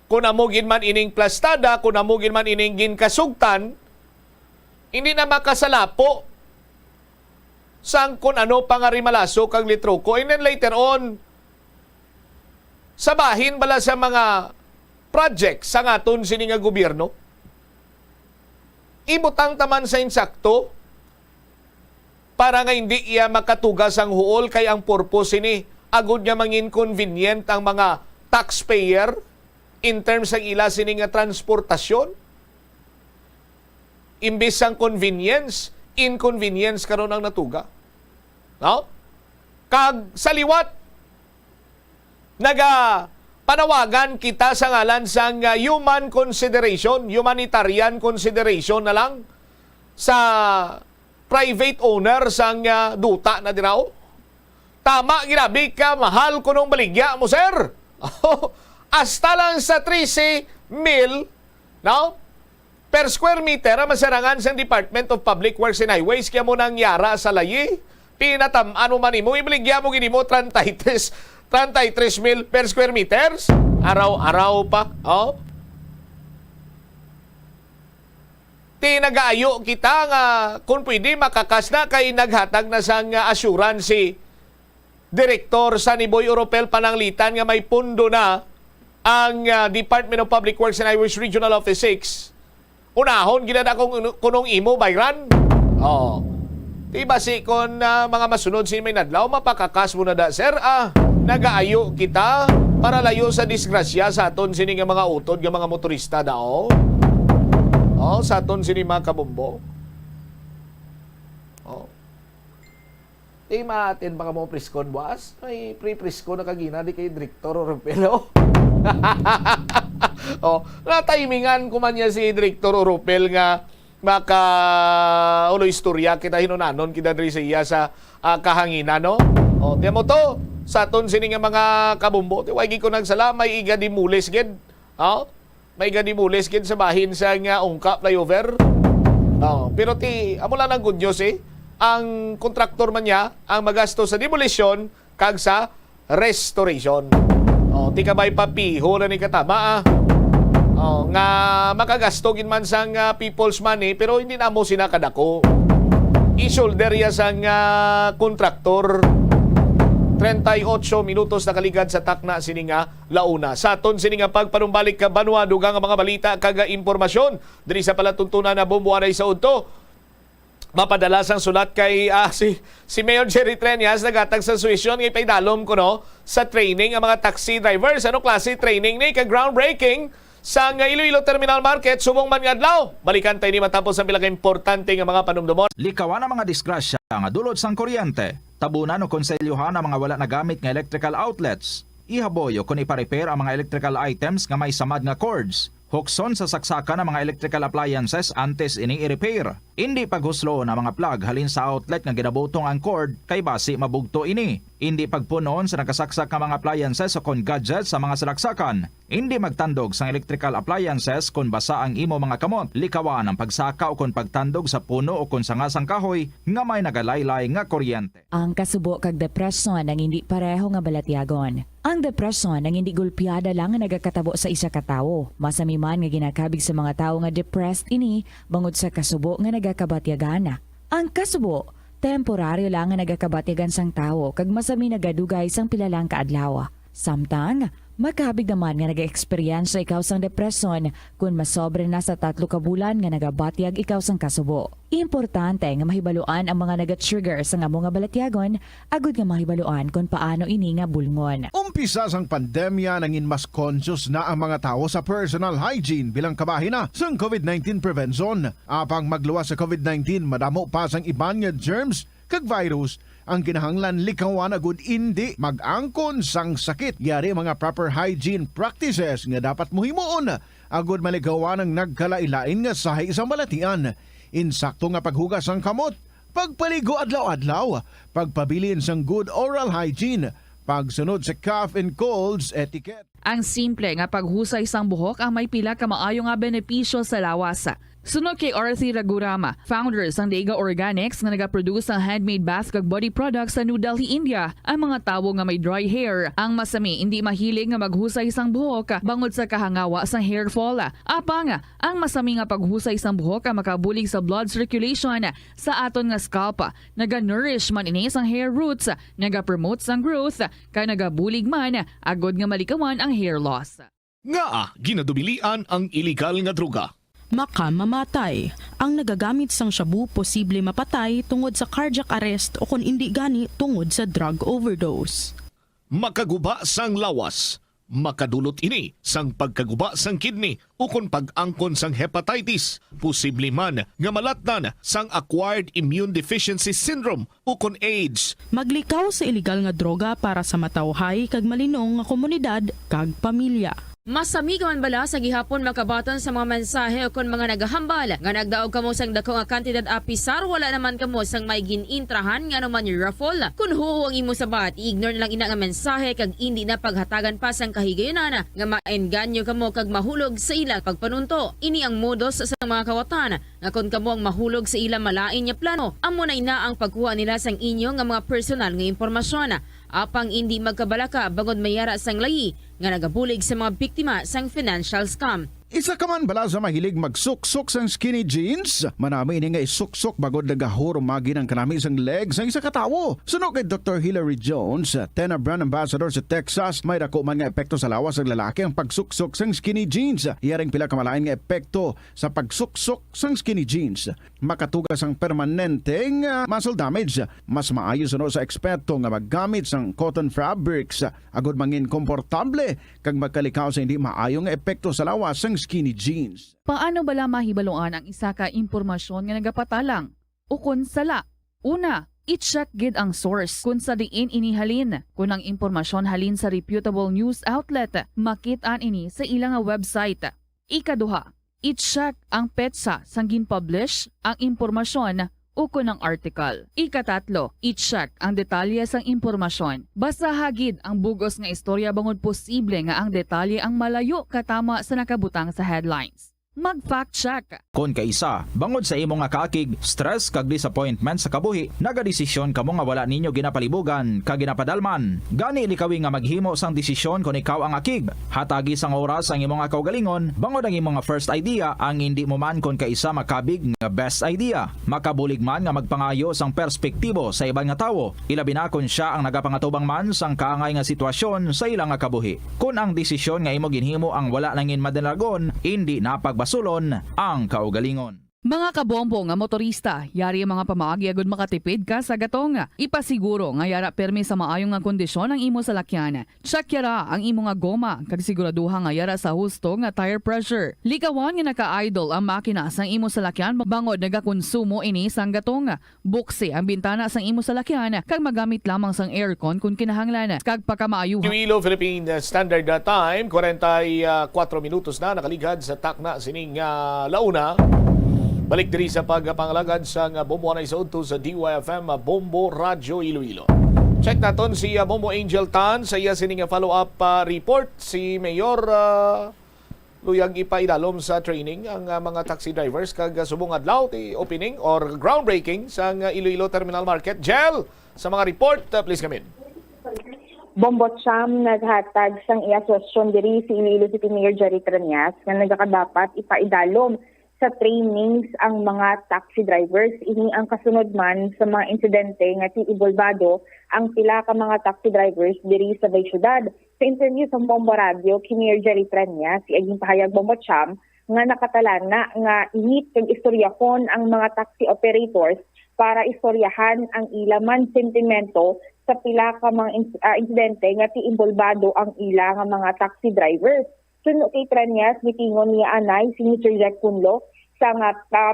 kung amugin man ining plastada, kung amugin man ining ginkasugtan, hindi na makasalapo sang kung ano pangarimalaso kag litruko. And then later on, sabahin bala sa mga project sa ngaton sini nga gobyerno, ibutang taman sa insakto para nga hindi iya makatugas ang huol kay ang purpose ini agud nga mangin convenient ang mga taxpayer in terms ng ila sini nga transportasyon. Imbis ang convenience, inconvenience karon ang natuga. Kag sa liwat panawagan kita sa ngalan sang human consideration, humanitarian consideration na lang sa private owner sang duta na diraw. Tama, girabi ka, mahal ko nung baligya mo, sir. Hasta lang sa 13 mil, per square meter ang masarangan sa Department of Public Works and Highways kaya mo nang yara sa layi. Ano man mo, ibaligya mo gini mo 33 mil per square meters. Araw-araw pa. Tinagaayo kita nga kung pwede makakas na kay naghatag na sang assurance si Direktor sa Niboy Oropel Pananglitan nga may pundo na ang Department of Public Works and Highways Regional Office 6. Unahon, ginada kong kunong imo, Bayran. Diba si kon mga masunod sin may nadlaw, mapakakas mo na da, sir. Nagaayo kita para layo sa disgrasya sa aton sini nga mga utod nga mga motorista dao. Oh, sa aton sinima kabombo. Oh. Maatin baka mo priskon buwas? Ay, pre-priskon na kagina di kay Director Oropelo. Oh, na timingan ko man niya si Director Oropel nga maka ulo istorya kita hinunanon kita diri sa iya sa kahanginan, no? Oh, tiyan mo to sa aton sini nga mga kabombo. Tiwagi ko nagsala may iga di mules gid. Oh, may iga di mules gid sa bahin sa nga ungka flyover. Oh, pero amo lang ang good news ang kontraktor man niya ang magasto sa demolition kag sa restoration. Oh, ti kabay papiho na ni katama Oh, nga makagasto gin man sang people's money pero hindi na mo sinakadako. I-shoulder ya sang kontraktor. 38 minutos na kaligad sa takna sininga launa. Sa aton sininga pagpanumbalik ka banwa dugang ang mga balita kaga impormasyon diri sa palatuntunan na bombuanay sa udto. Mapadalas ang sulat kay si Mayor Jerry Treñas nagatag sa suwisyon ngay paidalom ko no sa training ang mga taxi drivers. Ano klase training ni ka groundbreaking sa Iloilo Terminal Market subong man nga adlaw. Balikan tayo ni matapos ang bilang importante nga mga panumdumon. Likawan ang mga disgrasya nga dulot sang kuryente. Tabunan o konselyuhan ang mga wala nagamit nga electrical outlets. Ihaboyo kung ipa-repair ang mga electrical items nga may samad nga cords. Hukson sa saksakan ng mga electrical appliances antes ini i-repair. Hindi paghuslo na mga plug halin sa outlet nga ginabutong ang cord kay basi mabugto ini. Hindi pagpunon sa nakasaksak ng mga appliances o kon gadgets sa mga salaksakan. Hindi magtandog sa electrical appliances kung basa ang imo mga kamot. Likawan ang pagsaka o kon pagtandog sa puno o kon sangasang kahoy nga may nagalaylay nga kuryente. Ang kasubo kag depresyon ang hindi pareho nga balatyagon. Ang depresyon ang hindi gulpiada lang nga nagakatabo sa isa ka tawo. Masami man nga ginakabig sa mga tawo nga depressed ini bangod sa kasubo nga nagakabatyagan. Ang kasubo temporaryo lang nga nagakabatyagan sang tawo kag masami nagadugay sang pilalang kaadlaw. Samtang makabig naman nga nag-experience ikaw sang depresyon kung masobre na sa 3 ka bulan nga nagabatyag ikaw sang kasubo. Importante nga mahibaluan ang mga naga-trigger sa nga mga balatyagon agud nga mahibaluan kung paano ini nga bulngon. Umpisa sang pandemya nangin mas conscious na ang mga tao sa personal hygiene bilang kabahina sang COVID-19 prevention. Apang magluwas sa COVID-19 madamo pa sang iban nga germs kag virus ang kinahanglan likawan agud hindi mag-angkon sang sakit. Yari mga proper hygiene practices nga dapat muhimuon agud maligawan ang nagkalailain nga sahi sa balatian. Insakto nga paghugas sang kamot, pagpaligo adlaw-adlaw, pagpabilin sang good oral hygiene, pagsunod sa cough and colds etiquette. Ang simple nga paghusay sang buhok ang may pila ka maayo nga benepisyo sa lawas. Sunod kay Arthi Ragurama, founder sang Dega Organics nga nagaproduce ng handmade bath kag body products sa New Delhi, India. Ang mga tawo nga may dry hair, ang masami hindi mahilig nga maghusay sang buhok bangod sa kahangawa sang hair fall. Apang ang masami nga paghusay sang buhok ang makabulig sa blood circulation sa aton nga scalp. Naga-nourish man ini sang hair roots, naga-promote sang growth, kay nagabulig man agod nga malikawan ang hair loss. Nga ginadubilian ang illegal nga droga. Makamamatay. Ang nagagamit sang shabu posible mapatay tungod sa cardiac arrest o kung hindi gani tungod sa drug overdose. Makaguba sang lawas. Makadulot ini sang pagkaguba sang kidney o kung pag-angkon sang hepatitis. Posible man nga malatnan sang acquired immune deficiency syndrome o kung AIDS. Maglikaw sa illegal nga droga para sa matawhay kag malinong nga komunidad kag pamilya. Masami ka man bala sa gihapon makabaton sa mga mensahe o kung mga nagahambal nga nagdaog kamo sang dako nga kantidad apisar wala naman kamo sang may ginintrahan nga naman yung raffle. Kung huo ang imo sabat, ignore na lang ina nga mensahe kag hindi na paghatagan pa sang kahigayonan nga maenganyo kamo kag mahulog sa ila pagpanunto. Ini ang modos sa mga kawatan nga kung kamo ang mahulog sa ila malain nya plano, amo na ina ang pagkuha nila sang inyo nga mga personal nga impormasyon. Apang hindi magkabalaka bangod mayara sang layi nga nagabulig sa mga biktima sang financial scam. Isa ka man bala sa mahilig magsuksok sang skinny jeans? Manami ini nga isuksok bagod nagahurumagi ng kanami sang legs sang isa katawo. Suno kay Dr. Hilary Jones, Tena brand ambassador sa Texas, may dako man nga epekto sa lawas ng lalaki ang pagsuksok sang skinny jeans. Iyaring pila kamalain nga epekto sa pagsuksok sang skinny jeans. Makatugas ang permanenteng muscle damage. Mas maayo suno sa eksperto nga maggamit sang cotton fabrics agod mangin komportable kag magkalikaw sa hindi maayong epekto sa lawas sang skinny jeans. Paano bala mahibaloan ang isa ka impormasyon nga nagapatalang? Ukon sala. Una, i-check gid ang source kung sa diin inihalin. Kung ang impormasyon halin sa reputable news outlet, makit-an ini sa ilang nga website. Ikaduha, i-check ang petsa sang gin-publish ang impormasyon ukon ng article. Ikatatlo, i-check ang detalye sang impormasyon. Basta hagid ang bugos nga istorya bangod posible nga ang detalye ang malayo katama sa nakabutang sa headlines. Mag-fact check. Kung kaisa, bangod sa imo nga kaakig, stress kag disappointment sa kabuhi, nagadesisyon kamo nga wala ninyo ginapalibugan kag ginapadalman. Gani likawi nga maghimo sang desisyon kung ikaw ang akig. Hatagi sang oras ang imo nga kaugalingon, bangod ang imo nga first idea ang hindi mo man kung kaisa makabig nga best idea. Makabulig man nga magpangayo sang perspektibo sa ibang nga tawo, ilabi na kung siya ang nagapangatubang man sang kaangay nga sitwasyon sa ilang nga kabuhi. Kung ang desisyon nga imo ginhimo ang wala nangin madalagon, hindi napagbasulon ang kaugalingon. Mga kabombo nga motorista, yari ang mga pamaagi agud makatipid ka sa gatong. Ipasiguro nga yara permi sa maayong nga kondisyon ang imo salakyan. Check yara ang imo nga goma kag siguraduha nga yara sa husto nga tire pressure. Likawan nga naka-idle ang makina sang imo salakyan bangod nagakonsumo ini sang gatong. Buksi ang bintana sang imo salakyan kag magamit lamang sang aircon kung kinahanglan kag pakamaayo. Iloilo Philippine Standard Time, 44 minutos na nakaligad sa takna sining launa. Balik diri sa pagpangalagad sa Bombo na isaudto sa DYFM Bombo Radio Iloilo. Check naton si Bombo Angel Tan sa iya sining follow-up report. Si Mayor luyag ipaidalom sa training ang mga taxi drivers kag subong adlaw ti opening or groundbreaking sa Iloilo Terminal Market. Jel, sa mga report, please come in. Bombo Cham naghatag sang iya question diri si Iloilo City Mayor Jerry Trias nga nagakadapat ipaidalom sa trainings ang mga taxi drivers. Ini ang kasunod man sa mga insidente nga ti ibolbado ang pila ka mga taxi drivers diri sa Bay Ciudad. Sa interview sa Bombo Radio, kay Mayor Jerry Trias, si aging pahayag Bombo Cham nga nakatalana nga init kag istoryahon ang mga taxi operators para istoryahan ang ilaman sentimento sa pila ka mga insidente nga ti ibolbado ang ila nga mga taxi drivers. Suno kay Trias, mitingon niya anay si Mr. Jack Punlo sa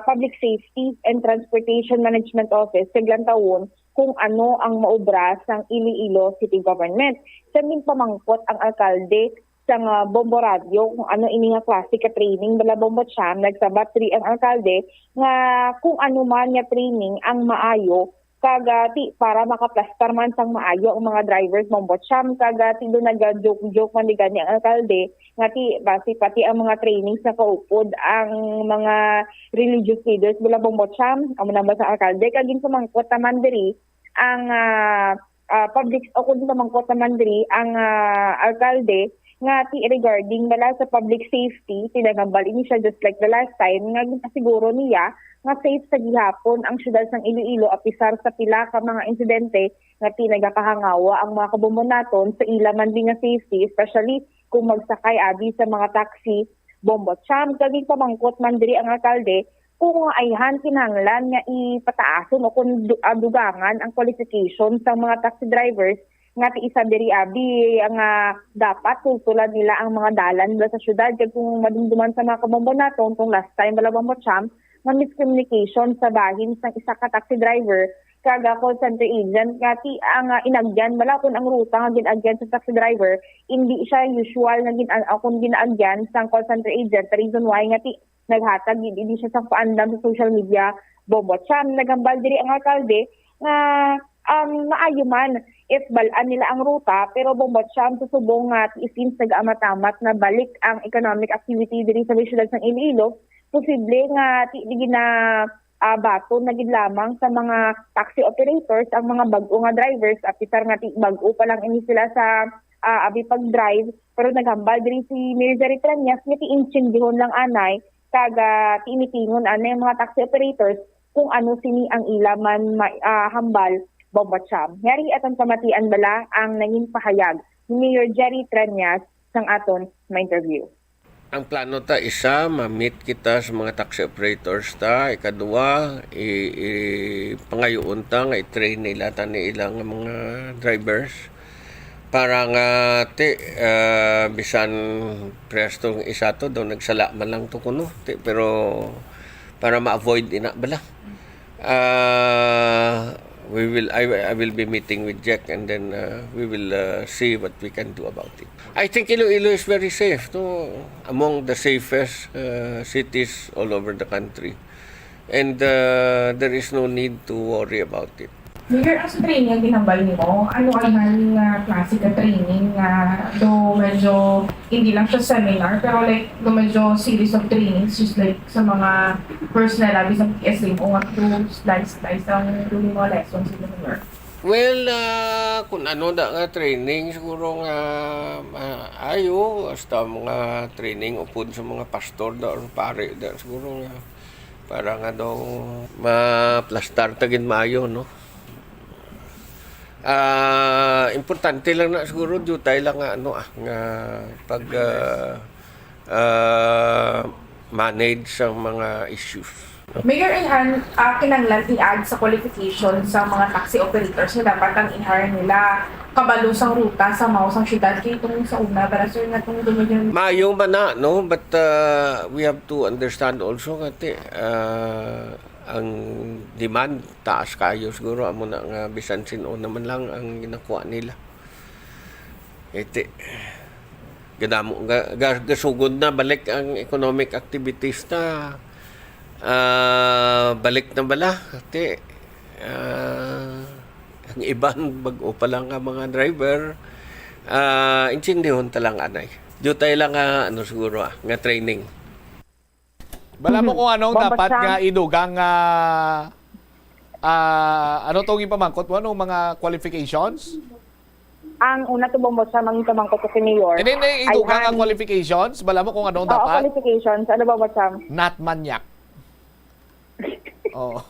Public Safety and Transportation Management Office sa Glantawon kung ano ang maobra sang Iloilo City Government. Sa min pamangkot ang alkalde sa Bombo Radio kung ano ini nga klase ka training bala Bombo Cham, nagsabat ri ang alkalde nga kung ano man nga training ang maayo kagati para makaplastar man sang maayo ang mga drivers Bombo Cham, kagati do nag-joke man digan ang alkalde ngati basi pati ang mga trainings na kaupod ang mga religious leaders bula Bombo Cham amo namba sa alkalde kagin sumangkot naman diri ang public o kun sumangkot naman diri ang alkalde ngati regarding bala sa public safety tinagambal ini siya just like the last time nga siguro niya nga safe sa gihapon ang syudad sang Iloilo apisar sa pila ka mga insidente nga nagakahangawa ang mga kabombo naton sa ila man din nga safety, especially kung magsakay abi sa mga taxi. Bombo Cham, kaging pamangkot man diri ang alkalde kung ayhan kinahanglan nga ipataason o kung dugangan ang qualification sa mga taxi drivers nga ti isa diri abi ang dapat tultulan nila ang mga dalan sa syudad kag kung madumduman sa mga kabombo naton kung last time bala Bombo Cham nga miscommunication sa bahin sa isa ka taxi driver kaga call center agent ngati ang inagyan bala kun ang ruta nga ginagyan sa taxi driver hindi siya usual nga kung ginagyan sa call center agent. The reason why ngati naghatag hindi siya sa paandam sa social media. Bombo Cham, nagambal diri ang alkalde nga maayo man if balaan nila ang ruta pero Bombo Cham susubong nga since nag-amatamat na balik ang economic activity diri sa syudad ng Iloilo, posible nga di na bato na gid lamang sa mga taxi operators ang mga bag-o nga drivers apitar nga bag-o pa lang ini sila sa abi pag-drive pero naghambal diri si Mayor Jerry Trias nga ti-inchindihon lang anay kaga tinitingon anay mga taxi operators kung ano sini ang ilaman hambal Bombo Cham. Yari atong kamatian bala ang naging pahayag ni Mayor Jerry Trias sang aton na interview. Ang plano ta isa, ma-meet kita sa mga taxi operators ta. Ikadua, pangayoon ta nga i-train nila ta ni ilang mga drivers Parang bisan prestong isa to do nagsala man lang to kuno pero para ma-avoid ina bala. I will be meeting with Jack and then we will see what we can do about it. I think Iloilo is very safe, no? Among the safest cities all over the country. And there is no need to worry about it. Mayor, ang sa training ang ginambal mo, ano ang klase ka training do medyo, hindi lang siya seminar, pero like, do medyo series of trainings, just like sa mga personal labis ng PSA mo, at do slice ang doing mga lessons in the Mayor? Well, kung ano nga training, siguro nga ayo, hasta mga training upod sa mga pastor da or pare da, siguro nga para nga daw ma-plastar tagin maayo, no? Importante lang na siguro tayo lang nga pag manage sa mga issues. Mayor, kinanglan i-add sa qualification sa mga taxi operators na dapat ang i-hire nila kabalo sa ruta sa mausang syudad kaya itong sa una para sir na itong dumigyan. Mayong ba na, no? But we have to understand also kasi ang demand taas kayo siguro amo na nga bisan sino naman lang ang ginakuha nila. Gadamo gasugod na balik ang economic activities na balik na bala kasi ang ibang bag-o pa lang ang mga driver intindihon talang anay. Diyo tayo lang siguro nga training. Bala mo kung anong dapat nga idugang ano tong ipamangkot mo, anong mga qualifications? Ang una to Bombo Cham, ang ipamangkot ko si Mayor. And then idugang ang qualifications, bala mo kung anong dapat? Qualifications, ano Bombo Cham? Not manyak. Oh.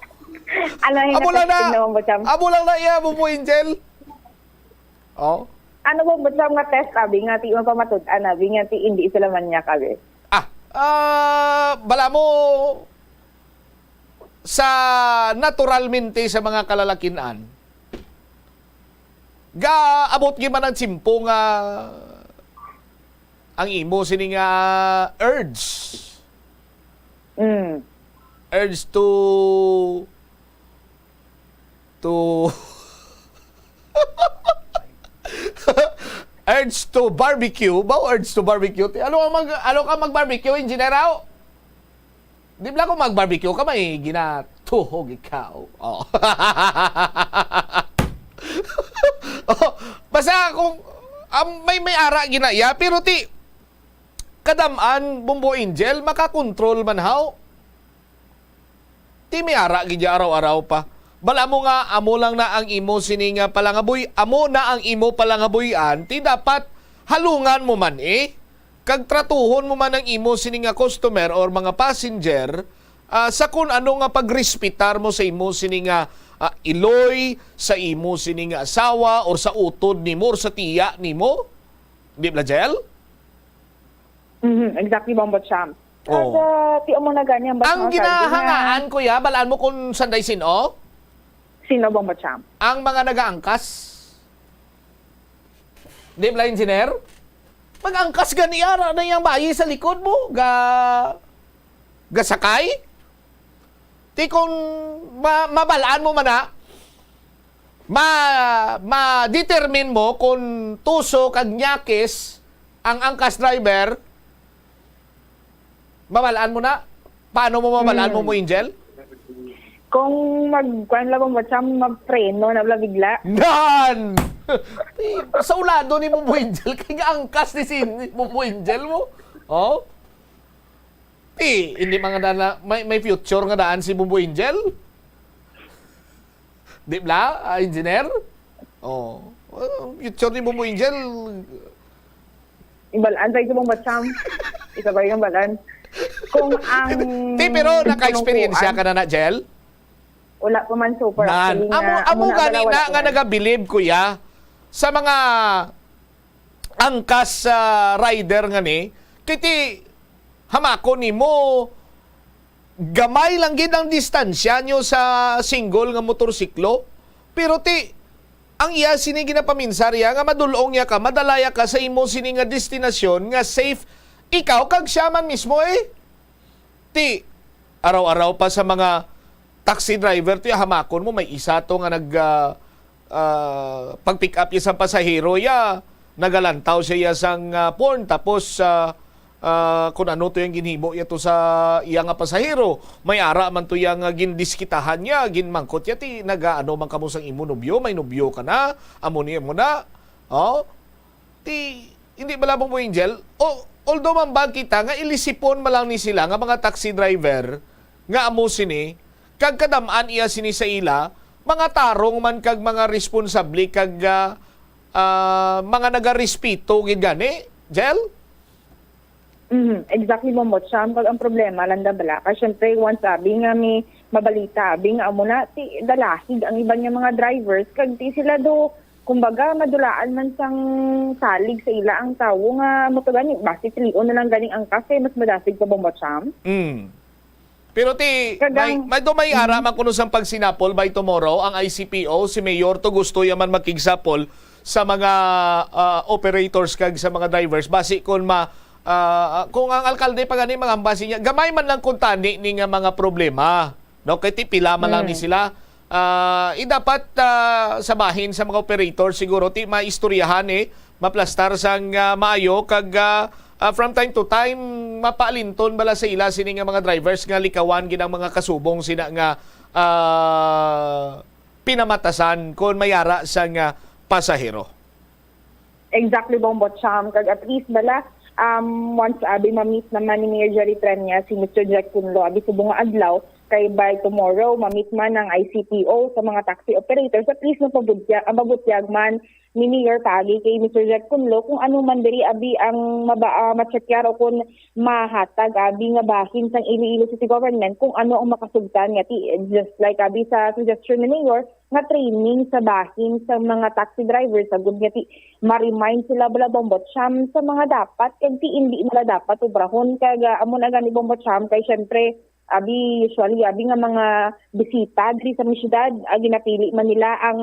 Ano yung testing na Bombo Cham? Abo lang na iya, Bombo Angel. Oh. Ano Bombo Cham nga test, abi nga ti mapamatud-an, abi nga ti hindi sila manyak, abi. Bala mo sa naturalmente sa mga kalalakinan ga abot giman ang simpo nga ang imo sini nga urge to urge to barbecue ba? Urge to barbecue? Ano ka mag-barbecue, engineer? Di ba kung mag-barbecue ka, may ginatuhog ikaw. Oh. Basta kung may ara ginaya, pero kadamaan, Bombo Angel, makakontrol man how? May ara gidya araw-araw pa. Bala mo nga, amo lang na ang imo sininga palangaboy, amo na ang imo palangaboyan, dapat halungan mo man kag tratuhon mo man ang imo sininga customer or mga passenger sa kung ano nga pagrespitar mo sa imo sininga iloy, sa imo sininga asawa or sa utod nimo or sa tiya nimo. Di ba, Jel? Exactly, Bombo Cham. Oh. Ti mo na ganyan. Ang ginahangaan, kuya, balaan mo kung sanday sino? Sino Bombo Cham? Ang mga nag-aangkas. Di ba, engineer? Mag-angkas ganiyara na yung bayi sa likod mo. Gasakay. Ti kung mabalaan mo man ma-determine mo kung tuso kag nyakis ang angkas driver, mabalaan mo na. Paano mo mabalaan mo, Angel? Kung magkuhan lang mo magpreno na bigla. Nan! Sa ulado ni Momo Angel, kaya angkas ni Momo Angel mo. Oh? Hindi mga dana, may future nga daan si Momo Angel. Di ba, engineer? Oh. Future ni Momo Angel. Ibalaan tayo sa mga Cham. Isabay yung balaan. Kung ang... pero naka-experience ka na, Jel? Wala pa man super. Amo ganina nga nagabilib, kuya, sa mga angkas rider nga ni, kiti hamako ni mo, gamay lang gid ang distansya nyo sa single nga motorsiklo, pero ang iya sini ginapaminsarya nga madulong ya ka, madalaya ka sa imo sini nga destinasyon nga safe ikaw kag siya man mismo ti araw-araw pa sa mga taxi driver ti hamakon mo may isa to nga nag pag-pick up isang pasahero ya nagalantaw siya sang porn tapos kung ano to yung ginhibo yato sa iya nga pasahero may ara man to yung gindiskitahan niya ginmangkot ya ti nagaano man kamo sang imo nobyo may nobyo ka na amo niya mo na ti hindi malabong mo Angel although man bag kita nga ilisipon malang ni sila nga mga taxi driver nga amo sini kag kadamaan iya sini sa ila mga tarong man kag mga responsable kag mga nagarespeto gid gani Jel. Exactly mo Cham kag ang problema landa bala kasi syempre once sabi nga may mabalita abi nga amo na ti dalahig ang iba nga mga drivers kag ti sila do kumbaga madulaan man sang salig sa ila ang tawo nga mo to gani basi tilion na lang ganing ang kasi mas madasig pa mo Cham. Pero may ara man kuno sang pagsinapol by tomorrow ang ICPO si Mayor to gusto yaman makigsapol sa mga operators kag sa mga drivers basi kung kung ang alkalde pa gani mga ambasi niya gamay man lang kung tani ni nga mga problema no kay ti pila man lang ni sila dapat sabahin sa mga operator siguro ti maistoryahan maplastar sang maayo kag from time to time mapaalinton bala sa ila sini nga mga drivers nga likawan ginang mga kasubong sina nga pinamatasan kon mayara sang pasahero. Exactly Bombo Cham kag at least bala once abi ma-meet naman ni Mayor Jerry Trenya si Mr. Jack Kunlo abi subong nga adlaw kay by tomorrow ma-meet man ang ICPO sa mga taxi operators at least mapabutyag man ni Mayor Pagi kay Mr. Jack Kunlo kung ano man diri abi ang matsekyar o kung mahatag abi nga bahin sang Iloilo City Government kung ano ang makasugtan nga ti just like abi sa suggestion ni Mayor nga training sa bahin sa mga taxi drivers sa good nga ti ma-remind sila bala Bombo Cham sa mga dapat kag ti hindi nila dapat ubrahon kag amo na gani Bombo Cham kay syempre abi usually abi nga mga bisita diri sa syudad ginapili man nila ang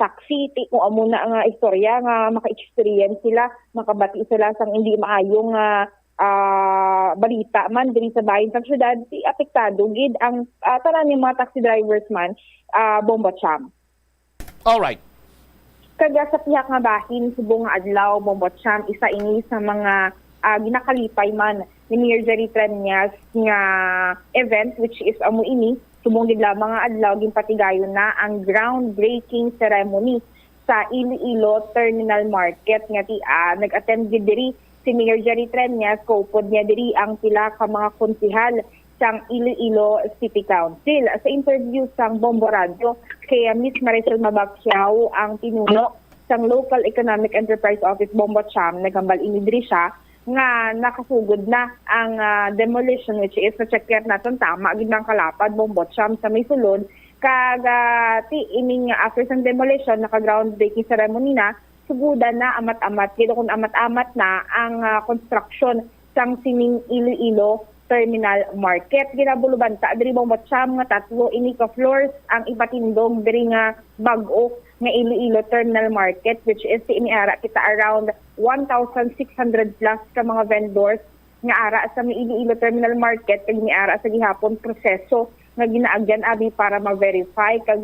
taxi ti kung amo na nga istorya nga maka-experience sila makabati sila sang hindi maayong balita man diri sa bahin sa syudad ti apektado gid ang tanan ni mga taxi drivers man Bombo Cham. All right. Kaga sa piyak nga bahin subong nga adlaw Bombo Cham isa ini sa mga ginakalipay man ni Mayor Jerry Trenias nga event which is amo ini subong gid lamang nga adlaw ginpatigayon na ang groundbreaking ceremony sa Iloilo Terminal Market nga ti nag-attend gid diri si Mayor Jerry Trenias kaupod niya diri ang pila ka mga konsehal sang Iloilo City Council. Sa interview sang Bombo Radio kay Miss Maricel Mabacquiao ang pinuno sang Local Economic Enterprise Office Bombo Cham nagambal ini diri siya nga nakasugod na ang demolition which is na-checker natin tama gid ang kalapad Bombo Cham sa may sulod kag ti ining after sang demolition naka-groundbreaking ceremony na sugudan na amat-amat kaya kung amat-amat na ang construction sang sining Iloilo Terminal Market. Ginabulubanta diri Bombo Cham nga tatlo ini ka floors ang ipatindog diri nga bag-o nga Iloilo Terminal Market which is iniara kita around 1,600 plus ka mga vendors nga ara sa Iloilo Terminal Market kag niara sa gihapon proseso nga ginaagyan abi para ma-verify kag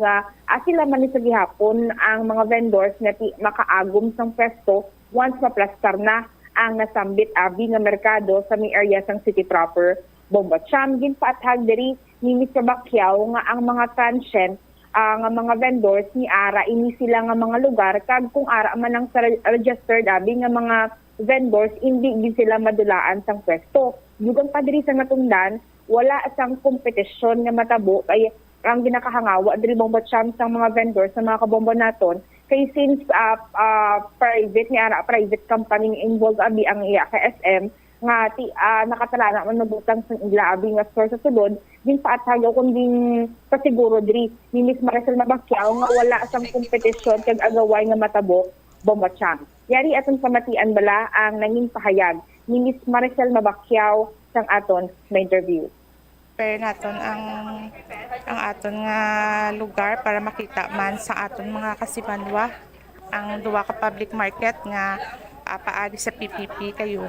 sila man ni sa gihapon ang mga vendors nga makaagom sang pwesto once maplastar na ang nasambit abi nga merkado sa may area sang city proper Bombo Cham ginpaathag diri ni Mr. Bacquiao nga ang mga transient nga mga vendors ni ara ini sila nga mga lugar kag kung ara man ang registered abi nga mga vendors hindi gid sila madulaan sang pwesto dugang pa diri sa natungdan wala sang kompetisyon nga matabo kay ang ginakahangawa diri Bombo Cham sang mga vendors sa mga kabombo naton kay since private ni ara private company involved abi ang iya ka SM nga ti nakatalana man nabutang sa ila abi nga store sa sulod din paathagaw kun din pasiguro diri ni Miss Maricel Mabacquiao nga wala sang kompetisyon kag agaway nga matabo Bombo Cham. Yari aton pamatian bala ang nanging pahayag ni Miss Maricel Mabacquiao sang aton na interview. Naton ang ang aton nga lugar para makita man sa aton mga kasibanwa ang duwa ka public market nga paagi sa PPP kayo.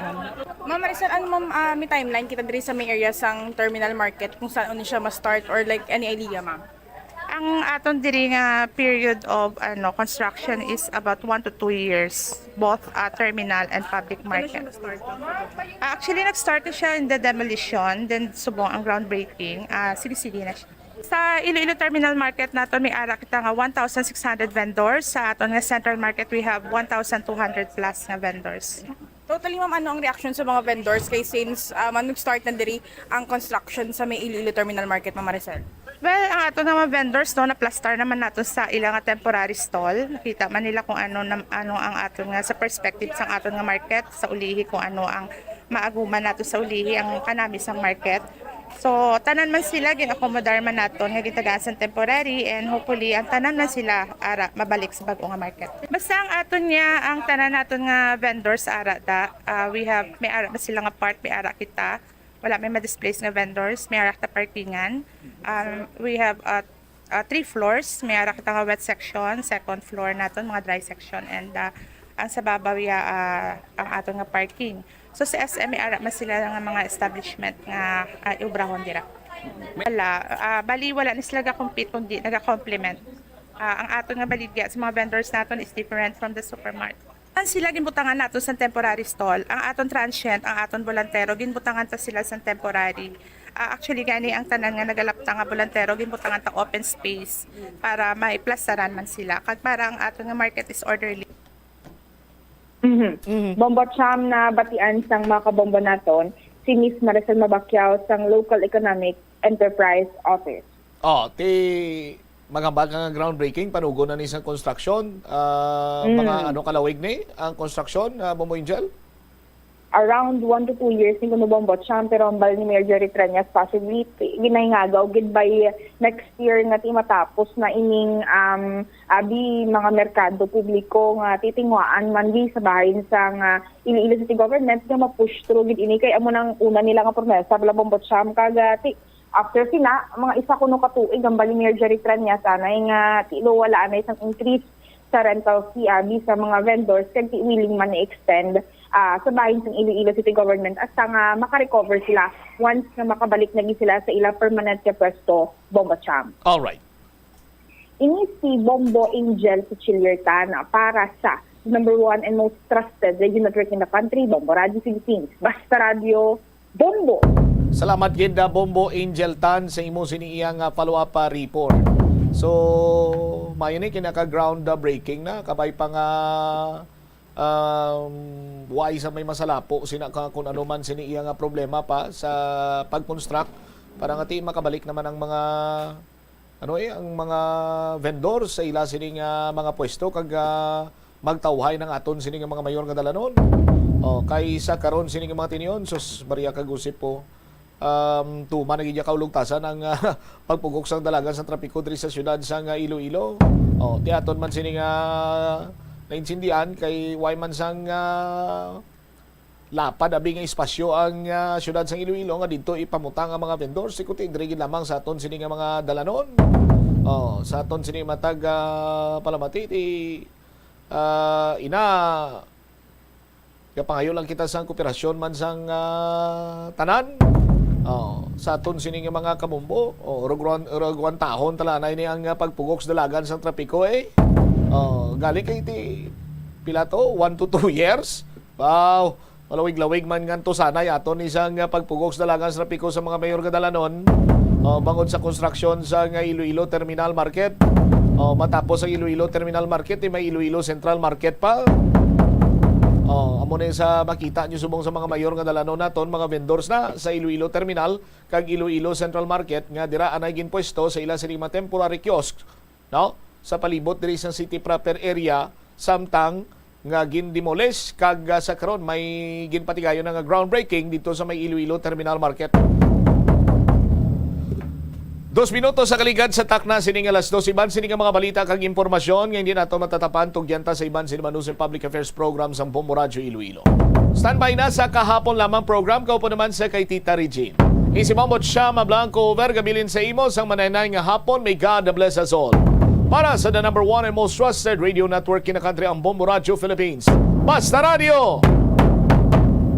Ma'am Maricel, ano ma'am may timeline kita diri sa may area sang terminal market kung saan siya ma-start or like any idea ma'am? Ang aton diri nga period of construction is about 1 to 2 years, both terminal and public market. Actually, nag-start na siya in the demolition, then subong ang groundbreaking, sili-sili na siya. Sa Iloilo Terminal Market nato may ara kita nga 1,600 vendors. Sa aton nga Central Market we have 1,200 plus nga vendors. Totally ma'am, ano ang reaction sa mga vendors kay since nag-start na diri ang construction sa may Iloilo Terminal Market, Ma'am Maricel? Well, ang ato nga vendors na-plaster naman nato sa ilang nga temporary stall. Nakita man nila kung ano ang aton nga sa perspective sang aton nga market sa ulihi, kung ano ang maaguman nato sa ulihi ang kanami sang market. So, tanan man sila, ginakomodar man naton nga gitagasan temporary and hopefully ang tanan man sila ara mabalik sa bago nga market. Basta ang aton niya, ang tanan naton nga vendors ara may ara na sila nga part, may ara kita. Wala may ma-displace nga vendors, may ara kita parkingan. We have 3 floors, may ara kita nga wet section, second floor naton mga dry section, and ang sa babaw ang aton nga parking. So sa SM may ara mas sila nga mga establishment nga iubrahon dira. Bali wala ni sila ga-compete kundi naga-complement. Ang aton nga baligya sa mga vendors naton is different from the supermarket. Ang sila ginbutangan nato sa temporary stall, ang aton transient, ang aton volantero ginbutangan ta sila sa temporary. Actually gani ang tanan nga nagalapta nga volantero ginbutangan ta open space para maiplasaran man sila. Kag para ang aton nga market is orderly. Bombo Cham na batian sang mga kabombo naton si Miss Maricel Mabacquiao sang Local Economic Enterprise Office. Magambag nga groundbreaking, panugo na ni sa construction. Mga kalawig ni ang construction, Bombo Angel? Around 1 to 2 years ni kuno Bombo Cham, pero ang bal ni Mayor Jerry Treñas possibly ginahingagaw gid by next year nga ti matapos na ining abi mga merkado publiko nga titingwaan man di sa bahin sang Iloilo City Government nga ma-push through gid ini kay amo nang una nila nga promesa bala Bombo Cham kagati after sina mga isa kuno ka tuig ang bal ni Mayor Jerry Treñas anay nga tilo wala na isang increase sa rental fee abi sa mga vendors kag ti willing man i-extend sa bahin ng Iloilo City Government at nga makarecover sila once na makabalik na sila sa ilang permanent na pwesto, Bombo Cham. All right. Ini si Bombo Angel sa Chillertan para sa number 1 and most trusted radio network in the country, Bombo Radio Philippines. Basta Radio, Bombo. Salamat ginda Bombo Angel Tan sa imo siniyang follow-up report. So, mayo ni kinaka-ground breaking na kabay pa nga why sa may masalapo sina kung ano man siniya nga problema pa sa pag-construct para nga ti makabalik naman ang mga ang mga vendors sa ila sining mga pwesto kag magtawhay ng aton sining mga mayor nga dalanon. Kay sa karon sining mga tinion sus Maria kagusip po tuma nagidya kaulugtasan ang pagpugok sang dalagan sa trapiko diri sa syudad sa Iloilo. Ti aton man sining naintindihan kay Wyman sang lapad abi nga espasyo ang syudad sang Iloilo nga dito ipamutang ang mga vendors ikuti diri lamang sa aton sini nga mga dalanon. Sa aton sini matag palamati ti kapangayo lang kita sang kooperasyon man sang tanan. Sa aton sini nga mga kamumbo rogwan tahon talanay ni ang pagpugok sa dalagan sang trapiko galing kay ti pilato 1 to 2 years. Wow, malawig-lawig man nganto sanay aton isang pagpugok sa dalagan sa trapiko sa mga mayor nga dalanon. Bangod sa construction sa Iloilo Terminal Market. Matapos ang Iloilo Terminal Market, may Iloilo Central Market pa. Amo na sa makita nyo subong sa mga mayor nga dalanon naton, mga vendors na sa Iloilo Terminal kag Iloilo Central Market nga dira anay ginpwesto sa ila sinima temporary kiosk, no? Sa palibot diri sa city proper area samtang nga gindemolish kag sa karon may ginpatigayon nga groundbreaking dito sa may Iloilo Terminal Market. 2 minutos sa kaligad sa takna sining alas 2 iban sining mga balita kag impormasyon nga hindi nato matatapan tugyanta sa iban sining News and Public Affairs Program sa Bombo Radio Iloilo. Standby na sa kahapon lamang program. Kaupo naman sa kay Tita Regine. Isimamot siya Mablanco Vergabilin sa imo sang mananay nga hapon. May God bless us all. Para sa the number 1 and most trusted radio network in the country, ang Bombo Radio Philippines. Basta Radio!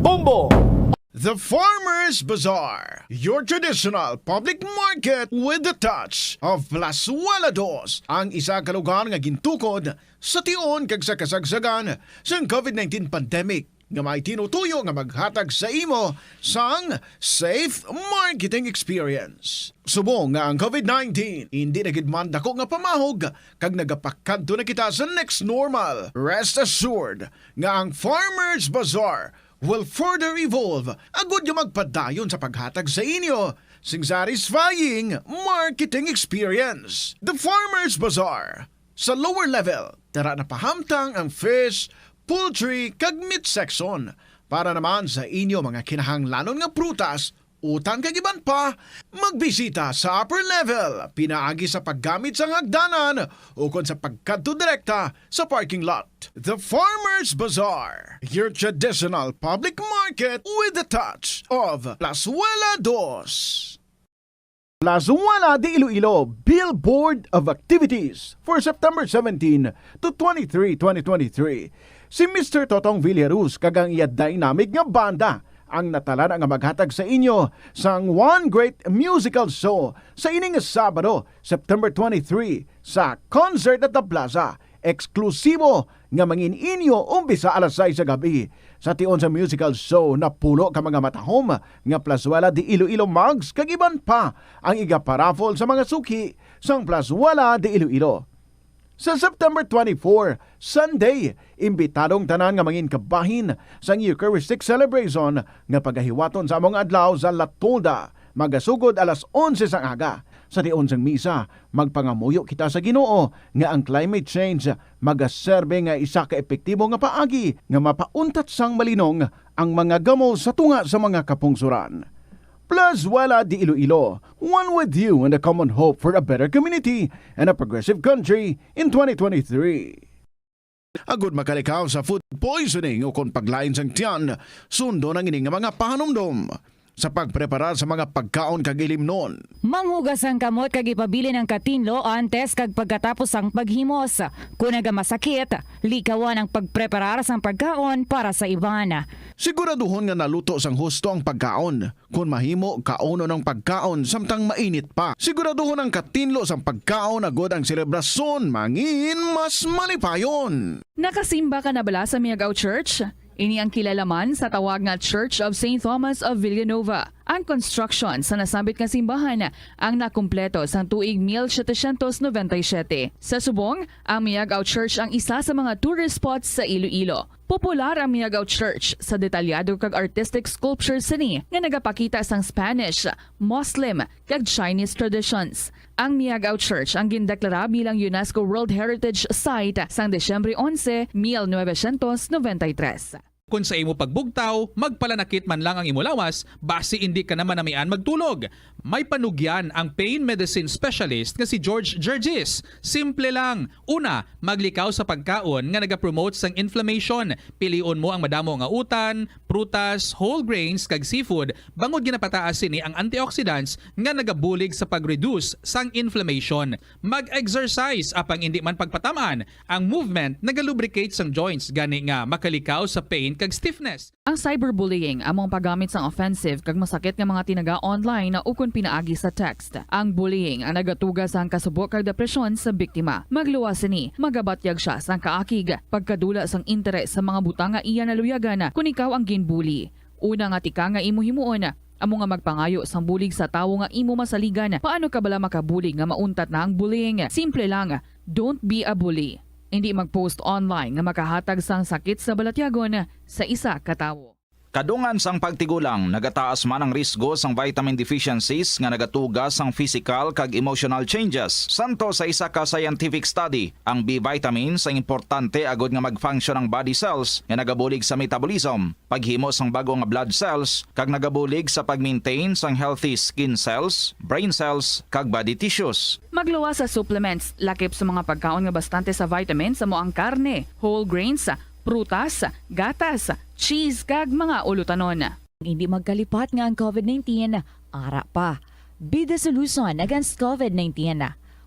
Bombo! The Farmers Bazaar, your traditional public market with the touch of Plazuela Dos, ang isa ka lugar nga gintukod sa tion kag sa kasagsagan sa COVID-19 pandemic nga may tinutuyo nga maghatag sa imo sang safe marketing experience. Subong nga ang COVID-19 hindi na gid man dako nga pamahog kag nagapakadto na kita sa next normal. Rest assured nga ang Farmers Bazaar will further evolve agud nga magpadayon sa paghatag sa inyo sing satisfying marketing experience. The Farmers Bazaar sa lower level tara na pahamtang ang fish, poultry kag meat section para naman sa inyo mga kinahanglanon nga prutas, utang kag iban pa, magbisita sa upper level pinaagi sa paggamit sa hagdanan o kon sa pagkadto direkta sa parking lot. The Farmers Bazaar, your traditional public market with the touch of Plazuela Dos. Plazuela de Iloilo Billboard of Activities for September 17 to 23, 2023. Si Mr. Totong Villaruz kagang iya dynamic nga banda ang natalan nga maghatag sa inyo sang One Great Musical Show sa ining Sabado, September 23 sa Concert at the Plaza. Eksklusibo nga mangin inyo umpisa alas 6 sa gabi. Sa tion sa musical show na pulo ka mga matahom nga Plazuela de Iloilo mugs kagiban pa ang igaparafol sa mga suki sang Plazuela de Iloilo. Sa September 24, Sunday, imbitadong tanan nga mangin kabahin sa Eucharistic celebration nga pagahiwaton sa among adlaw sa Latolda, magasugod alas 11 sang aga. Sa dion sang misa, magpangamuyo kita sa Ginoo nga ang climate change magaserbe nga isa ka epektibo nga paagi nga mapauntat sang malinong ang mga gamo sa tunga sa mga kapungsuran. Plazuela de Iloilo, one with you in the common hope for a better community and a progressive country in 2023. Agud makalikaw sa food poisoning o kon paglain sang tiyan, sundo ng ining mga pahanumdom sa pagpreparar sa mga pagkaon kag ilimnon. Manghugas ang kamot kag ipabili ng katinlo antes kag pagkatapos ang paghimos. Kung nagamasakit, likawan ang pagpreparar sang pagkaon para sa iban. Siguraduhon nga naluto sang husto ang pagkaon. Kung mahimo, kauno ng pagkaon samtang mainit pa. Siguraduhon ang katinlo sang pagkaon agud ang selebrasyon mangin mas malipayon. Nakasimba ka na bala sa Miagao Church? Ini ang kilalaman sa tawag nga Church of St. Thomas of Villanueva. Ang construction sa nasambit nga simbahan ang nakumpleto sa tuig 1797. Sa subong, ang Miagao Church ang isa sa mga tourist spots sa Iloilo. Popular ang Miagao Church sa detalyado kag artistic sculptures sini nga nagapakita sang Spanish, Muslim kag Chinese traditions. Ang Miagao Church ang gindeklara bilang UNESCO World Heritage Site sang Desyembre 11, 1993. Kung sa imo pagbugtaw, magpalanakit man lang ang imo lawas, basi hindi ka naman namian magtulog. May panugyan ang pain medicine specialist nga si George Gergis. Simple lang. Una, maglikaw sa pagkaon nga nagapromote sang inflammation. Pilion mo ang madamo nga utan, prutas, whole grains kag seafood. Bangod ginapataas sini ang antioxidants nga nagabulig sa pag-reduce sang inflammation. Mag-exercise apang hindi man pagpatamaan. Ang movement nagalubricate sang joints gani nga makalikaw sa pain kag stiffness. Ang cyberbullying among paggamit sang offensive kag masakit nga mga tinaga online na ukon pinaagi sa text. Ang bullying ang nagatuga sa kasubok kag depresyon sa biktima. Magluwas ni, magabatyag siya sang kaakig, pagkadula sang interes sa mga butang nga iya naluyagan kung ikaw ang ginbully. Una nga tika nga imo himuon, amo nga magpangayo sang bulig sa tawo nga imo masaligan. Paano ka bala makabulig nga mauntat na ang bullying? Simple lang, don't be a bully. Hindi mag-post online nga makahatag sang sakit sa balatyagon sa isa ka tawo. Kadungan sang pagtigulang, nagataas man ang risgo sang vitamin deficiencies nga nagatuga sang physical kag emotional changes. Santo sa isa ka scientific study, ang B vitamins ang importante agod nga mag-function ang body cells nga nagabulig sa metabolism, paghimo sang bago nga blood cells kag nagabulig sa pag-maintain sang healthy skin cells, brain cells kag body tissues. Magluwas sa supplements, lakip sa mga pagkaon nga bastante sa vitamins sa mo ang karne, whole grains, prutas, gatas, cheese kag mga ulutanon. Hindi magkalipat nga ang COVID-19, ara pa. Be the solution against COVID-19.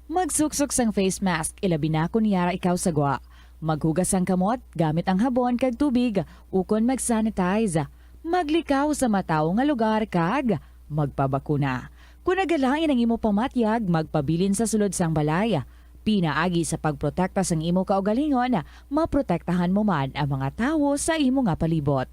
Magsuksok sang face mask, ilabi na kung niyara ikaw sagwa. Maghugas ang kamot gamit ang habon kag tubig, ukon mag-sanitize. Maglikaw sa mataw nga lugar kag magpabakuna. Kung nagalain ang imo pamatyag, magpabilin sa sulod sang balay. Pinaagi sa pagprotekta sang imo kaugalingon, maprotektahan mo man ang mga tawo sa imo nga palibot.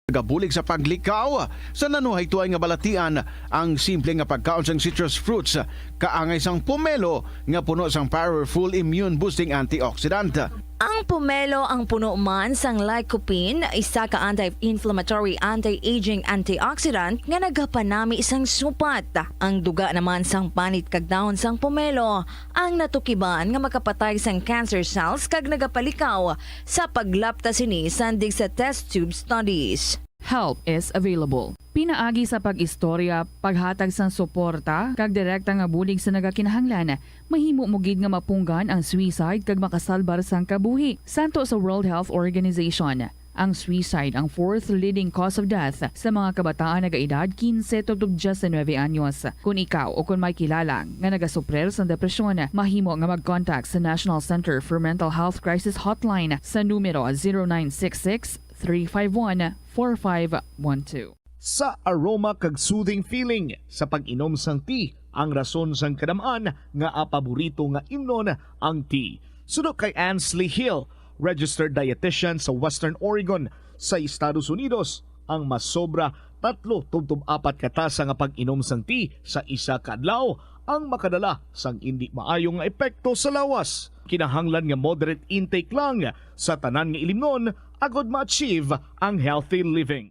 Gabulig sa paglikaw sa nanuhay tuay nga balatian ang simple nga pagkaon sang citrus fruits kaangay sang pomelo nga puno sang powerful immune boosting antioxidant. Ang pomelo ang puno man sang lycopene, isa ka anti-inflammatory, anti-aging antioxidant nga nagapanami sang supat. Ang duga naman sang panit kag dahon sang pomelo ang natukiban nga makapatay sang cancer cells kag nagapalikaw sa paglapta sini sandig sa test tube studies. Help is available. Pinaagi sa pag-istorya, paghatag sang suporta, kag direkta nga bulig sa nagakinahanglan, mahimo mo gid nga mapunggan ang suicide kag makasalbar sang kabuhi. Santo sa World Health Organization, ang suicide ang fourth leading cause of death sa mga kabataan nagaedad 15 to 19 anyos. Kung ikaw o kung may kilala nga nagasuprer sa depresyon, mahimo nga mag-contact sa National Center for Mental Health Crisis Hotline sa numero 0966-351-4512. Sa aroma kag soothing feeling sa pag-inom sang tea, ang rason sang kadamaan nga paborito nga imnon ang tea. Sunod kay Ansley Hill, registered dietitian sa Western Oregon sa Estados Unidos, ang mas sobra 3-4 katasa nga pag-inom sang tea sa isa ka adlaw ang makadala sang hindi maayong nga epekto sa lawas. Kinahanglan nga moderate intake lang sa tanan nga ilimnon agod ma-achieve ang healthy living.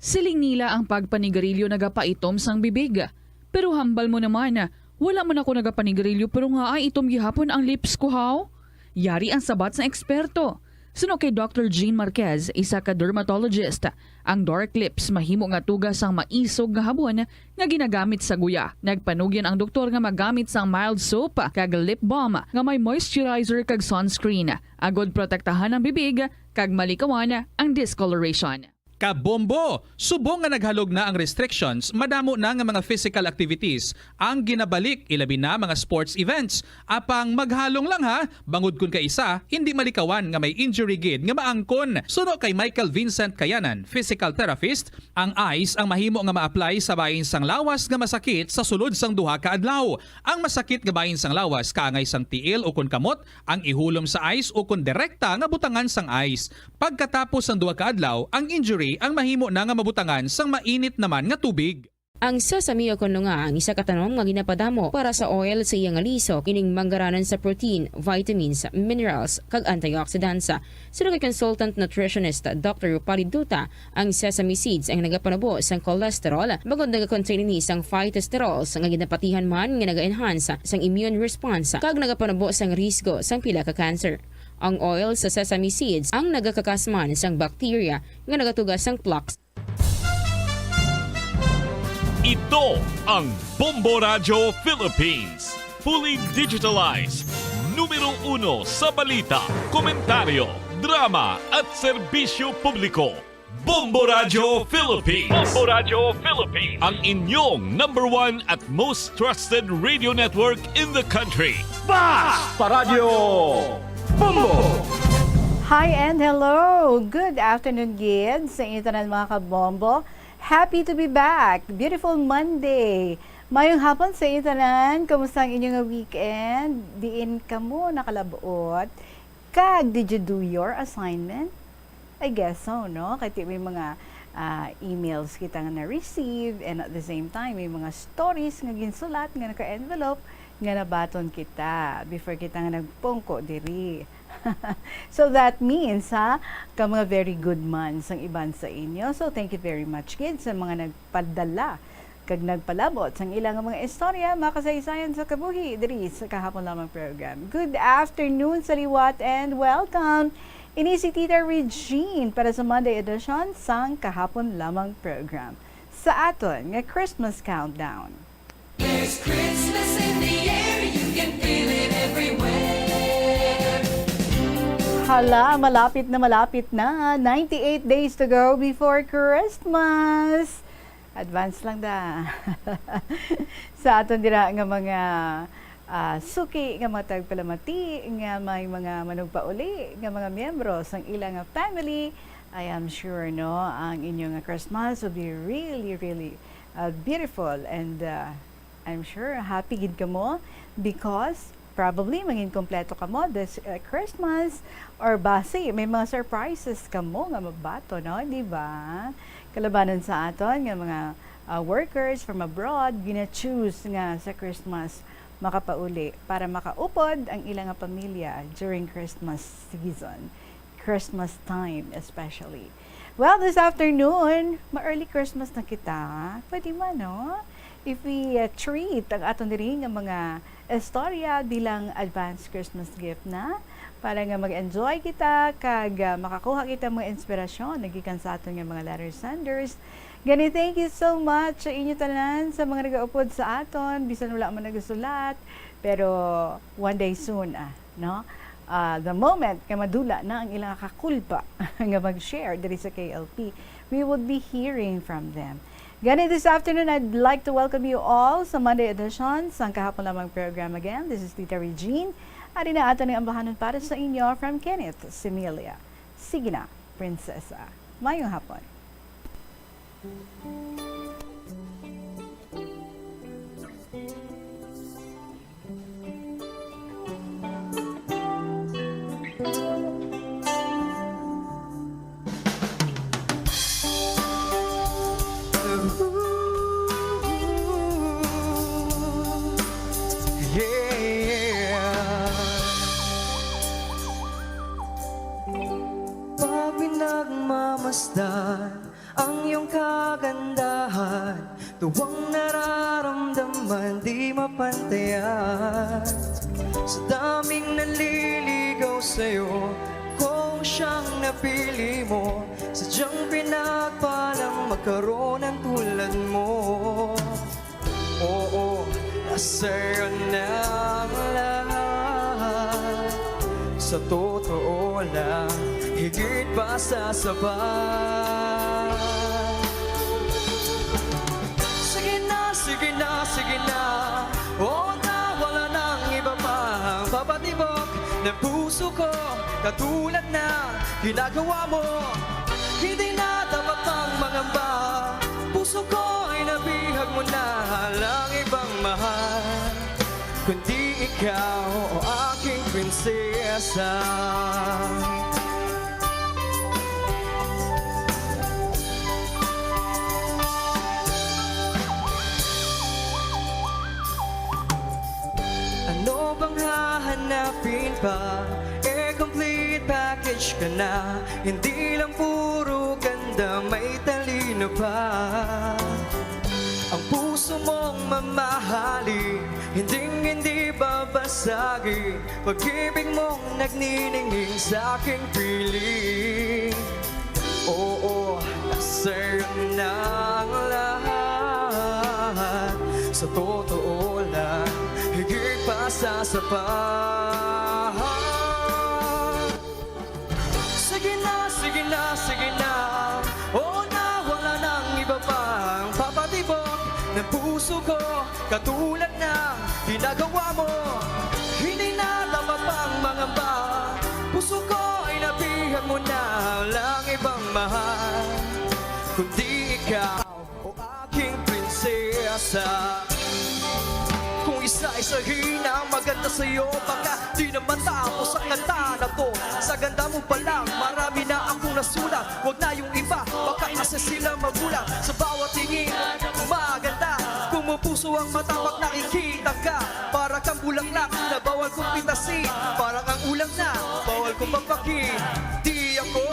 Siling nila ang pagpanigarilyo nagapaitom sang bibig. Pero hambal mo naman, wala mo na ako nagapanigarilyo pero nga ay itom gihapon ang lips ko haw. Yari ang sabat sa eksperto. Suno kay Dr. Jean Marquez, isa ka dermatologist, ang dark lips mahimo nga tugas sang maisog nga habon nga ginagamit sa guya. Nagpanugyan ang doktor nga magamit sang mild soap kag lip balm nga may moisturizer kag sunscreen. Agod protektahan ang bibig kag malikawan ang discoloration. Kabombo! Subong nga naghalog na ang restrictions, madamo na nga mga physical activities ang ginabalik, ilabi na mga sports events. Apang maghalong lang ha, bangod kun ka isa, hindi malikawan nga may injury gid nga maangkon. Suno kay Michael Vincent Kayanan, physical therapist, ang ice ang mahimo nga ma-apply sa bahin sang lawas nga masakit sa sulod sang duha ka adlaw. Ang masakit nga bahin sang lawas kaangay sang tiil o kun kamot, ang ihulom sa ice o kun direkta nga butangan sang ice. Pagkatapos sang duha ka adlaw, ang injury ang mahimo na nga mabutangan sang mainit naman nga tubig. Ang sesame o kuno nga ang isa ka tanom nga ginapadamo para sa oil sa iyang aliso kining manggaranan sa protein, vitamins, minerals kag antioxidants. Sino kay consultant nutritionist Dr. Rupali Duta, ang sesame seeds ang nagapanabo sang cholesterol bagod nagakontain ni sang phytosterols nga ginapatihan man nga naga-enhance sang immune response kag nagapanabo sang risgo sang pila ka cancer. Ang oil sa sesame seeds ang nagakakasman sang bacteria nga nagatugas sang plaques. Ito ang Bombo Radio Philippines. Fully digitalized. Numero 1 sa balita, komentaryo, drama at serbisyo publiko. Bombo Radio Philippines. Bombo Radio Philippines. Ang inyong #1 at most trusted radio network in the country. Basta Radio Bombo! Hi and hello! Good afternoon, kids, sa inyo tanan mga kabombo. Happy to be back! Beautiful Monday! Mayong hapon sa inyo tanan. Kamusta ang inyong weekend? Diin ka mo nakalabuot? Kag, did you do your assignment? I guess so, no? Kasi may mga emails kita nga na-receive and at the same time, may mga stories nga ginsulat nga naka-envelope nga nabaton kita before kita nga nagpungko diri. So that means ka mga very good months ang iban sa inyo. So thank you very much kids sa mga nagpadala kag nagpalabot sang ilang mga istorya, mga kasaysayan sa kabuhi diri sa Kahapon Lamang program. Good afternoon sa liwat and welcome. Ini si Tita Regine para sa Monday edition sang Kahapon Lamang program. Sa aton nga Christmas countdown. There's Christmas in the air, you can feel it everywhere. Hala, malapit na. 98 days to go before Christmas. Advance lang da. Sa aton dira nga mga suki nga mga tagpalamati nga may mga manugpauli nga mga miyembro sang ilang family. I am sure no ang inyong Christmas will be really beautiful, and I'm sure happy gid kamo because probably mangin kompleto kamo this Christmas, or basi may mga surprises kamo nga mabato, no, di ba? Kalabanan sa aton nga mga workers from abroad gina-choose nga sa Christmas makapauli para makaupod ang ilang pamilya during Christmas season, Christmas time especially. Well, this afternoon, ma-early Christmas na kita. Pwede man, no? If we treat ang aton diri nga mga istorya bilang advanced Christmas gift na, para nga mag-enjoy kita, kag makakuha kita mga inspirasyon, nagikan sa aton nga mga letter senders. Gani, thank you so much sa inyo tanan, sa mga nagaupod sa aton, bisan wala man nagasulat, pero one day soon, no? The moment nga madula na ang ilang kakulpa nga mag-share diri sa KLP, we would be hearing from them. Gani, this afternoon, I'd like to welcome you all sa Monday edition sa kahapon lamang program again. This is Tita Regine. At inaata ng ambahanon para sa inyo from Kenneth Similia. Sige na, Prinsesa. Mayong hapon. Pag pinagmamasdan ang iyong kagandahan, tuwang nararamdaman di mapantayan. Sa daming naliligaw sa'yo, kung siyang napili mo, sadyang pinagpalang magkaroon ng tulad mo. Oo, nasa'yo na ang lahat. Sa totoo lang, higit pa sa sapat. Sige na, sige na, sige na, o wala nang iba pang papatibok ng puso ko, katulad na ginagawa mo. Hindi na dapat pang mangamba, puso ko ay nabihag mo na lang ibang mahal, kundi ikaw o aking prinsesa. Ano bang hahanapin pa? Complete package ka na. Hindi lang puro ganda, may talino pa. Ang puso mong mamahali, hindi babasagi. Pag-ibig mong nagniningning sa aking piling. Oo, nasa'yo na ang lahat. Sa totoo lang, higit pa sa sapat. Sige na, sige na, sige na, o wala nang iba pang papatibok ng puso ko, katulad na ginagawa mo. Hindi na dapat pang mangamba, puso ko ay nabihag mo na lang ibang mahal, kundi ikaw o aking prinsesa. Kung isa-isahin ang maganda sa'yo, baka di naman tapos ang kanta na to. Sa ganda mo pa lang, marami na akong nasulat. Huwag na yung iba, baka kasi sila magulang. Sa bawat tingin, maganda. Kung mo puso ang mata, pag nakikita ka, para kang bulaklak na bawal kong pitasin. Parang ang ulang na, bawal kong papakin. Di ako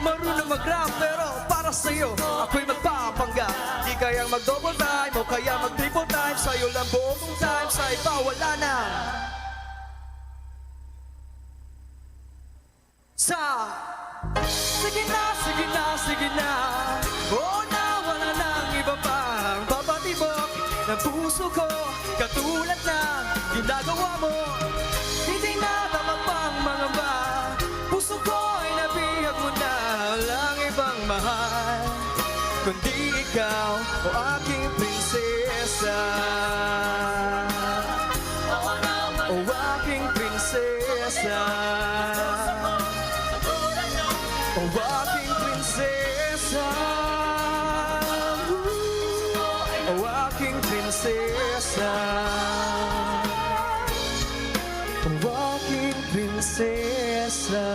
marunong mag-rap, pero para sa'yo, ako'y magpapanggap. Di kayang mag-double time, o kaya mag-triple time. Sa'yo lang buong time, sa iba wala na. Sige na, sige na, sige na, o wala nang iba pang papatibok ng puso ko, katulad na ginagawa mo. Hindi na dapat pang mangamba, Puso ko'y nabihag mo na, walang ibang mahal kundi ikaw, o aking prinsesa. O aking prinsesa. O aking prinsesa. O aking prinsesa. O aking prinsesa.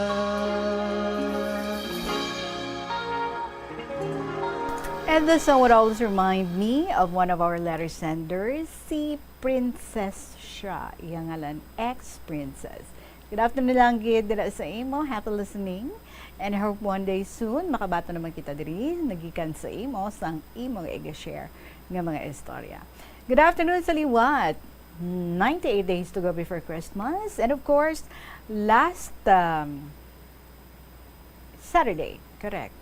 And the song would always remind me of one of our letter senders, si Princess siya. Iyang ngalan, ex-princess. Good afternoon lang, gid, dira sa imo. Happy listening. And I hope one day soon, makabato naman kita diri, nagikan sa imo, sang imo i-share nga mga istorya. Good afternoon sa liwat. 98 days to go before Christmas. And of course, last Saturday, correct.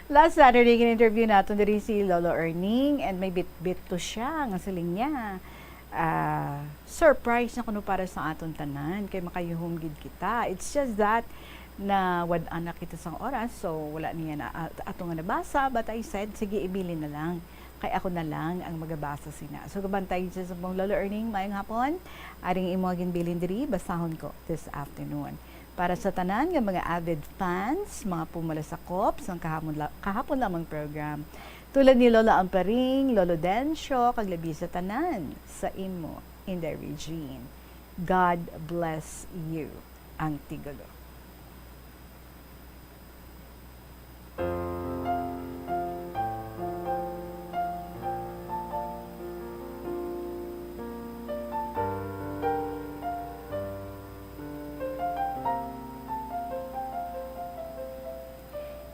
Last Saturday, in-interview natin diri si Lolo Erning and may bit-bit to siya, nga siling niya. Surprise na kuno para sa aton tanan, kay makayuhom gid kita. It's just that, na wad anak kita sang oras, so wala niya na ato nga nabasa, but I said, sige, ibili na lang. Kay ako na lang ang magabasa sina. So, kabantay sa mong Lolo Erning, mayong hapon, aring imo ginbilin diri, basahon ko this afternoon. Para sa tanan ng mga avid fans, mga pumalasakop sa kahapon lamang program. Tulad ni Lola Amparing, Lolo Dencio, kaglabi sa tanan sa imo, Inday Regine. God bless you, ang Tigolo.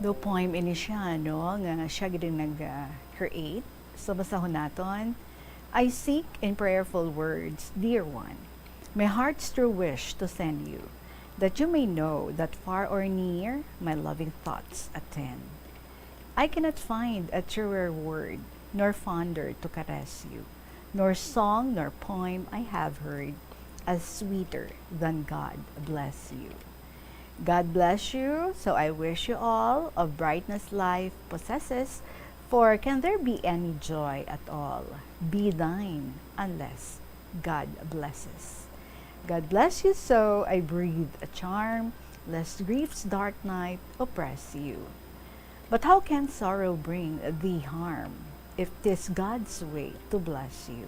Do poem ini siya, no? Nga siya giding nag-create. So, basahon naton. I seek in prayerful words, dear one, my heart's true wish to send you, that you may know that far or near, my loving thoughts attend. I cannot find a truer word, nor fonder to caress you, nor song nor poem I have heard, as sweeter than God bless you. God bless you, so I wish you all of brightness life possesses, for can there be any joy at all? Be thine, unless God blesses. God bless you, so I breathe a charm, lest grief's dark night oppress you. But how can sorrow bring thee harm, if 'tis God's way to bless you?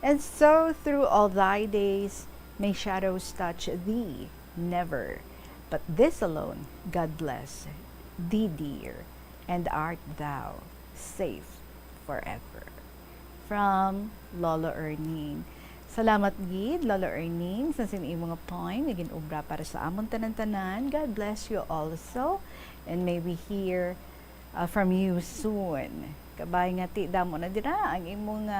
And so through all thy days, may shadows touch thee, never. But this alone, God bless thee, dear, and art thou safe forever. From Lolo Erning. Salamat gid, Lolo Erning, sa sinimong mga poem, naging ubra para sa amon tanan-tanan. God bless you also, and may we hear from you soon. Kabay nga ti damo na dira ang imong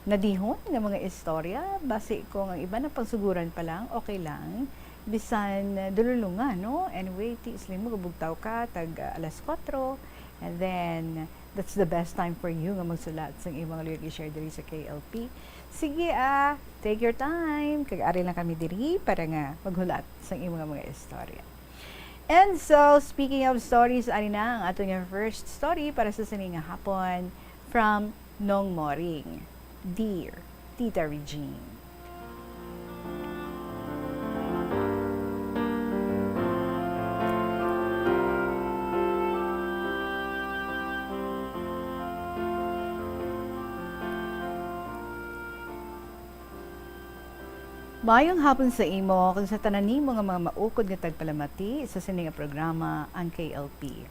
nadihon nga mga istorya. Base ko ang iba na pagsuguran pa lang, okay lang. Bisan dululungan, no? Anyway, ti islim mo, gabugtaw ka, tag alas 4, and then, that's the best time for you nga magsulat sa imong lyric share diri sa KLP. Sige, take your time, kag-ari lang kami diri para nga maghulat sa imong mga istorya. And so, speaking of stories, ari na ang ato nga first story para sa sining nga hapon from Nong Moring. Dear Tita Regine. Mayong hapon sa imo kung sa tanan nimo nga mga maukod nga tagpalamati sa sining nga programa ang KLP.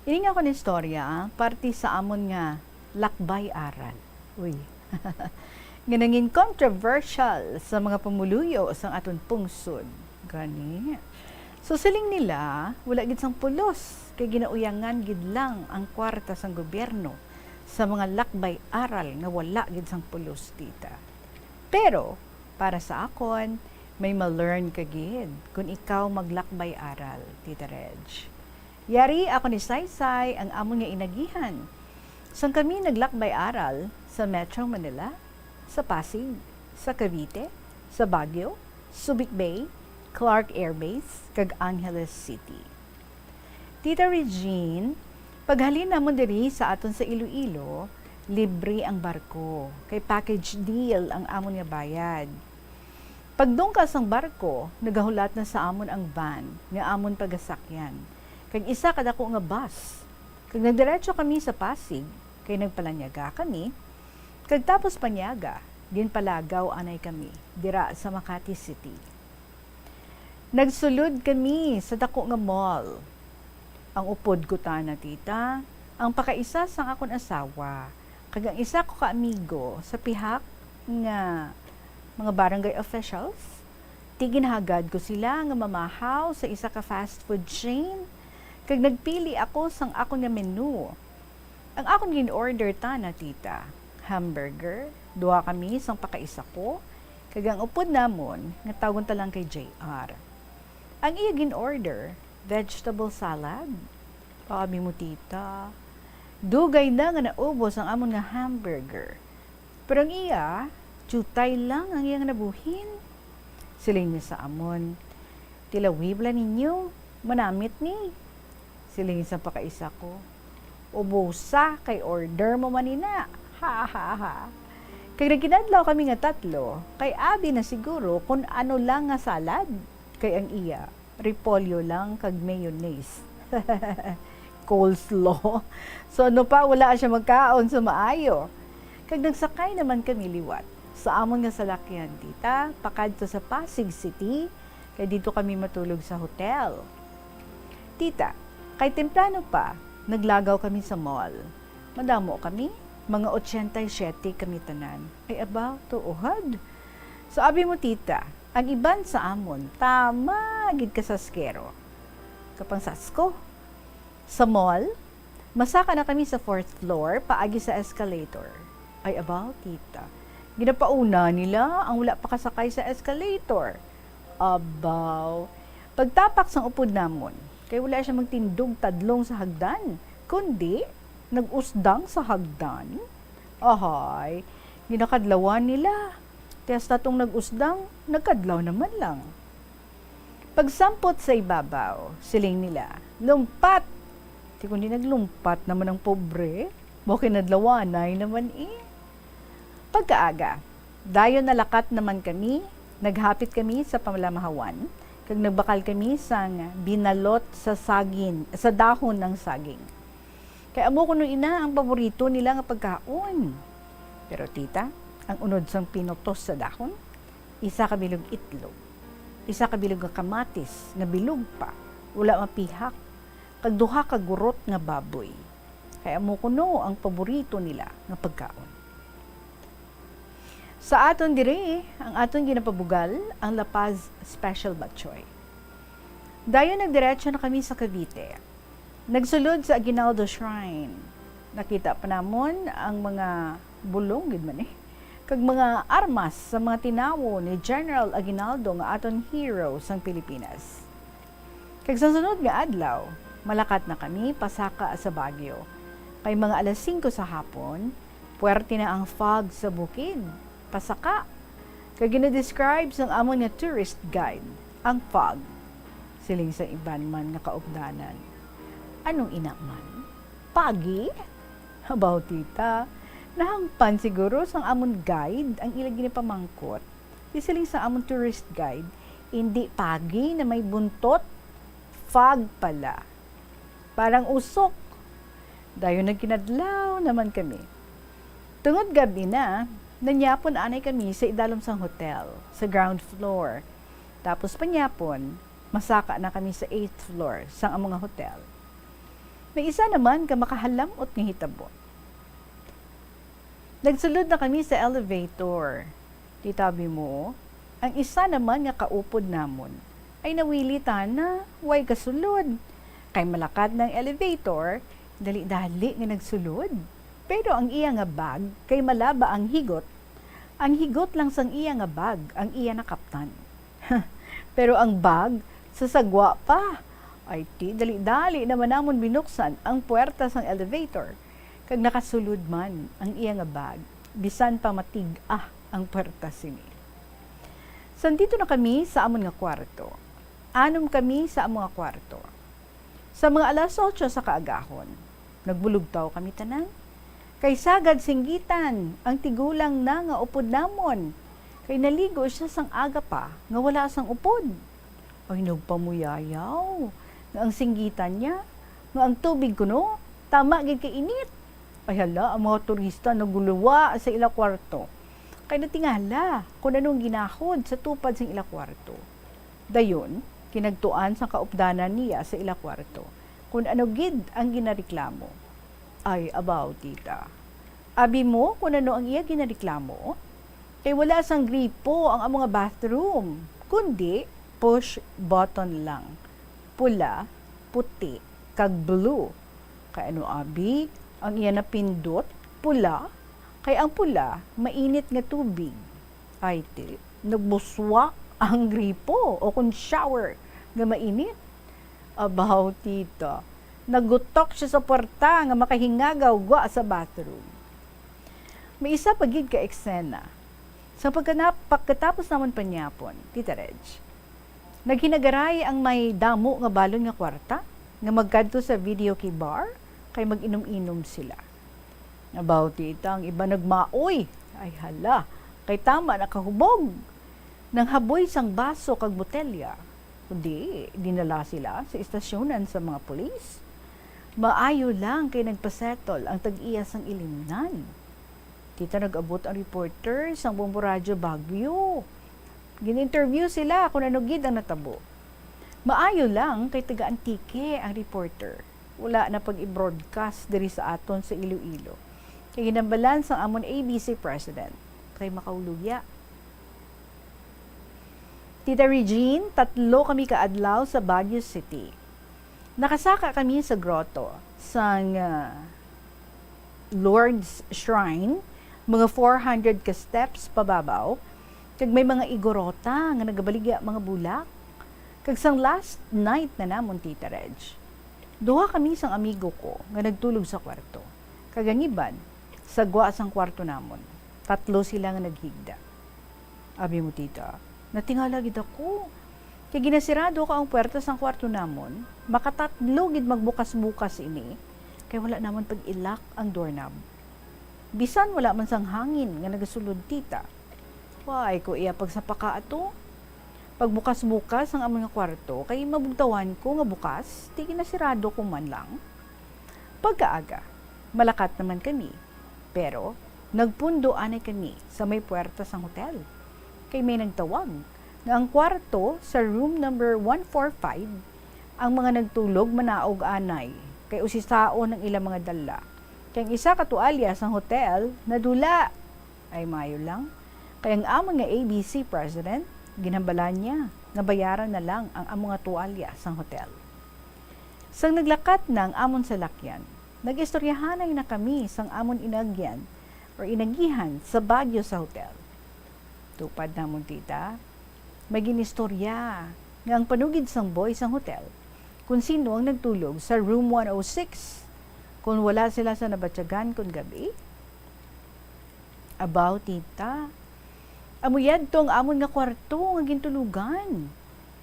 Ini nga ko ni istorya, parte sa amon nga lakbay aral. Uy. Nga nangin controversial sa mga pamuluyo sa aton pungsod. Gani. So siling nila, wala gid sang pulos kay ginauyangan gid lang ang kwarta sang gobyerno sa mga lakbay aral nga wala gid sang pulos tita. Pero para sa akon, may ma-learn ka gid kung ikaw maglakbay aral, Tita Reg. Yari ako ni Saysay ang amon nga inagihan. Sang kami naglakbay aral sa Metro Manila, sa Pasig, sa Cavite, sa Baguio, Subic Bay, Clark Air Base, kag Angeles City. Tita Regine, paghalin namon diri sa aton sa Iloilo, libre ang barko. Kay package deal ang amon nga bayad. Pagdungkas ang barko, nagahulat na sa amon ang van nga amon pagasakyan. Kag isa kadako nga bus. Kag nagdiretso kami sa Pasig, kay nagpalanyaga kami. Kag tapos panyaga, din palagaw anay kami dira sa Makati City. Nagsulod kami sa dako nga mall. Ang upod ko ta na tita, ang pakaisa sang akon asawa, kag ang isa ko ka amigo sa pihak nga mga barangay officials, tiginhagad ko sila nga mamahaw sa isa ka fast food chain, kag nagpili ako sang akon nga menu. Ang akon gin-order ta na tita, hamburger, duha kami sang pakaisa ko, kag ang upod namon nga tawgon ta lang kay JR. Ang iya gin-order, vegetable salad. Paami mo tita, dugay na nga naubos ang amon nga hamburger. Pero ang iya, tsutay lang ang iyang nabuhin. Siling niya sa amon, tilawibla ninyo, manamit ni. Siling sa pakaisa ko, ubusa kay order mo manina. Ha ha ha. Kaya nagkinadlaw kami nga tatlo, kay abi na siguro kung ano lang nga salad. Kay ang iya, repolyo lang kag mayonnaise. Coleslaw. So ano pa, wala siya magkaon sa maayo. Kag nagsakay naman kami liwat sa amon nga salakyan tita, pakadto sa Pasig City, kay dito kami matulog sa hotel. Tita, kay temprano pa, naglagaw kami sa mall. Madamo kami, mga 87 kami tanan. Ay about to uhad. So abi mo tita, ang iban sa amon, tama gid ka sa skero. Kapang sasko. Sa mall, masaka na kami sa 4th floor, paagi sa escalator. Ay about tita, ginapauna nila ang wala pa kasakay sa escalator. Abaw. Pagtapak sang upod namon, kay wala siya magtindog tadlong sa hagdan, kundi nag-usdang sa hagdan. Ahay, ginakadlawan nila. Tiyas tatong nag-usdang, nagkadlaw naman lang. Pagsampot sa ibabaw, siling nila, lumpat. Di kundi naglumpat naman ang pobre, bakit nadlawanay naman eh. Pagkaaga, dayon nalakat naman kami, naghapit kami sa pamlamahawan, kag nagbakal kami sang binalot sa saging, sa dahon ng saging. Kaya amo kuno ina ang paborito nila nga pagkaon. Pero tita, ang unod sang pinutos sa dahon, isa ka bilog itlog, isa ka bilog nga kamatis, nga bilog pa, wala mapihak, kag duha ka gurot nga baboy. Kaya amo kuno ang paborito nila nga pagkaon. Sa aton diri, ang aton ginapabugal, ang La Paz Special Batchoy. Dayon nagdiretso na kami sa Cavite. Nagsulod sa Aguinaldo Shrine. Nakita pa namon ang mga bulong, gid man eh. Kag mga armas sa mga tinawo ni General Aguinaldo nga aton hero sang Pilipinas. Kag sa sunod nga adlaw, malakat na kami pasaka sa Baguio. Kay mga alas 5 sa hapon, puwerte na ang fog sa bukid. Pasaka. Kag gina-describe sang amon nga tourist guide, ang fog. Siling sa iban man nga kaupdanan. Anong ina man? Pagi? Habaw tita, nahangpan siguro sang amon guide ang ilang ginipamangkot. Siling sa amon tourist guide, hindi pagi na may buntot, fog pala. Parang usok. Dayon nagkinadlaw naman kami. Tungod gabi na, nanyapon anay kami sa idalom sang hotel, sa ground floor. Tapos panyapon, masaka na kami sa 8th floor sang among hotel. May isa naman ka makahalamot nga hitabo. Nagsulod na kami sa elevator. Titabi mo, ang isa naman nga kaupod namon ay nawilitan na way kasulod. Kay malakad ng elevator, dali-dali nga nagsulod. Pero ang iya nga bag, kay malaba ang higot lang sang iya nga bag, ang iya na kaptan. Pero ang bag, sasagwa pa. Ay ti, dali-dali naman namon binuksan ang puwerta sang elevator. Kag nakasulod man ang iya nga bag, bisan pa matig ang puwerta sini. Sandito na kami sa amon nga kwarto. anom kami sa mga kwarto. Sa mga alas 8 sa kaagahon, nagbulugtaw kami tanan. Kay sagad singgitan, ang tigulang na nga upod namon. Kay naligo siya sang aga pa, nga wala sang upod. Ay nagpamuyayaw, nga ang singgitan niya, nga ang tubig kuno, tama gid kay init. Ay hala, ang mga turista naguluwa sa ila kwarto. Kay natingala kung anong ginahod sa tupad sang ila kwarto. Dayon, kinagtuan sa kaupdanan niya sa ila kwarto kung ano gid ang ginareklamo. Ay, abaw, tita. Abi mo kung ano ang iya ginareklamo? Kay wala sang gripo ang mga bathroom, kundi push button lang. Pula, puti, kag blue. Kay ano, abi? Ang iya napindot, pula. Kay ang pula, mainit nga tubig. Ay, nagbuswa ang gripo o kung shower nga mainit. Abaw, tita. Nagutok siya sa porta nga makahingagaw gwa sa bathroom. May isa pagid ka eksena. Sa pagkatapos naman panyapon, Tita Reg, naghinagaray ang may damo nga balon nga kwarta nga magkadto sa video key bar kay mag-inom-inom sila. Abaw, tita, ang iba nagmaoy. Ay hala, kay tama nakahubog. Nang haboy sang baso kag botelya. Kundi, dinala sila sa istasyonan sa mga pulis. Maayo lang kay nagpasetol ang tag-iyas ng ilimnan. Tita, nag-abot ang reporter sa Bombo Radyo Baguio. Gin-interview sila kung ano gid ang natabo. Maayo lang kay taga-Antique ang reporter. Wala na pag-i-broadcast diri sa aton sa Iloilo. Kay ginambalan sang amon ABC President kay makaulugya. Tita Regine, 3 kami kaadlaw sa Baguio City. Nakasaka kami sa grotto sang Lord's Shrine, mga 400 ka steps pababaw, kag may mga igorota nga nagabaligya mga bulak. Kag sang last night na namon, Tita Reg, duha kami sang amigo ko nga nagtulog sa kwarto. Kagangiban, sagwa sang kwarto namon. 3 sila nga naghigda. Abi mo, tita, natingala gid ako. Kay ginasirado ka ang puwerta sang kwarto namon, makatatlo gid magbukas-bukas ini, kay wala namon pag-ilak ang doorknob. Bisan wala man sang hangin nga nagasulod, tita. Why ko iya pagsapaka ato? Pagbukas-bukas ang among kwarto, kay mabugtawan ko nga bukas, di ginasirado ko man lang. Pagkaaga, malakat naman kami, pero nagpundo anay kami sa may puwerta sang hotel. Kay may nagtawag nga ang kwarto sa room number 145 ang mga nagtulog manaog anay kay usisaon ng ilang mga dala. Kay ang isa ka tualya sang hotel nadula. Ay mayo lang. Kay ang among nga ABC President ginhambalan niya nga bayaran na lang ang among nga tualya sang hotel. Sang naglakat na ang amon sa lakyan, nagistoryahanay na kami sang amon inagyan or inagihan sa Baguio sa hotel. Tupad namon, tita, may ginistorya nga ang panugid sang boy sang hotel kung sino ang nagtulog sa room 106 kung wala sila sa nabatyagan kung gabi. Abaw, tita, amuyad tong amon nga kwarto nga gintulugan.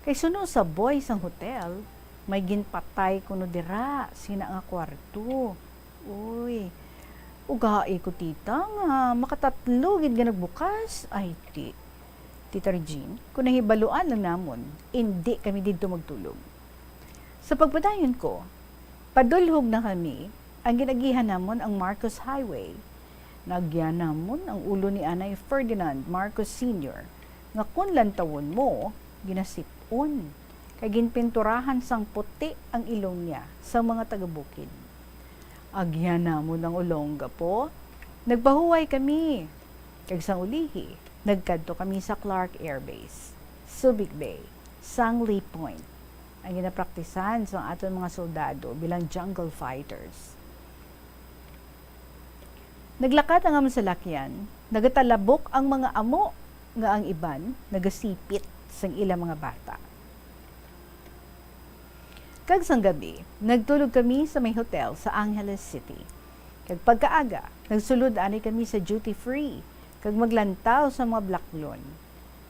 Kay suno sa boy sang hotel, may ginpatay kuno dira sina nga kwarto. Uy, ugae ko, tita, nga makatatlo gid nga nagbukas. Ay, Tita Regine, kung nahibaluan lang namon, hindi kami dito magtulog. Sa pagpadayon ko, padulhog na kami, ang ginagihan namon ang Marcos Highway. Nagyan namon ang ulo ni Anay Ferdinand Marcos Sr. nga kung lantawon mo, ginasipon. Kay ginpinturahan sang puti ang ilong niya sa mga taga-bukid. Agyan namon ang Olonga po. Nagpahuway kami. Kag sang ulihi, nagkadto kami sa Clark Air Base, Subic Bay, Sangley Point. Ang ginapraktisan sa aton mga soldado bilang jungle fighters. Naglakat ang amon sa lakyan, nagatalabok ang mga amo nga ang iban nagasipit sang ilang mga bata. Kag sang gabi, nagtulog kami sa may hotel sa Angeles City. Kag pagkaaga, nagsulod ani kami sa duty free kag maglantaw sa mga blaklon.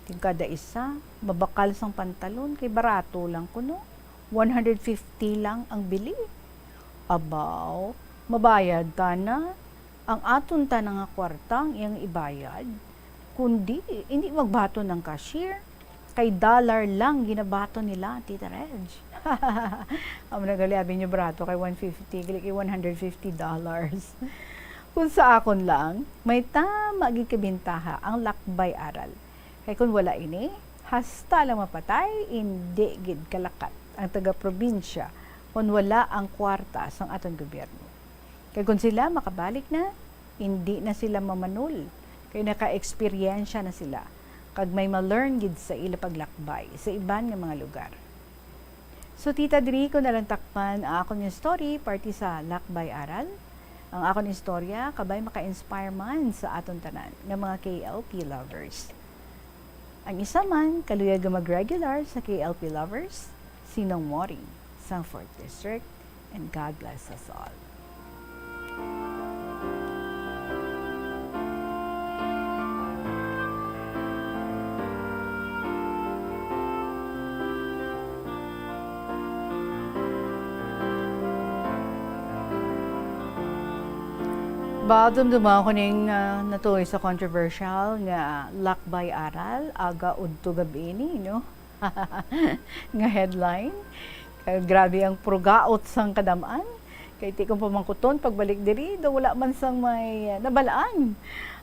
Ting kada isa, mabakal sang pantalon, kay barato lang kuno. 150 lang ang bili. Abaw, mabayad ta na. Ang aton ta nga kwartang iyang ibayad. Kundi, hindi magbato ng cashier. Kay dollar lang ginabato nila, Tita Reg. Ang nagaliabin nyo barato kay 150, kay $150. Kung sa akon lang, may tama gikabintaha ang lakbay aral. Kay kung wala ini, hasta lang mapatay, hindi gid kalakat ang taga-probinsya kung wala ang kwarta sang aton gobyerno. Kay kung sila makabalik na, hindi na sila mamanul. Kay naka-eksperyensya na sila. Kag may ma-learn gid sa ila paglakbay sa iban nga mga lugar. So Tita Dri, ko nalang takpan ang akong story party sa Lakbay Aral. Ang akong istorya kabay maka-inspire man sa aton tanan nga mga KLP lovers. Ang isa man kaluyag mag-regular sa KLP lovers, Sinong Moring, sa 4th District, and God bless us all. Badom dumaw ko ning natuloy sa controversial nga lakbay aral aga udto gabi ni no. Nga headline. Grabe ang prugaot sang kadamaan. Kay ti kong pamangkuton pagbalik diri do wala man sang may nabalaan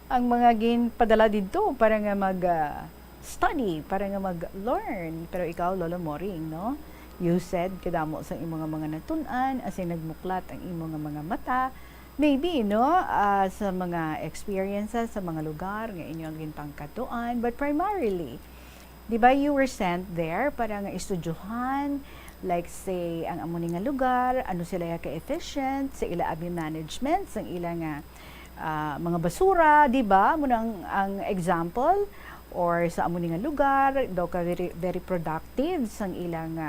ang mga ginpadala didto para nga mag study, para nga mag-learn. Pero ikaw Lolo Moring, no? You said kadamo sa imong mga natun-an asin nagmuklat ang imong mga mata. Maybe, no, sa mga experiences, sa mga lugar nga inyong ginpangkatuan, but primarily, di ba you were sent there para nga istudyohan, like say, ang amo nga lugar, ano sila ka-efficient, sa ila abi management, sa ila nga mga basura, di ba? Muna ang example, or sa amo nga lugar, daw ka very, very productive sa ilang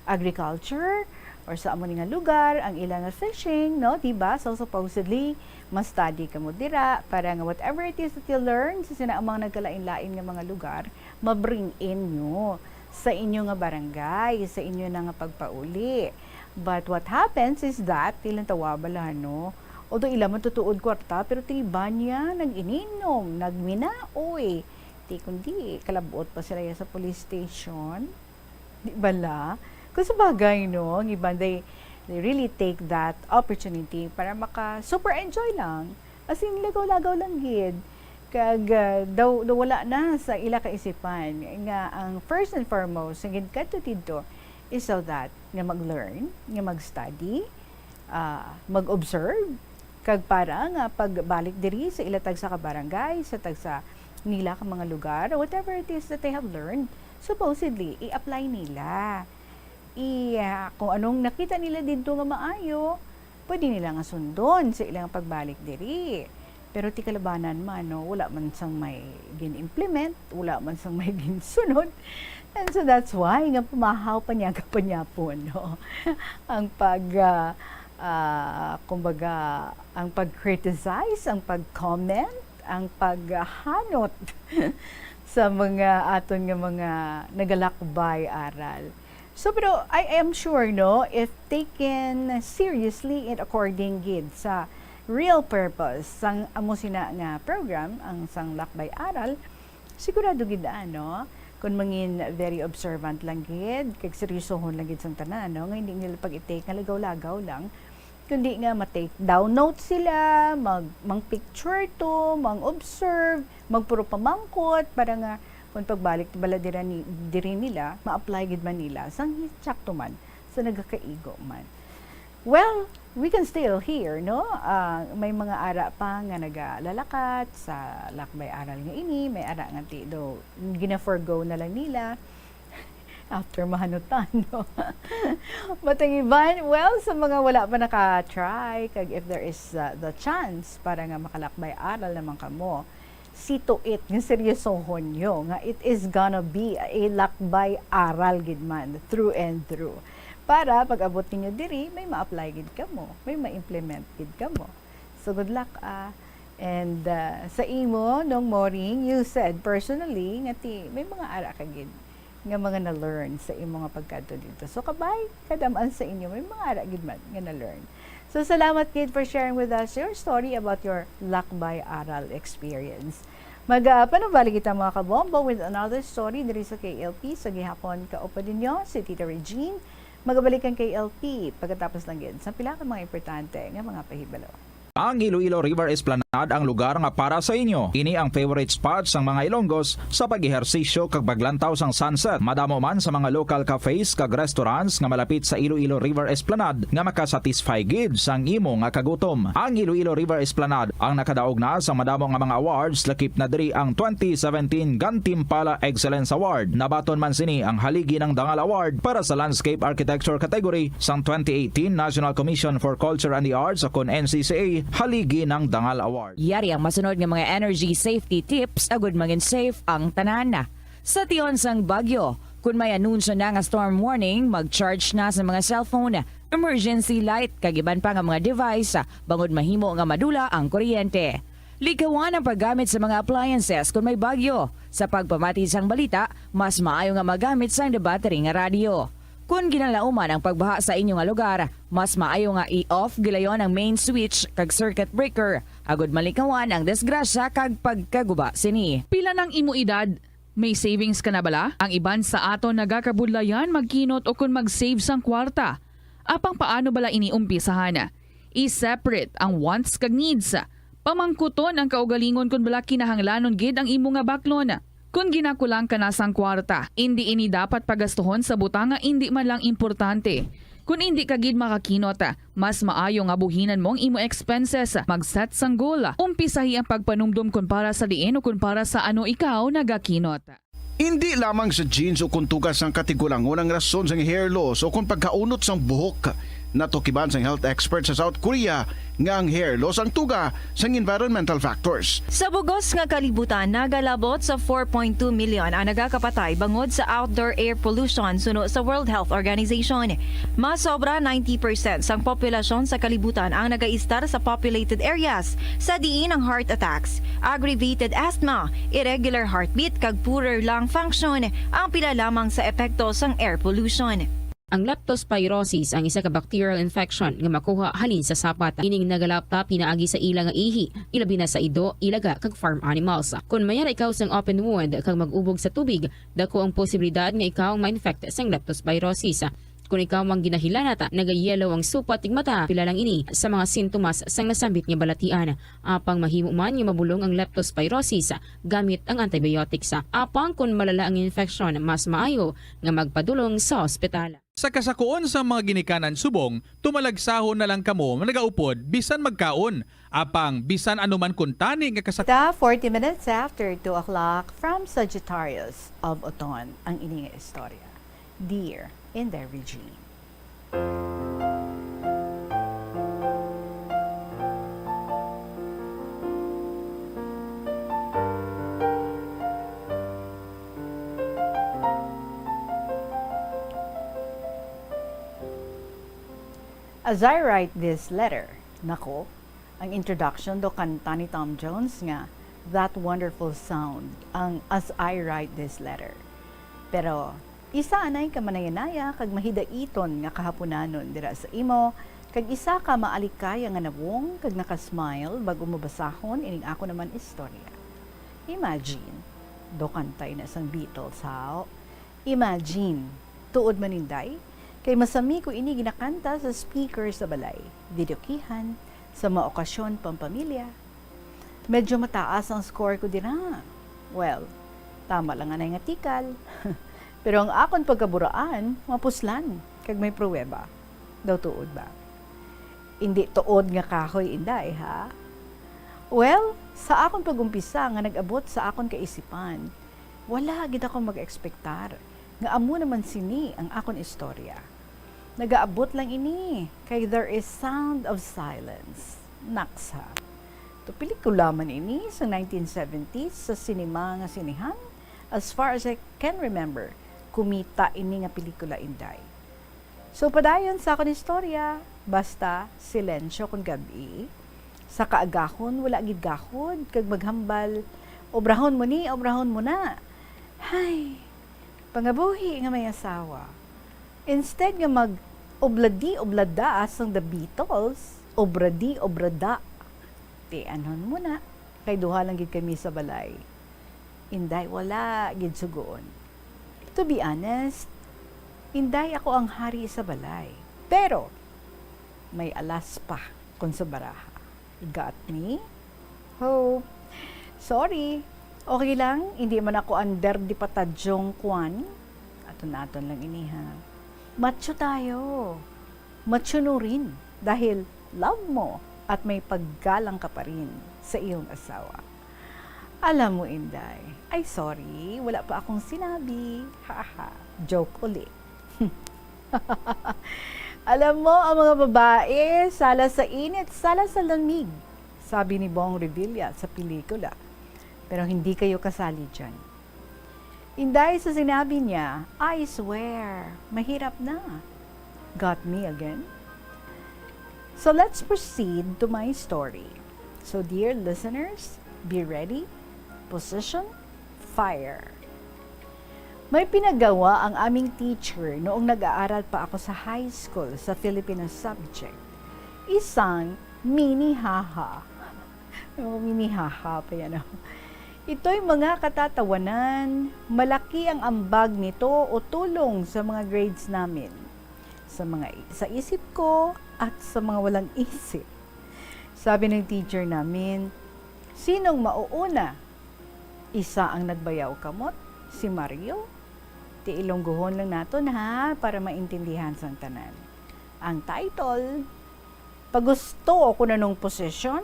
agriculture, or sa amo nga lugar, ang ilang fishing, no, diba? So, supposedly, mas-study ka mo dira, para nga whatever it is that you learn, sa sinaamang nagkalain-lain nga mga lugar, ma-bring in nyo sa inyo nga barangay, sa inyo na nga pagpauli. But what happens is that, ilang tawabala, no? Although ilang matutuod kwarta, pero tiba niya, nag-ininom, nagminaoy. Di kundi, kalabuot pa sila sa police station. Di bala? Kasi bagay, no, ang iba, they really take that opportunity para maka-super enjoy lang. As in, lagaw-lagaw lang gid. Kag daw wala na sa ila kaisipan. Nga, ang first and foremost, ang ginkato dito is so that nga mag-learn, nga mag-study, mag-observe, kag para nga pagbalik diri sa ila tag sa kabarangay, sa tag sa nila ka mga lugar, whatever it is that they have learned, supposedly, i-apply nila. Kung anong nakita nila dito nga maayo, pwede nila nga sundon sa ilang pagbalik diri. Pero ti kalabanan man, no, wala man sang may gin-implement, wala man sang may ginsunod. And so that's why nga pumahaw pa niya po, no. Ang kumbaga, ang pag-criticize, ang pag-comment, ang paghanot sa mga aton nga mga nagalakbay aral. So, pero I am sure, no, if taken seriously and according gid sa real purpose sang amo sina nga program, ang sang lakbay aral, sigurado gid no, kung mangin very observant lang gid, kag seryosohon lang gid sang tanan, no, nga hindi nila pag-i-take nga lagaw-lagaw lang, kundi nga ma-take down notes sila, mang-picture to, mang-observe, magpuro pamangkot, para nga kung pagbalik bala diri nila, ma-apply gid man nila sang sakto man sa nagakaigo man. Well, we can still hear, no? May mga ara pa nga nagalalakat sa lakbay aral nga ini, may ara nga ti do gina-forgo na lang nila after mahanutan, no? But ang iban, well, sa mga wala pa naka-try, kag if there is the chance para nga makalakbay aral naman kamo, see to it, nga seryosohon nyo, nga it is gonna be a lakbay aral gid man, through and through. Para pag abot ninyo diri, may ma-apply gid kamo, may ma-implement gid kamo. So good luck And sa imo nung morning, you said personally nga may mga ara kagid nga mga na-learn sa imo nga pagkadto dito. So kabay kadamaan sa inyo may mga ara gid man nga na-learn. So salamat kid for sharing with us your story about your lakbay aral experience. Panubalik kita mga kabombo with another story diri sa KLP sa gihapon kaupa ninyo si Tita Regine. Magabalikan kay LP pagkatapos lang gid sa pila ka mga importante nga mga pahibalo. Ang Iloilo River Esplanade ang lugar nga para sa inyo. Ini ang favorite spots ng mga Ilonggos sa pag-ehersisyo kag paglantaw sang sunset. Madamo man sa mga local cafes kag restaurants nga malapit sa Iloilo River Esplanade nga makasatisfy gid sang imo nga kagutom. Ang Iloilo River Esplanade ang nakadaog na sa madamo nga mga awards lakip na diri ang 2017 Gantimpala Excellence Award. Nabaton man sini ang haligi ng Dangal Award para sa Landscape Architecture category sang 2018 National Commission for Culture and the Arts o kon NCCA haligi ng Dangal Award. Yari ang masunod nga mga energy safety tips agud maging safe ang tanan. Sa tion sang bagyo, kung may anunsyo na nga storm warning, mag-charge na sa mga cellphone, emergency light, kagiban pa nga mga device, bangod mahimo nga madula ang kuryente. Likawan ang paggamit sa mga appliances kung may bagyo. Sa pagpamati sang balita, mas maayo nga magamit sang battery nga radio. Kung ginalauman ang pagbaha sa inyong lugar, mas maayo nga i-off gilayon ang main switch kag circuit breaker. Agud malikawan ang disgrasya kag pagkaguba sini. Pila ng imo edad? May savings ka na bala? Ang iban sa aton nagakabudlayan magkinot o kung mag-save sang kwarta. Apang paano bala iniumpisahan? I-separate ang wants kag needs. Pamangkuton ang kaugalingon kung bala kinahanglanon gid ang imo nga baklon. Kung ginakulang ka na sang kwarta, hindi ini dapat pagastuhon sa butanga hindi man lang importante. Kung hindi ka gid makakinot, mas maayo nga buhinan mong imo expenses. Mag-set sang goal. Umpisahi ang pagpanumdum kung para sa diin o kung para sa ano ikaw nagakinot. Hindi lamang sa jeans o kung tugas ang katigulangon ang rason sang hair loss o kung pagkaunot sang buhok. Natukiban sang health expert sa South Korea nga ang hair loss ang tuga sang environmental factors. Sa bugos nga kalibutan, nagalabot sa 4.2 million ang nagakapatay bangod sa outdoor air pollution suno sa World Health Organization. Mas sobra 90% sang populasyon sa kalibutan ang nagaistar sa populated areas sa diin ang heart attacks, aggravated asthma, irregular heartbeat kag poorer lung function ang pila lamang sa epekto sang air pollution. Ang leptospirosis ang isa ka bacterial infection nga makuha halin sa sapat. Ining nagalapta pinaagi sa ila nga ihi, ilabi na sa ido, ilaga kag farm animals. Kung mayara ikaw sang open wound kag mag-ubog sa tubig, dako ang posibilidad nga ikaw ma-infect sang leptospirosis. Kung ikaw mang ginahilanata, nagayelo ang supa tig mata, pila lang ini sa mga sintomas sang nasambit nga balatian. Apang mahimo man nga mabulong ang leptospirosis gamit ang antibiotics. Apang kung malala ang infection, mas maayo nga magpadulong sa ospital. Sa kasakuon sa mga ginikanan subong, tumalagsahon na lang kamo nagaupod bisan magkaon. Apang bisan anuman kuntani nga Ta 40 minutes after 2 o'clock from Sagittarius of Oton ang ining istorya. Dear in their regime. As I write this letter, nako, ang introduction do kanta ni Tom Jones nga, that wonderful sound, ang as I write this letter. Pero, isa anay ka manayanaya kag mahidaiton nga kahaponanon dira sa imo, kag isa ka maalikaya nga nabong kag nakasmile bago mabasahon ining ako naman istorya. Imagine, do kantay na sang Beatles how? Imagine, tuod maninday, kay masami ko ini ginakanta sa speaker sa balay, didokihan, sa mga okasyon pampamilya. Medyo mataas ang score ko dira. Well, tama lang nga nga tikal. Pero ang akon pagkaburaan, mapuslan, kag may pruweba. Daw tuod ba? Hindi tuod nga kahoy inday, ha? Well, sa akon pagumpisa nga nag-abot sa akon kaisipan, wala gid ako mag-ekspektar nga amo naman sini ang akon istorya. Nagaabot lang ini, kay there is sound of silence. Naksa. To pelikula man ini sa 1970s sa sinema nga sinihan. As far as I can remember, kumita ini nga pelikula inday. So padayon sa akong istorya, basta silensyo kung gabi, Sa kaagahon, wala gid gahod, kag maghambal, obrahon mo ni, obrahon mo na. Hay, pangabuhi nga may asawa. Instead nga oblada asang the Beatles, obrada. Ti anon mo na, kay duha lang gid kami sa balay. Inday wala gid sugoon. To be honest, inday ako ang hari sa balay. Pero, may alas pa kung sa baraha. Got me? Hope. Sorry. Okay lang, hindi man ako under di patadyong kwan. Aton-aton lang ini ha. Macho tayo. Macho no rin. Dahil love mo at may paggalang ka pa rin sa iyong asawa. Alam mo, Inday, ay sorry, wala pa akong sinabi. Haha, joke uli. Alam mo, ang mga babae, sala sa init, sala sa lamig. Sabi ni Bong Revilla sa pelikula. Pero hindi kayo kasali dyan. Inday sa sinabi niya, I swear, mahirap na. Got me again? So let's proceed to my story. So dear listeners, be ready. Position, fire. May pinagawa ang aming teacher noong nag-aaral pa ako sa high school sa Filipino subject. Isang mini-haha. Mini-haha pa yan. Ito'y mga katatawanan, malaki ang ambag nito o tulong sa mga grades namin. Sa isip ko at sa mga walang isip. Sabi ng teacher namin, sinong mauuna? Isa ang nagbayaw kamot, si Mario. Ti ilongguhon lang naton ha, para maintindihan sang tanan. Ang title, pagusto ko na nung posisyon.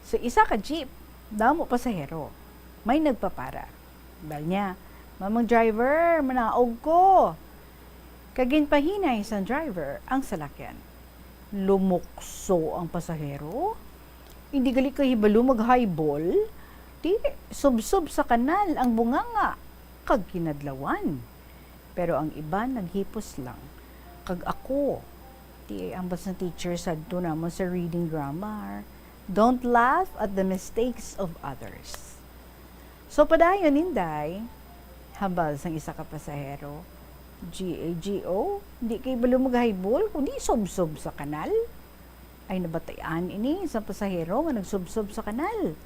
So isa ka jeep, damo pasahero, may nagpapara. Bal niya, mamang driver, manaog ko. Kagin pahinay sang driver ang salakyan. Lumukso ang pasahero. Hindi gali kahibalo mag-highball. Di, sub-sub sa kanal ang bunganga. Kag kinadlawan. Pero ang iba naghipos lang. Kag ako, di ang bas na teacher sadto namon sa reading grammar. Don't laugh at the mistakes of others. So padayon Inday, hambal sang isa ka pasahero. GAGO, di kay balo mag-highball, kundi sob-sob sa kanal. Ay nabatayan ini sa pasahero nga nagsubsob sa kanal.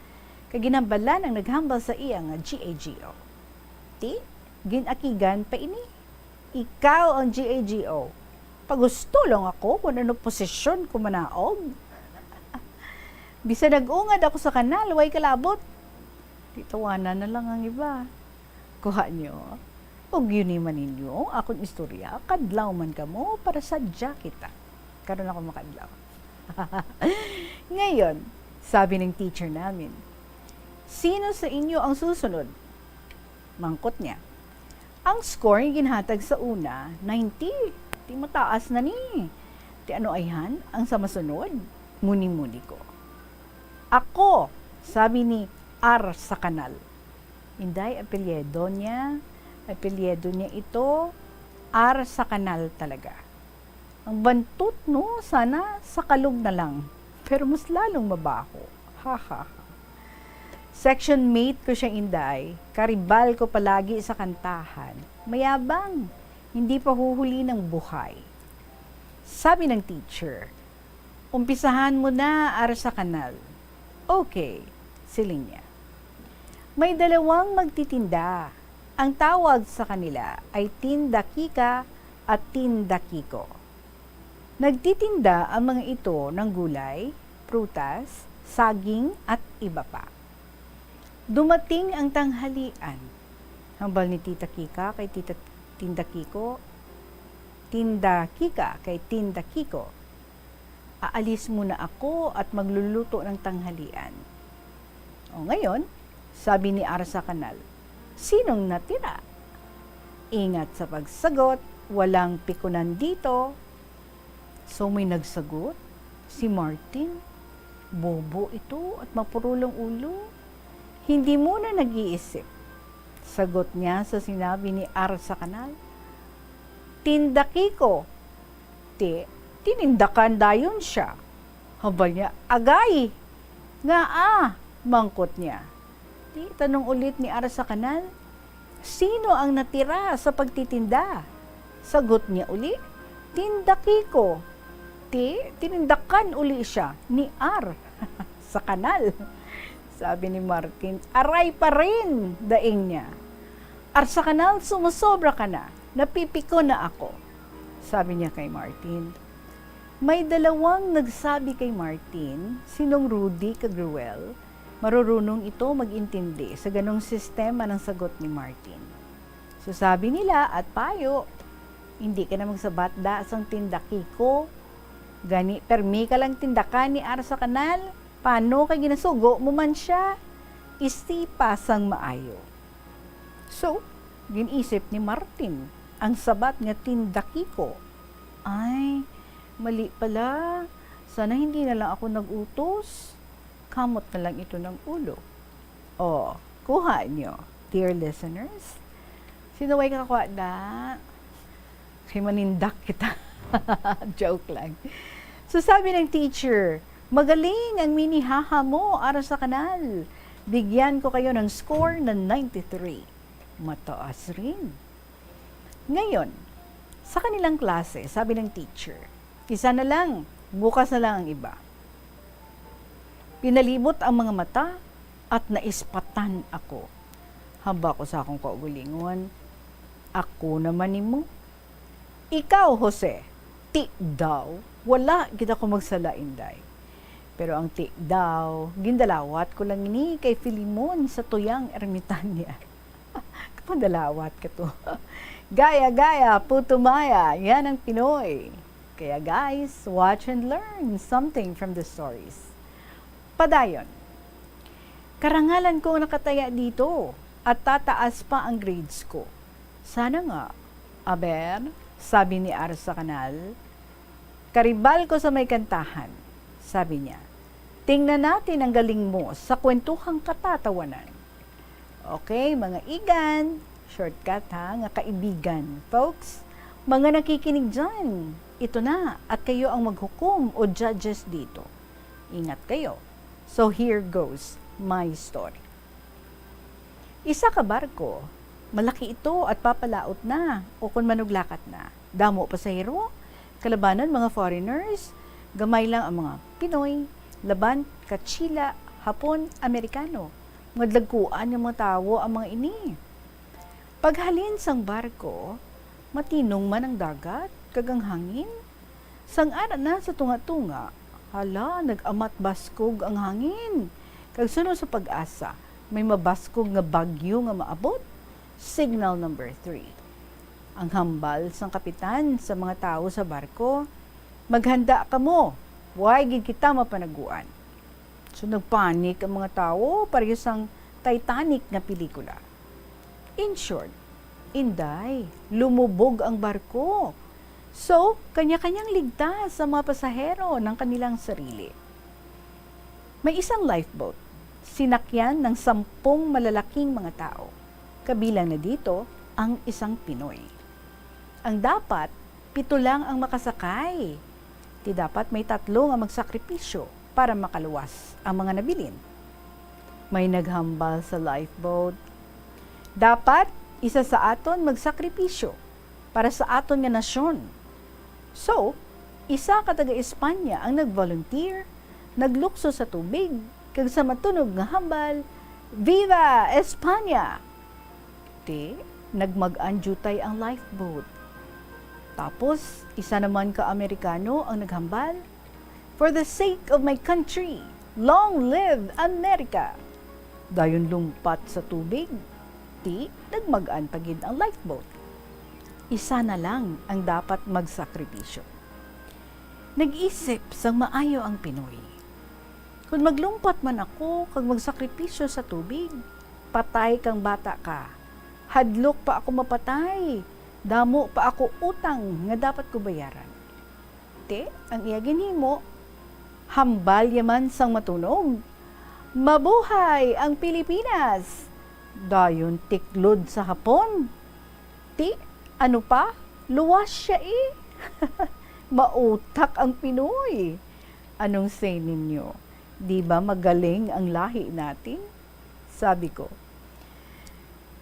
Kag ginambalan ang naghambal sa iya nga GAGO. Ti, ginakigan pa ini. Ikaw ang GAGO. Pagusto lang ako kung ano posisyon ko manaog. Bisa nag-ungad ako sa kanal, way kalabot. Titawanan na lang ang iba. Kuha nyo. Huwag yun naman ninyo, akong istorya, kadlaw man ka mo para sadya kita. Karoon ako makadlaw. Ngayon, sabi ng teacher namin, sino sa inyo ang susunod? Mangkot niya. Ang score yung ginhatag sa una, 90. Di mataas na ni. Di ano ayhan, ang sa masunod, muni-muni ko. Ako, sabi ni R sa kanal. Inday, apelyedo niya ito, R sa kanal talaga. Ang bantut, no, sana sa kalog na lang. Pero mas lalong mabaho. Ha ha ha. Section mate ko siya Inday, karibal ko palagi sa kantahan. Mayabang, hindi pa huhuli ng buhay. Sabi ng teacher, umpisahan mo na ara sa kanal. Okay, siling niya. May dalawang magtitinda. Ang tawag sa kanila ay tindakika at tindakiko. Nagtitinda ang mga ito ng gulay, prutas, saging at iba pa. Dumating ang tanghalian. Hambal ni Tita Kika kay Tita Tindakiko. Tindakika kay Tindakiko. Aalis muna ako at magluluto ng tanghalian. O ngayon, sabi ni Ara sa kanal, sinong natira? Ingat sa pagsagot, walang pikunan dito. So may nagsagot, si Martin. Bobo ito at mapurulong ulo. Hindi muna nag-iisip. Sagot niya sa sinabi ni R sa kanal, tindaki ko. Tinindakan dayon siya. Haba niya, agay! Nga mangkot niya. Ti, tanong ulit ni Ara sa kanal, sino ang natira sa pagtitinda? Sagot niya uli, tindaki ko. Ti, tinindakan uli siya ni Ar sa kanal. Sabi ni Martin, aray pa rin, daing niya. Ar sa kanal, sumusobra ka na. Napipiko na ako. Sabi niya kay Martin. May dalawang nagsabi kay Martin, sinong Rudy Kagruel, marurunong ito mag-intindi sa ganong sistema ng sagot ni Martin. So sabi nila at payo, hindi ka na magsabat asang tindaki ko. Gani, permi ka lang tindakan ni Ara sa kanal. Paano kay ginasugo mo man siya? Istipasang maayo. So, ginisip ni Martin, ang sabat nga tindaki ko. Ay, mali pala. Sana hindi na lang ako nag-utos. Kamot na lang ito ng ulo. O, kuha nyo, dear listeners. Sinaway ka kuha na. Kay manindak kita. Joke lang. So sabi ng teacher, magaling ang minihaha mo Ara sa kanal. Bigyan ko kayo ng score na 93. Mataas rin. Ngayon, sa kanilang klase, sabi ng teacher, isa na lang, bukas na lang ang iba. Pinalibot ang mga mata at naispatan ako. Hamba ko sa akong kaugulingon, ako naman ni mo. Ikaw, Jose, ti daw, wala kita ko magsalainday. Pero ang ti daw, gindalawat ko lang ini kay Filimon sa tuyang ermitanya. Kapadalawat ka to. Gaya-gaya, putumaya, yan ang Pinoy. Kaya guys, watch and learn something from the stories. Padayon. Karangalan ko nakataya dito at tataas pa ang grades ko. Sana nga. Aber, sabi ni Ara sa kanal, karibal ko sa may kantahan. Sabi niya, tingnan natin ang galing mo sa kwentuhang katatawanan. Okay, mga igan, shortcut ha, nga kaibigan. Folks, mga nakikinig dyan, ito na at kayo ang maghukom o judges dito. Ingat kayo. So here goes my story. Isa ka barko, malaki ito at papalaot na o kung manuglakat na. Damo pasahero, kalabanan mga foreigners, gamay lang ang mga Pinoy, laban, Katsila, Hapon, Amerikano. Madlagkuan ng mga tao ang mga ini. Paghalin sang barko, matinong man ang dagat, kagang hangin. Sang ara na sa tunga-tunga, hala, nag-amat baskog ang hangin. Kag sunod sa pag-asa, may mabaskog nga bagyo nga maabot. Signal number 3. Ang hambal sang kapitan sa mga tao sa barko, maghanda ka mo, huwag kita mapanaguan. So nagpanik ang mga tao, parehas ang Titanic na pelikula. In short, inday, lumubog ang barko. So, kanya-kanyang ligtas sa mga pasahero ng kanilang sarili. May isang lifeboat, sinakyan ng 10 malalaking mga tao. Kabilang na dito ang isang Pinoy. Ang dapat, 7 lang ang makasakay. Di dapat may 3 ang magsakripisyo para makaluwas ang mga nabilin. May naghambal sa lifeboat. Dapat, isa sa aton magsakripisyo para sa aton nga nasyon. So, isa ka taga-Espanya ang nag-volunteer, naglukso sa tubig, kag sa matunog nga hambal, Viva Espanya! Di, nagmag-anjutay ang lifeboat. Tapos, isa naman ka Amerikano ang naghambal, for the sake of my country, long live America! Dayon lumpat sa tubig, di, nagmagaan pagid ang lifeboat. Isa na lang ang dapat magsakripisyo. Nag-isip sang maayo ang Pinoy. Kung maglumpat man ako kag magsakripisyo sa tubig, patay kang bata ka. Hadlok pa ako mapatay. Damo pa ako utang nga dapat ko bayaran. Te, ang iya ginhimo, hambal yaman sang matunog. Mabuhay ang Pilipinas! Dayon tiklod sa Hapon. Ti, ano pa? Luwas siya eh. Mautak ang Pinoy. Anong say ninyo? Di ba magaling ang lahi natin? Sabi ko.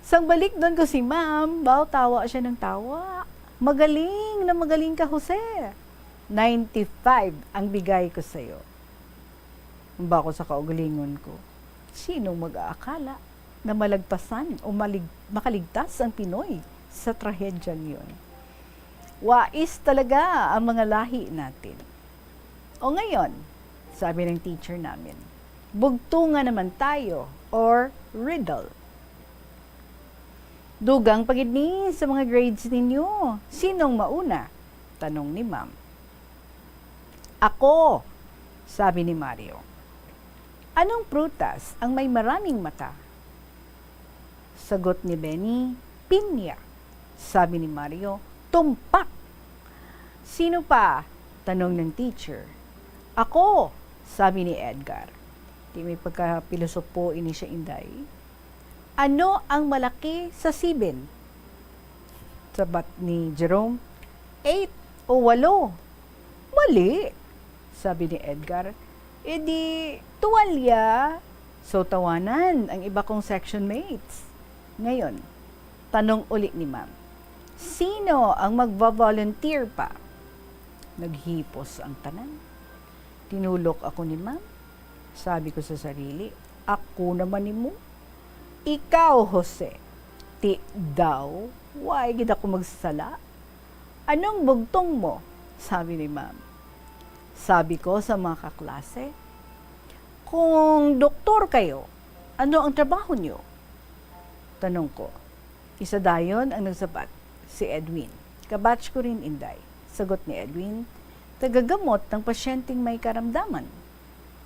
Sang balik doon ko si ma'am, tawa siya ng tawa. Magaling na magaling ka, Jose. 95 ang bigay ko sa'yo. Ba ko sa kaugalingon ko, sinong mag-aakala na malagpasan o makaligtas ang Pinoy sa trahedyang yun? Wais talaga ang mga lahi natin. O ngayon, sabi ng teacher namin, bugtungan naman tayo or riddle. Dugang pagidni sa mga grades ninyo. Sinong mauna? Tanong ni ma'am. Ako, sabi ni Mario. Anong prutas ang may maraming mata? Sagot ni Benny, pinya. Sabi ni Mario, tumpak. Sino pa? Tanong ng teacher. Ako, sabi ni Edgar. Di may pagka-pilosopo ini siya inday. Ano ang malaki sa 7? Sabat ni Jerome, 8 o 8. Mali, sabi ni Edgar. E di, tuwalya. So, tawanan ang iba kong section mates. Ngayon, tanong uli ni ma'am. Sino ang magva-volunteer pa? Naghipos ang tanan. Tinulok ako ni ma'am. Sabi ko sa sarili, ako naman ni mo. Ikaw, Jose. Ti daw, why gid ako magsasala? Anong bugtong mo? Sabi ni ma'am. Sabi ko sa mga kaklase, kung doktor kayo, ano ang trabaho niyo? Tanong ko. Isa dayon ang nagsabat, si Edwin. Kabatch ko rin, inday. Sagot ni Edwin, tagagamot ng pasyenteng may karamdaman.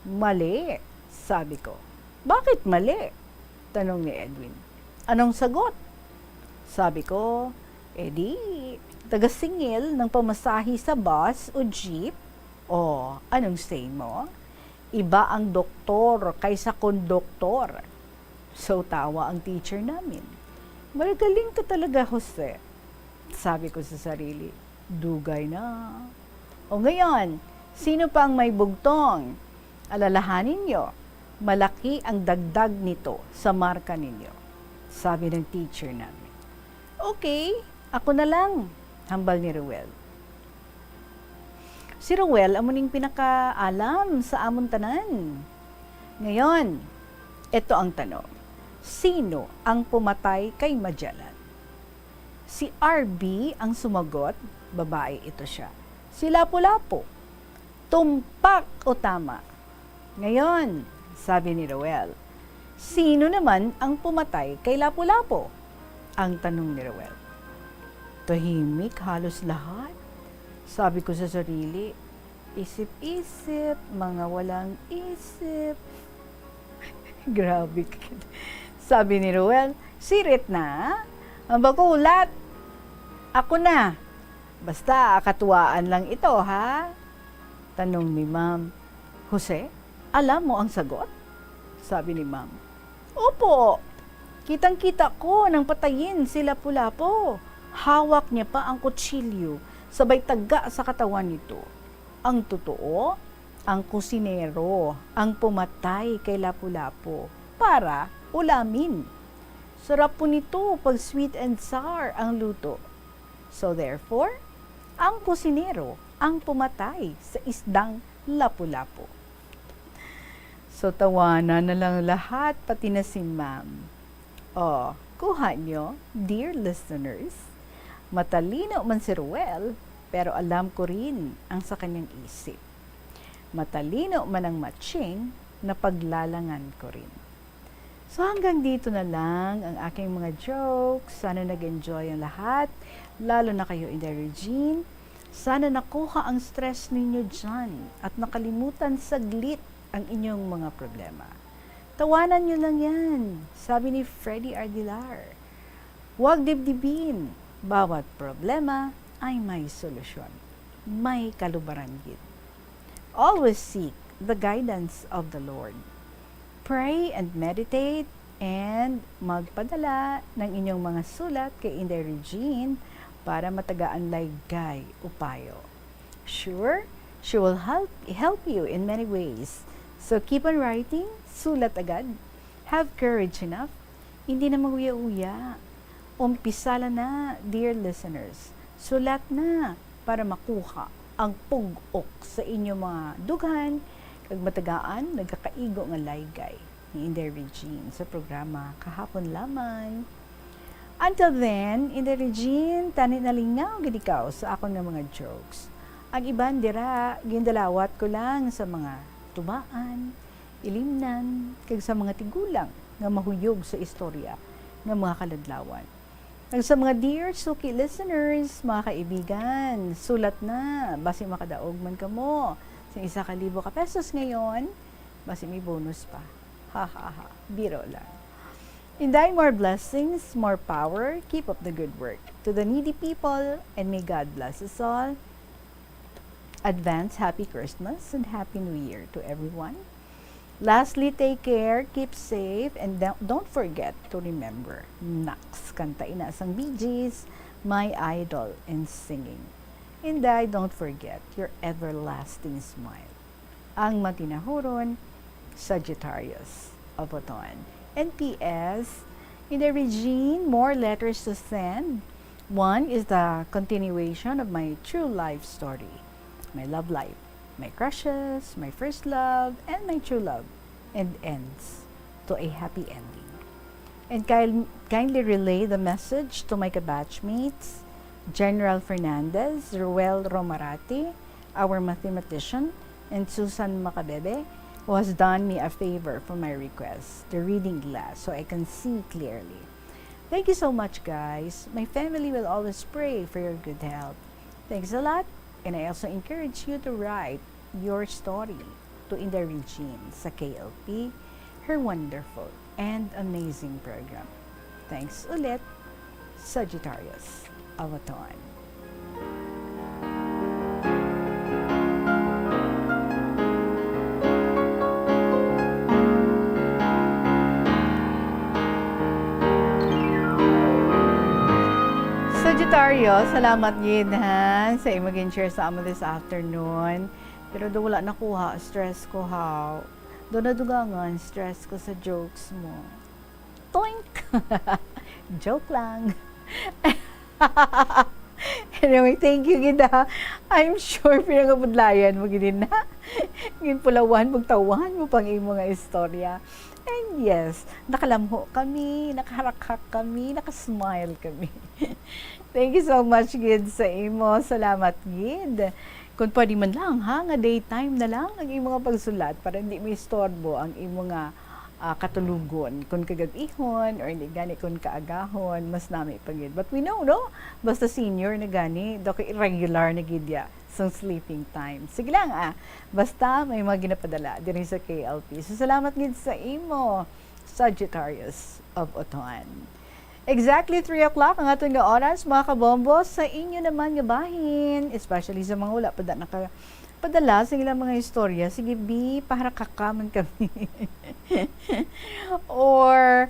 Mali, sabi ko. Bakit mali? Tanong ni Edwin. Anong sagot? Sabi ko, edi, tagasingil ng pamasahe sa bus o jeep. O, anong say mo? Iba ang doktor kaysa konduktor. So, tawa ang teacher namin. Magaling ka talaga, Jose. Sabi ko sa sarili, dugay na. O ngayon, sino pa ang may bugtong? Alalahanin nyo, malaki ang dagdag nito sa marka ninyo. Sabi ng teacher namin. Okay, ako na lang. Hambal ni Ruel. Si Ruel, amuning pinakaalam sa amon tanan. Ngayon, ito ang tanong. Sino ang pumatay kay Magellan? Si RB ang sumagot, babae ito siya. Si Lapu-Lapu, tumpak o tama? Ngayon, sabi ni Ruel, sino naman ang pumatay kay Lapu-Lapu? Ang tanong ni Ruel. Tahimik halos lahat. Sabi ko sa sarili, isip-isip, mga walang isip. Grabe. Sabi ni Ruel, sirit na? Ang bakulat. Ako na. Basta katuwaan lang ito, ha? Tanong ni Ma'am, Jose, alam mo ang sagot? Sabi ni Ma'am, opo. Kitang-kita ko nang patayin si Lapu-Lapu. Hawak niya pa ang kutsilyo. Sabay taga sa katawan nito. Ang totoo, ang kusinero ang pumatay kay Lapu-Lapu para ulamin. Sarap po nito pag sweet and sour ang luto. So therefore, ang kusinero ang pumatay sa isdang Lapu-Lapu. So tawanan na lang lahat pati na si Ma'am. O, kuha nyo, dear listeners, matalino man si Ruel, pero alam ko rin ang sa kanyang isip. Matalino man ang matching, na paglalangan ko rin. So hanggang dito na lang ang aking mga jokes. Sana nag-enjoy ang lahat, lalo na kayo in the Regine. Sana nakuha ang stress ninyo dyan at nakalimutan saglit ang inyong mga problema. Tawanan nyo lang yan, sabi ni Freddy Ardilar. Huwag dibdibin. Bawat problema ay may solusyon. May kalubaran gid. Always seek the guidance of the Lord. Pray and meditate and magpadala ng inyong mga sulat kay Inday Regine para matagaan laygay upayo. Sure, She will help you in many ways. So keep on writing, sulat agad. Have courage enough. Hindi na mag-uya-uya. Umpisala na, dear listeners. Sulat na para makuha ang pug-ok sa inyong mga dughan kag matagaan nagkakaigo nga laygay ni Inday Regine sa programa Kahapon Lamang. Until then, Inday Regine, tani na lingaw gid ikaw sa akon nga mga jokes. Ang iban dira, gindalawat ko lang sa mga tubaan, ilimnan, kag sa mga tigulang nga mahuyog sa istorya ng mga kaladlawan. Kag sa mga dear Suki listeners, mga kaibigan, sulat na, basi makadaog man kamo sa 1,000 ka pesos ngayon, basi may bonus pa. Ha ha ha, biro lang. Inday, more blessings, more power, keep up the good work. To the needy people, and may God bless us all. Advance Happy Christmas and Happy New Year to everyone. Lastly, take care, keep safe, and don't forget to remember, Nax, kanta inasang Bee Gees, my idol in singing. And don't forget your everlasting smile. Ang matinahuron, Sagittarius of Oton. And P.S., in the Regine, more letters to send. One is the continuation of my true life story, my love life. My crushes, my first love, and my true love, and ends to a happy ending. And kindly relay the message to my kabatchmates, General Fernandez, Ruel Romarati, our mathematician, and Susan Macabebe, who has done me a favor for my request, the reading glass, so I can see clearly. Thank you so much, guys. My family will always pray for your good health. Thanks a lot. And I also encourage you to write your story to Inday Regine sa KLP, her wonderful and amazing program. Thanks ulit, Sagittarius of Oton. Sagittarius, salamat gid ha sa imong share sa amo this afternoon. Pero do wala nakuha, stress ko ha. Do nadugangan, stress ko sa jokes mo. Toink! Joke lang. Anyway, thank you gid ha. I'm sure pinagabudlayan mo gid na. Ginpulawan, magtawan mo pang imo nga istorya. And yes, nakalamho kami, nakaharakak kami, nakasmile kami. Thank you so much, Gid, sa imo. Salamat, Gid. Kung pwede man lang, ha, nga daytime na lang ang imo nga pagsulat para hindi may istorbo ang imo nga katulugon. Kung kagag-ihon or hindi gani kung kaagahon, mas nami pa, Gid. But we know, no? Basta senior na gani, doko irregular na Gid ya sa sleeping time. Sige lang, basta may mga ginapadala din sa KLP. So, salamat, Gid, sa imo, Sagittarius of Oton. Exactly 3 o'clock ang aton nga oras, mga kabombo, sa inyo naman nga bahin, especially sa mga wala pa nakapadala sa ilang mga istorya. Sige, B, para kakaman kami. Or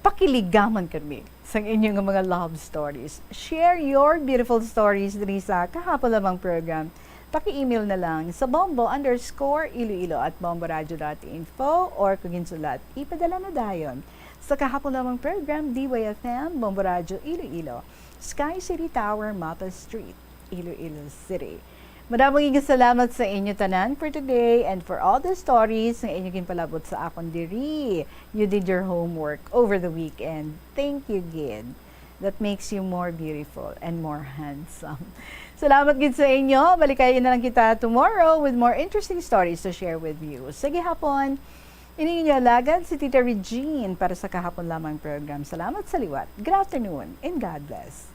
pakiligaman kami sa inyong mga love stories. Share your beautiful stories diri sa Kahapon Lamang program. Paki-email na lang sa bombo_iloilo@bomboradio.info or kung ginsulat, ipadala na dayon sa Kahapon Lamang program, DYFM, Bombo Radio, Iloilo, Sky City Tower, Mata Street, Iloilo City. Maraming salamat sa inyo tanan for today and for all the stories na inyo ginpalabot sa akon diri. You did your homework over the weekend. Thank you, Gid. That makes you more beautiful and more handsome. Salamat, Gid, sa inyo. Balikayin na lang kita tomorrow with more interesting stories to share with you. Sige, hapon. Ining inyo alagad si Tita Regine para sa Kahapon Lamang program. Salamat sa liwat. Good afternoon and God bless.